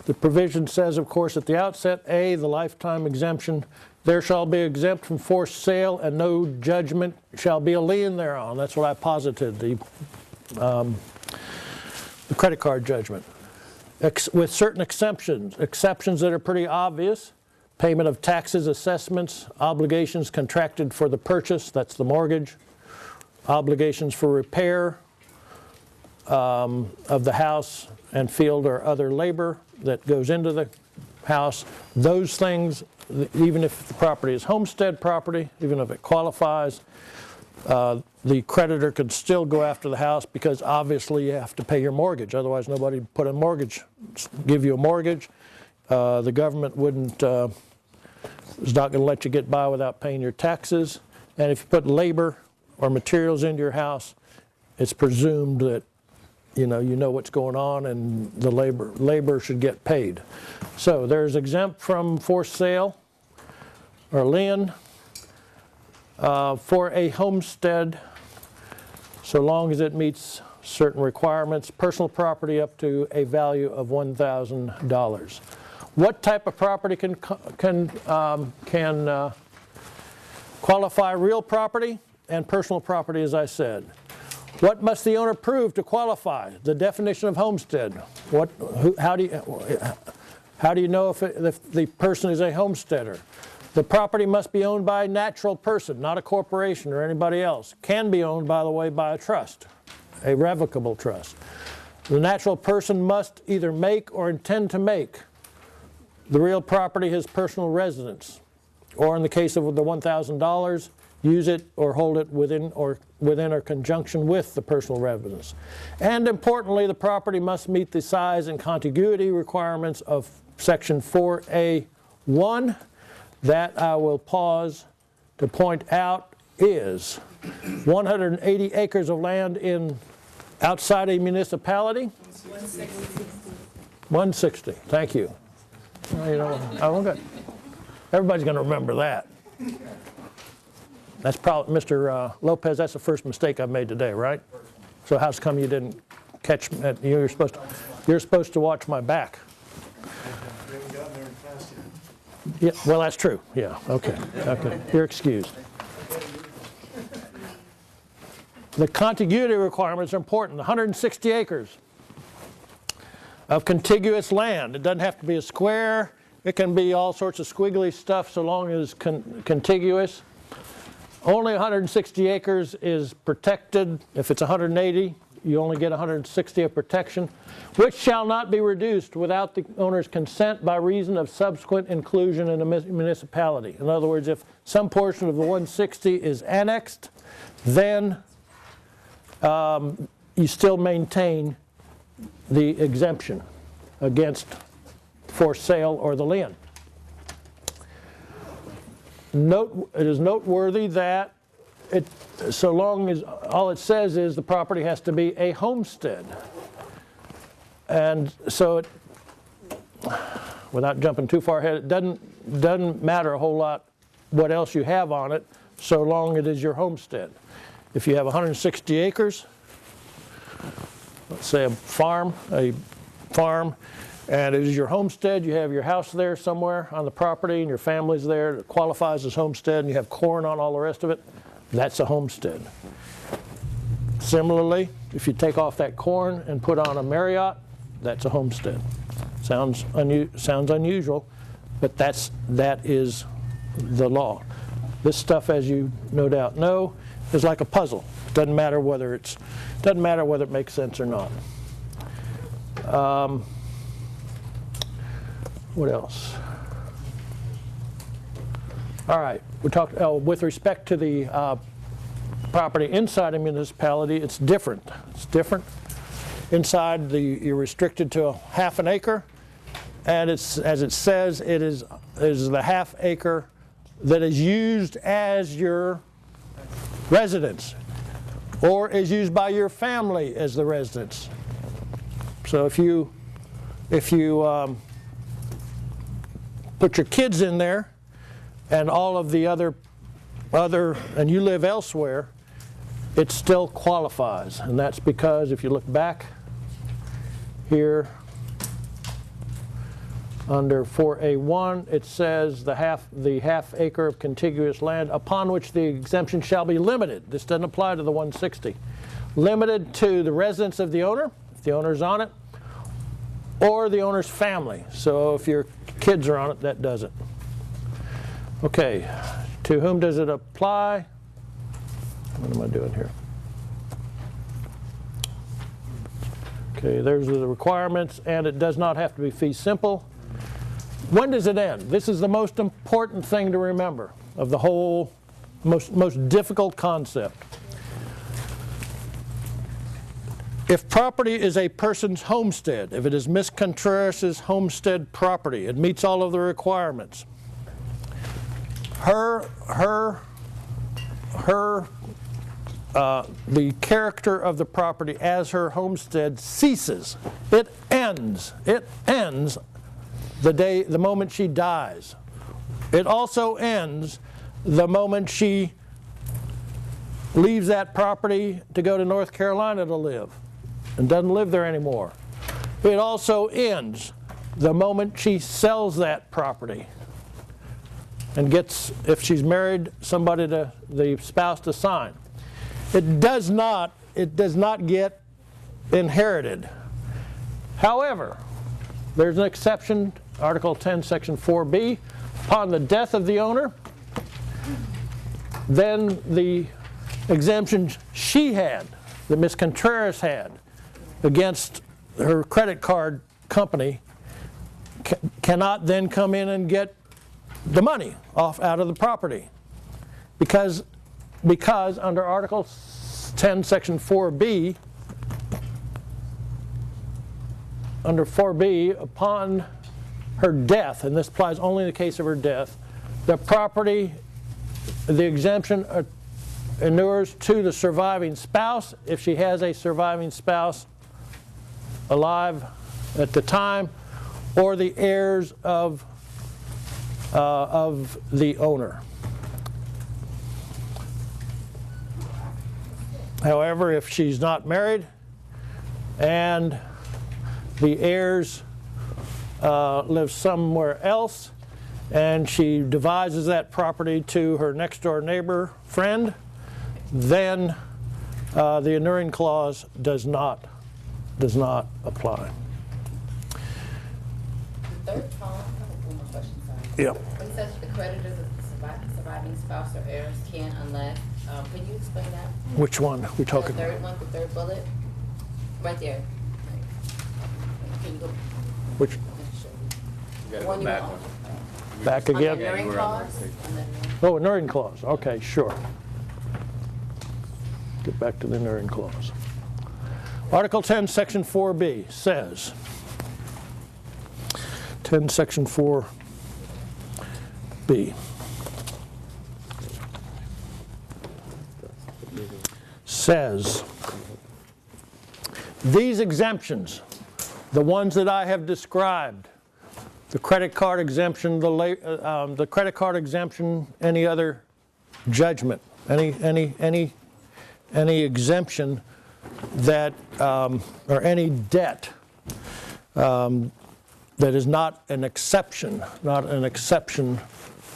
The provision says, of course, at the outset, A, the lifetime exemption, there shall be exempt from forced sale and no judgment shall be a lien thereon. That's what I posited, the credit card judgment. With certain exceptions that are pretty obvious: payment of taxes, assessments, obligations contracted for the purchase, that's the mortgage, obligations for repair of the house and field or other labor that goes into the house. Those things, even if the property is homestead property, even if it qualifies, the creditor could still go after the house because obviously you have to pay your mortgage. Otherwise, nobody would put a mortgage, give you a mortgage. The government is not going to let you get by without paying your taxes. And if you put labor or materials into your house, it's presumed that you know what's going on, and the labor should get paid. So there's exempt from forced sale or lien for a homestead, so long as it meets certain requirements. Personal property up to a value of $1,000. What type of property can qualify? Real property and personal property, as I said. What must the owner prove to qualify? The definition of homestead. How do you know if the person is a homesteader? The property must be owned by a natural person, not a corporation or anybody else. Can be owned, by the way, by a trust, a revocable trust. The natural person must either make or intend to make the real property his personal residence, or in the case of the $1,000, use it or hold it within or conjunction with the personal residence. And importantly, the property must meet the size and contiguity requirements of Section 4A1. That I will pause to point out is 180 acres of land outside a municipality. 160. Thank you. Oh, good. Everybody's going to remember that. That's probably, Mr. Lopez, that's the first mistake I've made today, right? So how's come you didn't catch me? You're supposed to watch my back. We haven't gotten there in class yet. Yeah, well, that's true. Yeah, okay. You're excused. The contiguity requirements are important. 160 acres of contiguous land. It doesn't have to be a square. It can be all sorts of squiggly stuff so long as contiguous. Only 160 acres is protected. If it's 180, you only get 160 of protection, which shall not be reduced without the owner's consent by reason of subsequent inclusion in a municipality. In other words, if some portion of the 160 is annexed, then you still maintain the exemption against forced sale or the lien. It is noteworthy that so long as all it says is the property has to be a homestead. And so without jumping too far ahead, it doesn't matter a whole lot what else you have on it so long it is your homestead. If you have 160 acres, let's say a farm, and it is your homestead, you have your house there somewhere on the property and your family's there, it qualifies as homestead, and you have corn on all the rest of it, that's a homestead. Similarly, if you take off that corn and put on a Marriott, that's a homestead. Sounds unusual, but that is the law. This stuff, as you no doubt know, is like a puzzle. Doesn't matter whether it makes sense or not. What else? All right, we talked with respect to the property inside a municipality. It's different. It's different. Inside, you're restricted to a half an acre, and it's, as it says, it is the half acre that is used as your residence, or is used by your family as the residence. So if you put your kids in there, and all of the other, and you live elsewhere, it still qualifies. And that's because if you look back here under 4A1, it says the half acre of contiguous land upon which the exemption shall be limited. This doesn't apply to the 160. Limited to the residence of the owner, if the owner's on it, or the owner's family. So if your kids are on it, that does it. Okay, to whom does it apply? What am I doing here? Okay, there's the requirements, and it does not have to be fee simple. When does it end? This is the most important thing to remember of the whole most difficult concept. If property is a person's homestead, if it is Miss Contreras' homestead property, it meets all of the requirements. The character of the property as her homestead ceases. It ends. It ends the moment she dies. It also ends the moment she leaves that property to go to North Carolina to live and doesn't live there anymore. It also ends the moment she sells that property and gets, if she's married, somebody to the spouse to sign. It does not get inherited. However, there's an exception, Article 10, Section 4B. Upon the death of the owner, then the exemption she had, that Ms. Contreras had, against her credit card company cannot then come in and get the money out of the property, because under Article 10, Section 4B, under 4B, upon her death, and this applies only in the case of her death, the property, the exemption inures to the surviving spouse, if she has a surviving spouse alive at the time, or the heirs of the owner. However, if she's not married and the heirs live somewhere else, and she devises that property to her next door neighbor friend, then the inuring clause does not apply. The third column, I have one more question, sorry. Yep. When it says the creditors of the surviving spouse or heirs can unless, can you explain that? Which one are we The talking third about? one, the third bullet, right there. Can you go? Which, You gotta One go you back want. one. back On the again? inuring you were on clause? the page. On the- Oh, inuring clause, okay, sure. Get back to the inuring clause. Article 10, Section 4B says, 10, Section 4B says, these exemptions, the ones that I have described, the credit card exemption, the credit card exemption, any other judgment, any exemption that, or any debt that is not an exception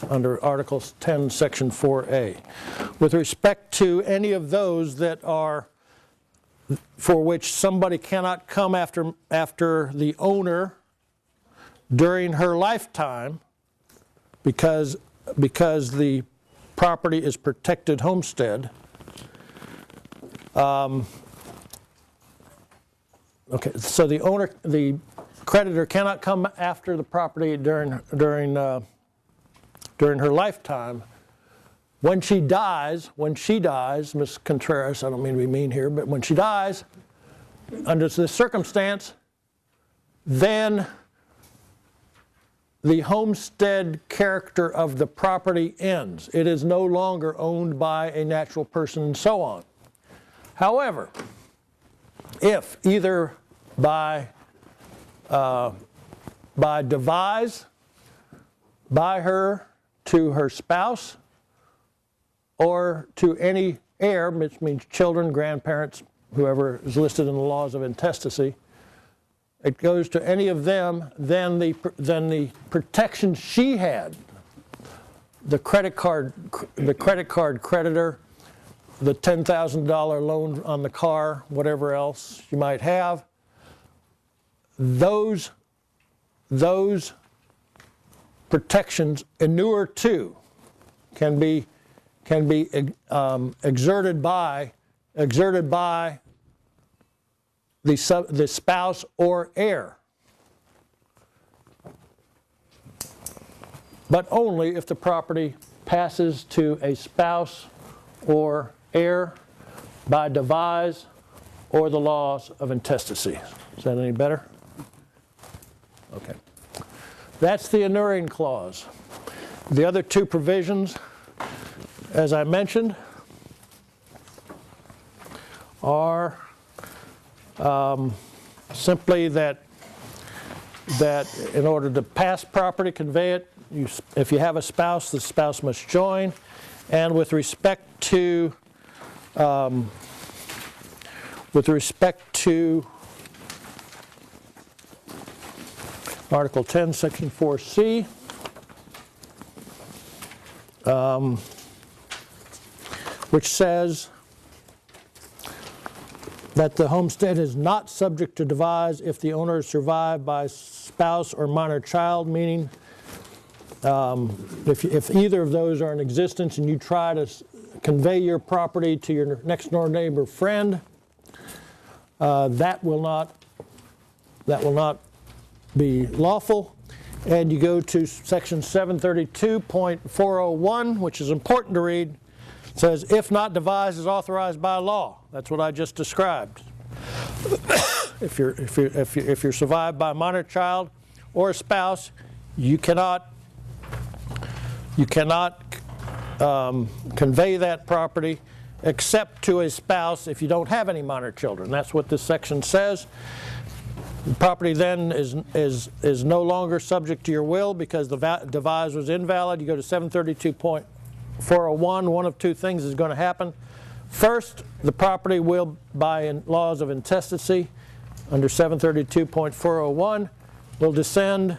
under Article 10, Section 4A. With respect to any of those that are, for which somebody cannot come after the owner during her lifetime, because the property is protected homestead. Okay, so the creditor cannot come after the property during her lifetime. When she dies, Ms. Contreras, I don't mean to be mean here, but when she dies, under this circumstance, then the homestead character of the property ends. It is no longer owned by a natural person and so on. However, if either by devise, by her to her spouse, or to any heir, which means children, grandparents, whoever is listed in the laws of intestacy, it goes to any of them, then the protection she had, the credit card creditor, the $10,000 loan on the car, whatever else you might have, those protections inure to can be exerted by the spouse or heir, but only if the property passes to a spouse or heir by devise or the laws of intestacy. Is that any better? Okay. That's the inuring clause. The other two provisions, as I mentioned, are simply that in order to pass property, convey it, if you have a spouse, the spouse must join. And with respect to Article 10, Section 4C, which says that the homestead is not subject to devise if the owner is survived by spouse or minor child, meaning if either of those are in existence and you try to convey your property to your next door neighbor friend, that will not be lawful. And you go to section 732.401, which is important to read. It says, if not devised as authorized by law. That's what I just described. If you're survived by a minor child or a spouse, you cannot convey that property except to a spouse if you don't have any minor children. That's what this section says. The property then is no longer subject to your will because the devise was invalid. You go to 732.401, one of two things is going to happen. First, the property will, by laws of intestacy, under 732.401, will descend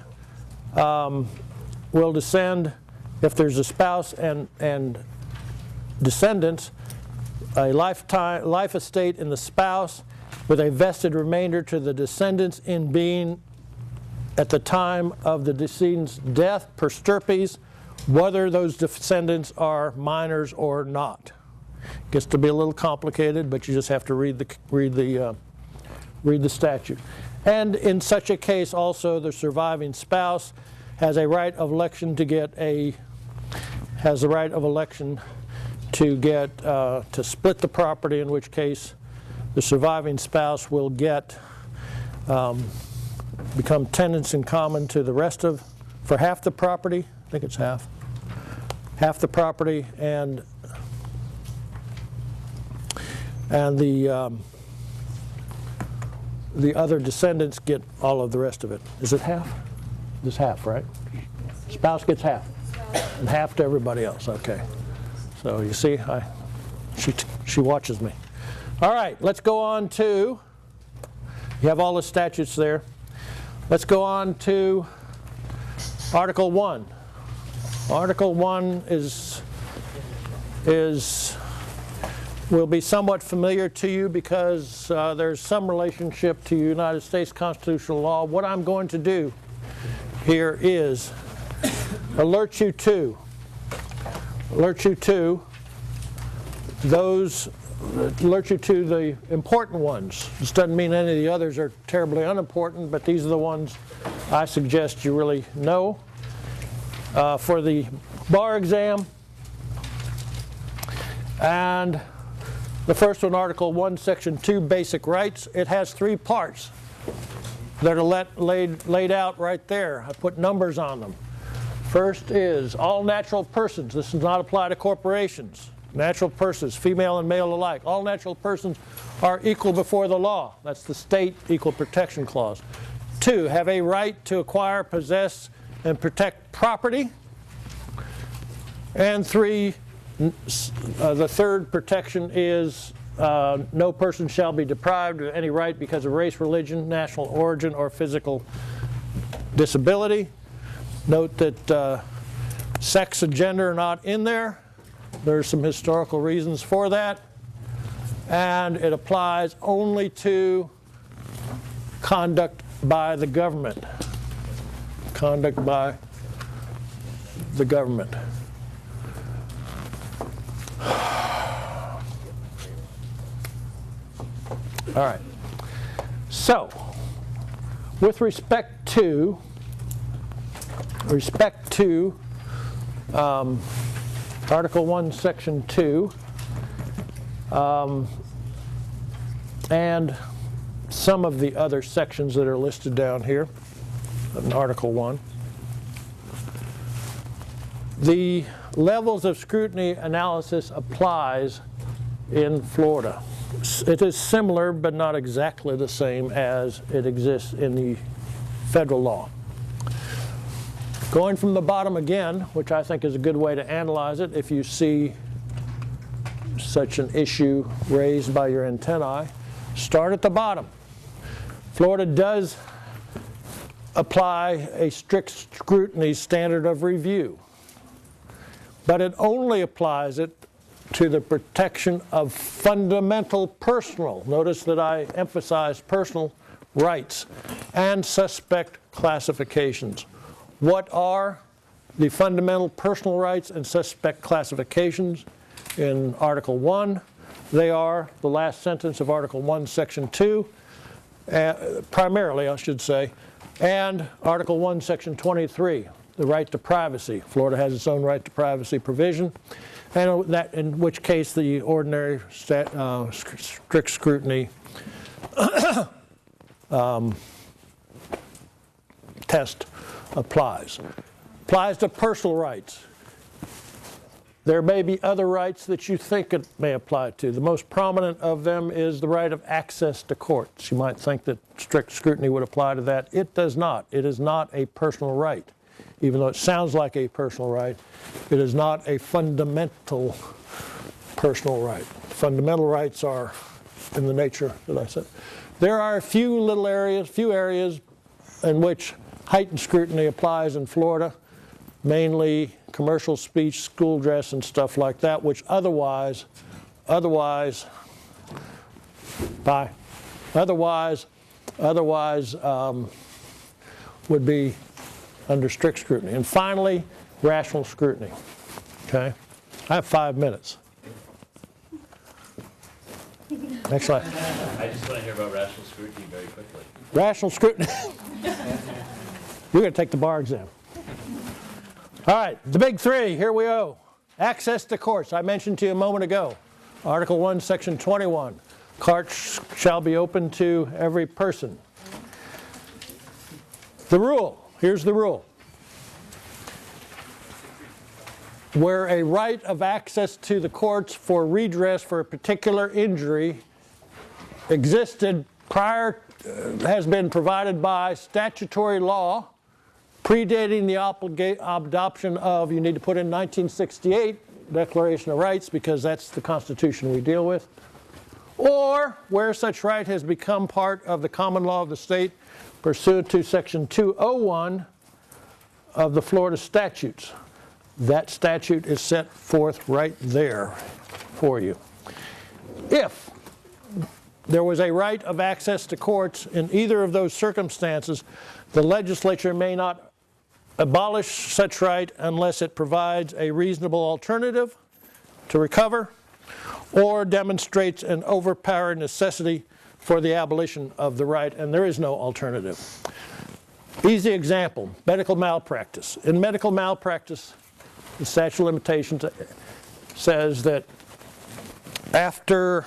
if there's a spouse and descendants, a life estate in the spouse with a vested remainder to the descendants in being at the time of the decedent's death per stirpes, whether those descendants are minors or not. Gets to be a little complicated, but you just have to read the statute. And in such a case, also the surviving spouse has a right of election to split the property, in which case the surviving spouse will become tenants in common to the rest for half the property. I think it's half the property, and the other descendants get all of the rest of it. Is it half? It's half, right? Spouse gets half, and half to everybody else. Okay. So you see, she watches me. All right, let's go on to, you have all the statutes there. Let's go on to Article 1. Article 1 will be somewhat familiar to you because there's some relationship to United States constitutional law. What I'm going to do here is alert you to the important ones. This doesn't mean any of the others are terribly unimportant, but these are the ones I suggest you really know. For the bar exam, and the first one, Article 1, Section 2, Basic Rights. It has three parts that are laid out right there. I put numbers on them. First is all natural persons. This does not apply to corporations. Natural persons, female and male alike. All natural persons are equal before the law. That's the state Equal Protection Clause. 2, have a right to acquire, possess, and protect property. And 3, the third protection is no person shall be deprived of any right because of race, religion, national origin, or physical disability. Note that sex and gender are not in there. There's some historical reasons for that. And it applies only to conduct by the government. Conduct by the government. All right. So, with respect to Article 1, Section 2, and some of the other sections that are listed down here in Article 1, the levels of scrutiny analysis applies in Florida. It is similar, but not exactly the same as it exists in the federal law. Going from the bottom again, which I think is a good way to analyze it if you see such an issue raised by your antennae, start at the bottom. Florida does apply a strict scrutiny standard of review, but it only applies it to the protection of fundamental personal, notice that I emphasize personal rights, and suspect classifications. What are the fundamental personal rights and suspect classifications in Article 1? They are the last sentence of Article 1, Section 2. primarily I should say, and Article 1, Section 23, the right to privacy. Florida has its own right to privacy provision, and that, in which case the ordinary strict scrutiny test applies. Applies to personal rights. There may be other rights that you think it may apply to. The most prominent of them is the right of access to courts. You might think that strict scrutiny would apply to that. It does not. It is not a personal right. Even though it sounds like a personal right, it is not a fundamental personal right. Fundamental rights are in the nature that I said. There are a few areas in which heightened scrutiny applies in Florida, mainly commercial speech, school dress, and stuff like that, which otherwise would be under strict scrutiny. And finally, rational scrutiny. Okay? I have 5 minutes. Next slide. I just want to hear about rational scrutiny very quickly. Rational scrutiny. You're going to take the bar exam. All right, the big three, here we go. Access to courts, I mentioned to you a moment ago. Article 1, Section 21. Courts shall be open to every person. The rule, here's the rule. Where a right of access to the courts for redress for a particular injury existed prior, has been provided by statutory law predating the adoption of, you need to put in 1968 Declaration of Rights because that's the Constitution we deal with, or where such right has become part of the common law of the state pursuant to Section 201 of the Florida statutes. That statute is set forth right there for you. If there was a right of access to courts in either of those circumstances, the legislature may not abolish such right unless it provides a reasonable alternative to recover or demonstrates an overpowering necessity for the abolition of the right, and there is no alternative. Easy example, medical malpractice. In medical malpractice, the statute of limitations says that after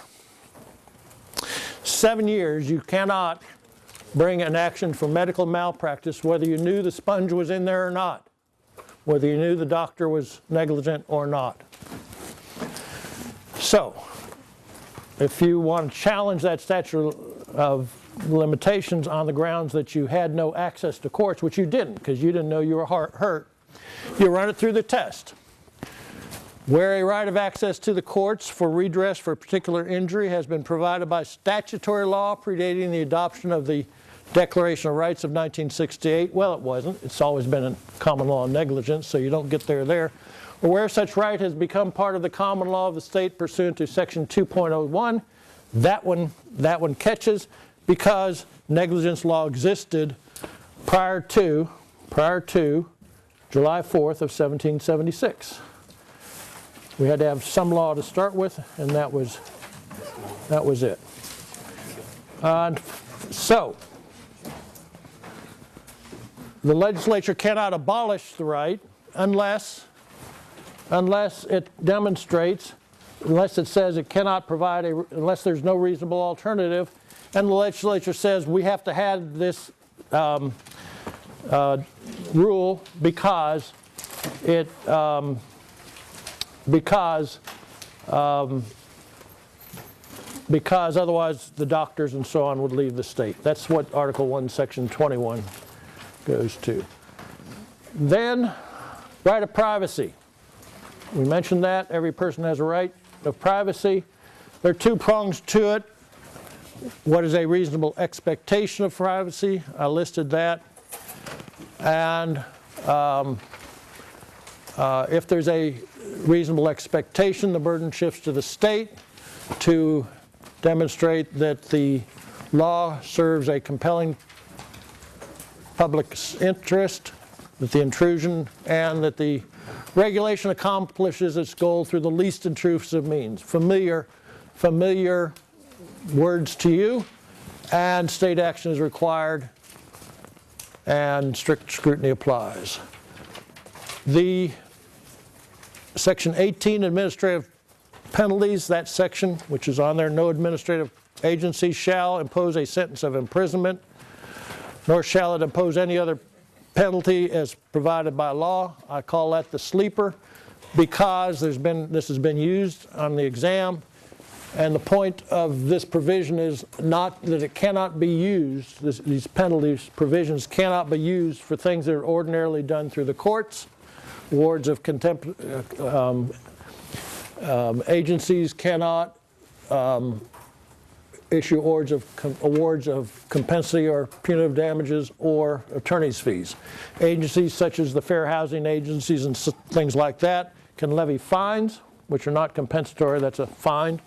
7 years, you cannot bring an action for medical malpractice whether you knew the sponge was in there or not, whether you knew the doctor was negligent or not. So, if you want to challenge that statute of limitations on the grounds that you had no access to courts, which you didn't because you didn't know you were hurt, you run it through the test. Where a right of access to the courts for redress for a particular injury has been provided by statutory law predating the adoption of the Declaration of Rights of 1968, well, it wasn't. It's always been in common law negligence, so you don't get there. Or where such right has become part of the common law of the state pursuant to Section 2.01, that one catches because negligence law existed prior to July 4th of 1776. We had to have some law to start with, and that was it. So, the legislature cannot abolish the right unless it demonstrates, unless it says it cannot provide unless there's no reasonable alternative, and the legislature says we have to have this rule because otherwise the doctors and so on would leave the state. That's what Article 1, Section 21 goes to. Then, right of privacy. We mentioned that. Every person has a right of privacy. There are two prongs to it. What is a reasonable expectation of privacy? I listed that. And if there's a reasonable expectation, the burden shifts to the state to demonstrate that the law serves a compelling public interest, that the intrusion and that the regulation accomplishes its goal through the least intrusive means. Familiar words to you. and state action is required, and strict scrutiny applies. The Section 18, administrative penalties, that section, which is on there, no administrative agency shall impose a sentence of imprisonment, nor shall it impose any other penalty as provided by law. I call that the sleeper because this has been used on the exam, and the point of this provision is not that it cannot be used, these penalties provisions cannot be used for things that are ordinarily done through the courts. Awards of contempt, agencies cannot issue awards of compensatory or punitive damages or attorney's fees. Agencies such as the fair housing agencies and things like that can levy fines, which are not compensatory, that's a fine,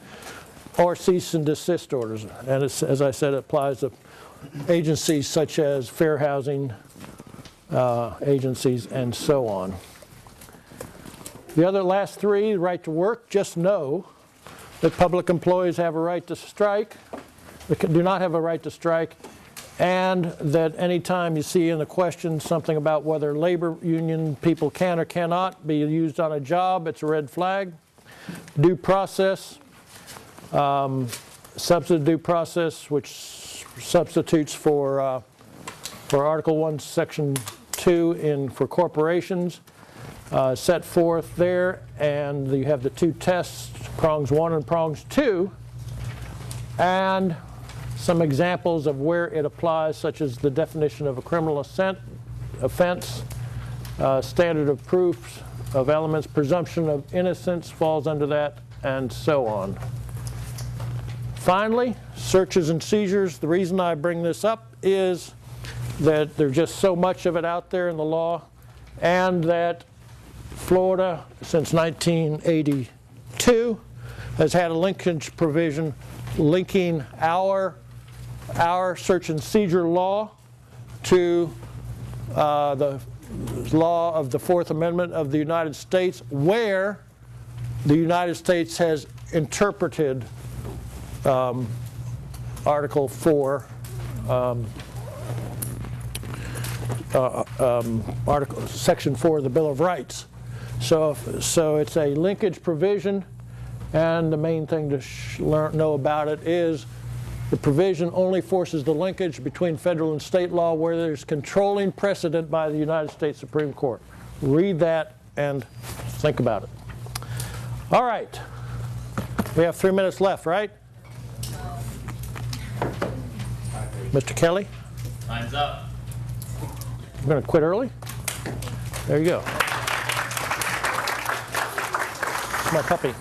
or cease and desist orders. And it's, as I said, it applies to agencies such as fair housing agencies and so on. The other last three, right to work, just know that public employees have a right to strike, they do not have a right to strike, and that anytime you see in the question something about whether labor union people can or cannot be used on a job, it's a red flag. Due process, substantive due process, which substitutes for Article 1, Section 2 for corporations, set forth there, and you have the two tests, prongs 1 and prongs 2, and some examples of where it applies, such as the definition of a criminal offense, standard of proofs of elements, presumption of innocence falls under that, and so on. Finally, searches and seizures. The reason I bring this up is that there's just so much of it out there in the law, and that Florida, since 1982, has had a linkage provision linking our search and seizure law to the law of the Fourth Amendment of the United States, where the United States has interpreted Article 4, Section 4 of the Bill of Rights. So it's a linkage provision, and the main thing to know about it is the provision only forces the linkage between federal and state law where there's controlling precedent by the United States Supreme Court. Read that and think about it. All right. We have 3 minutes left, right? Mr. Kelly? Time's up. I'm going to quit early? There you go. My puppy.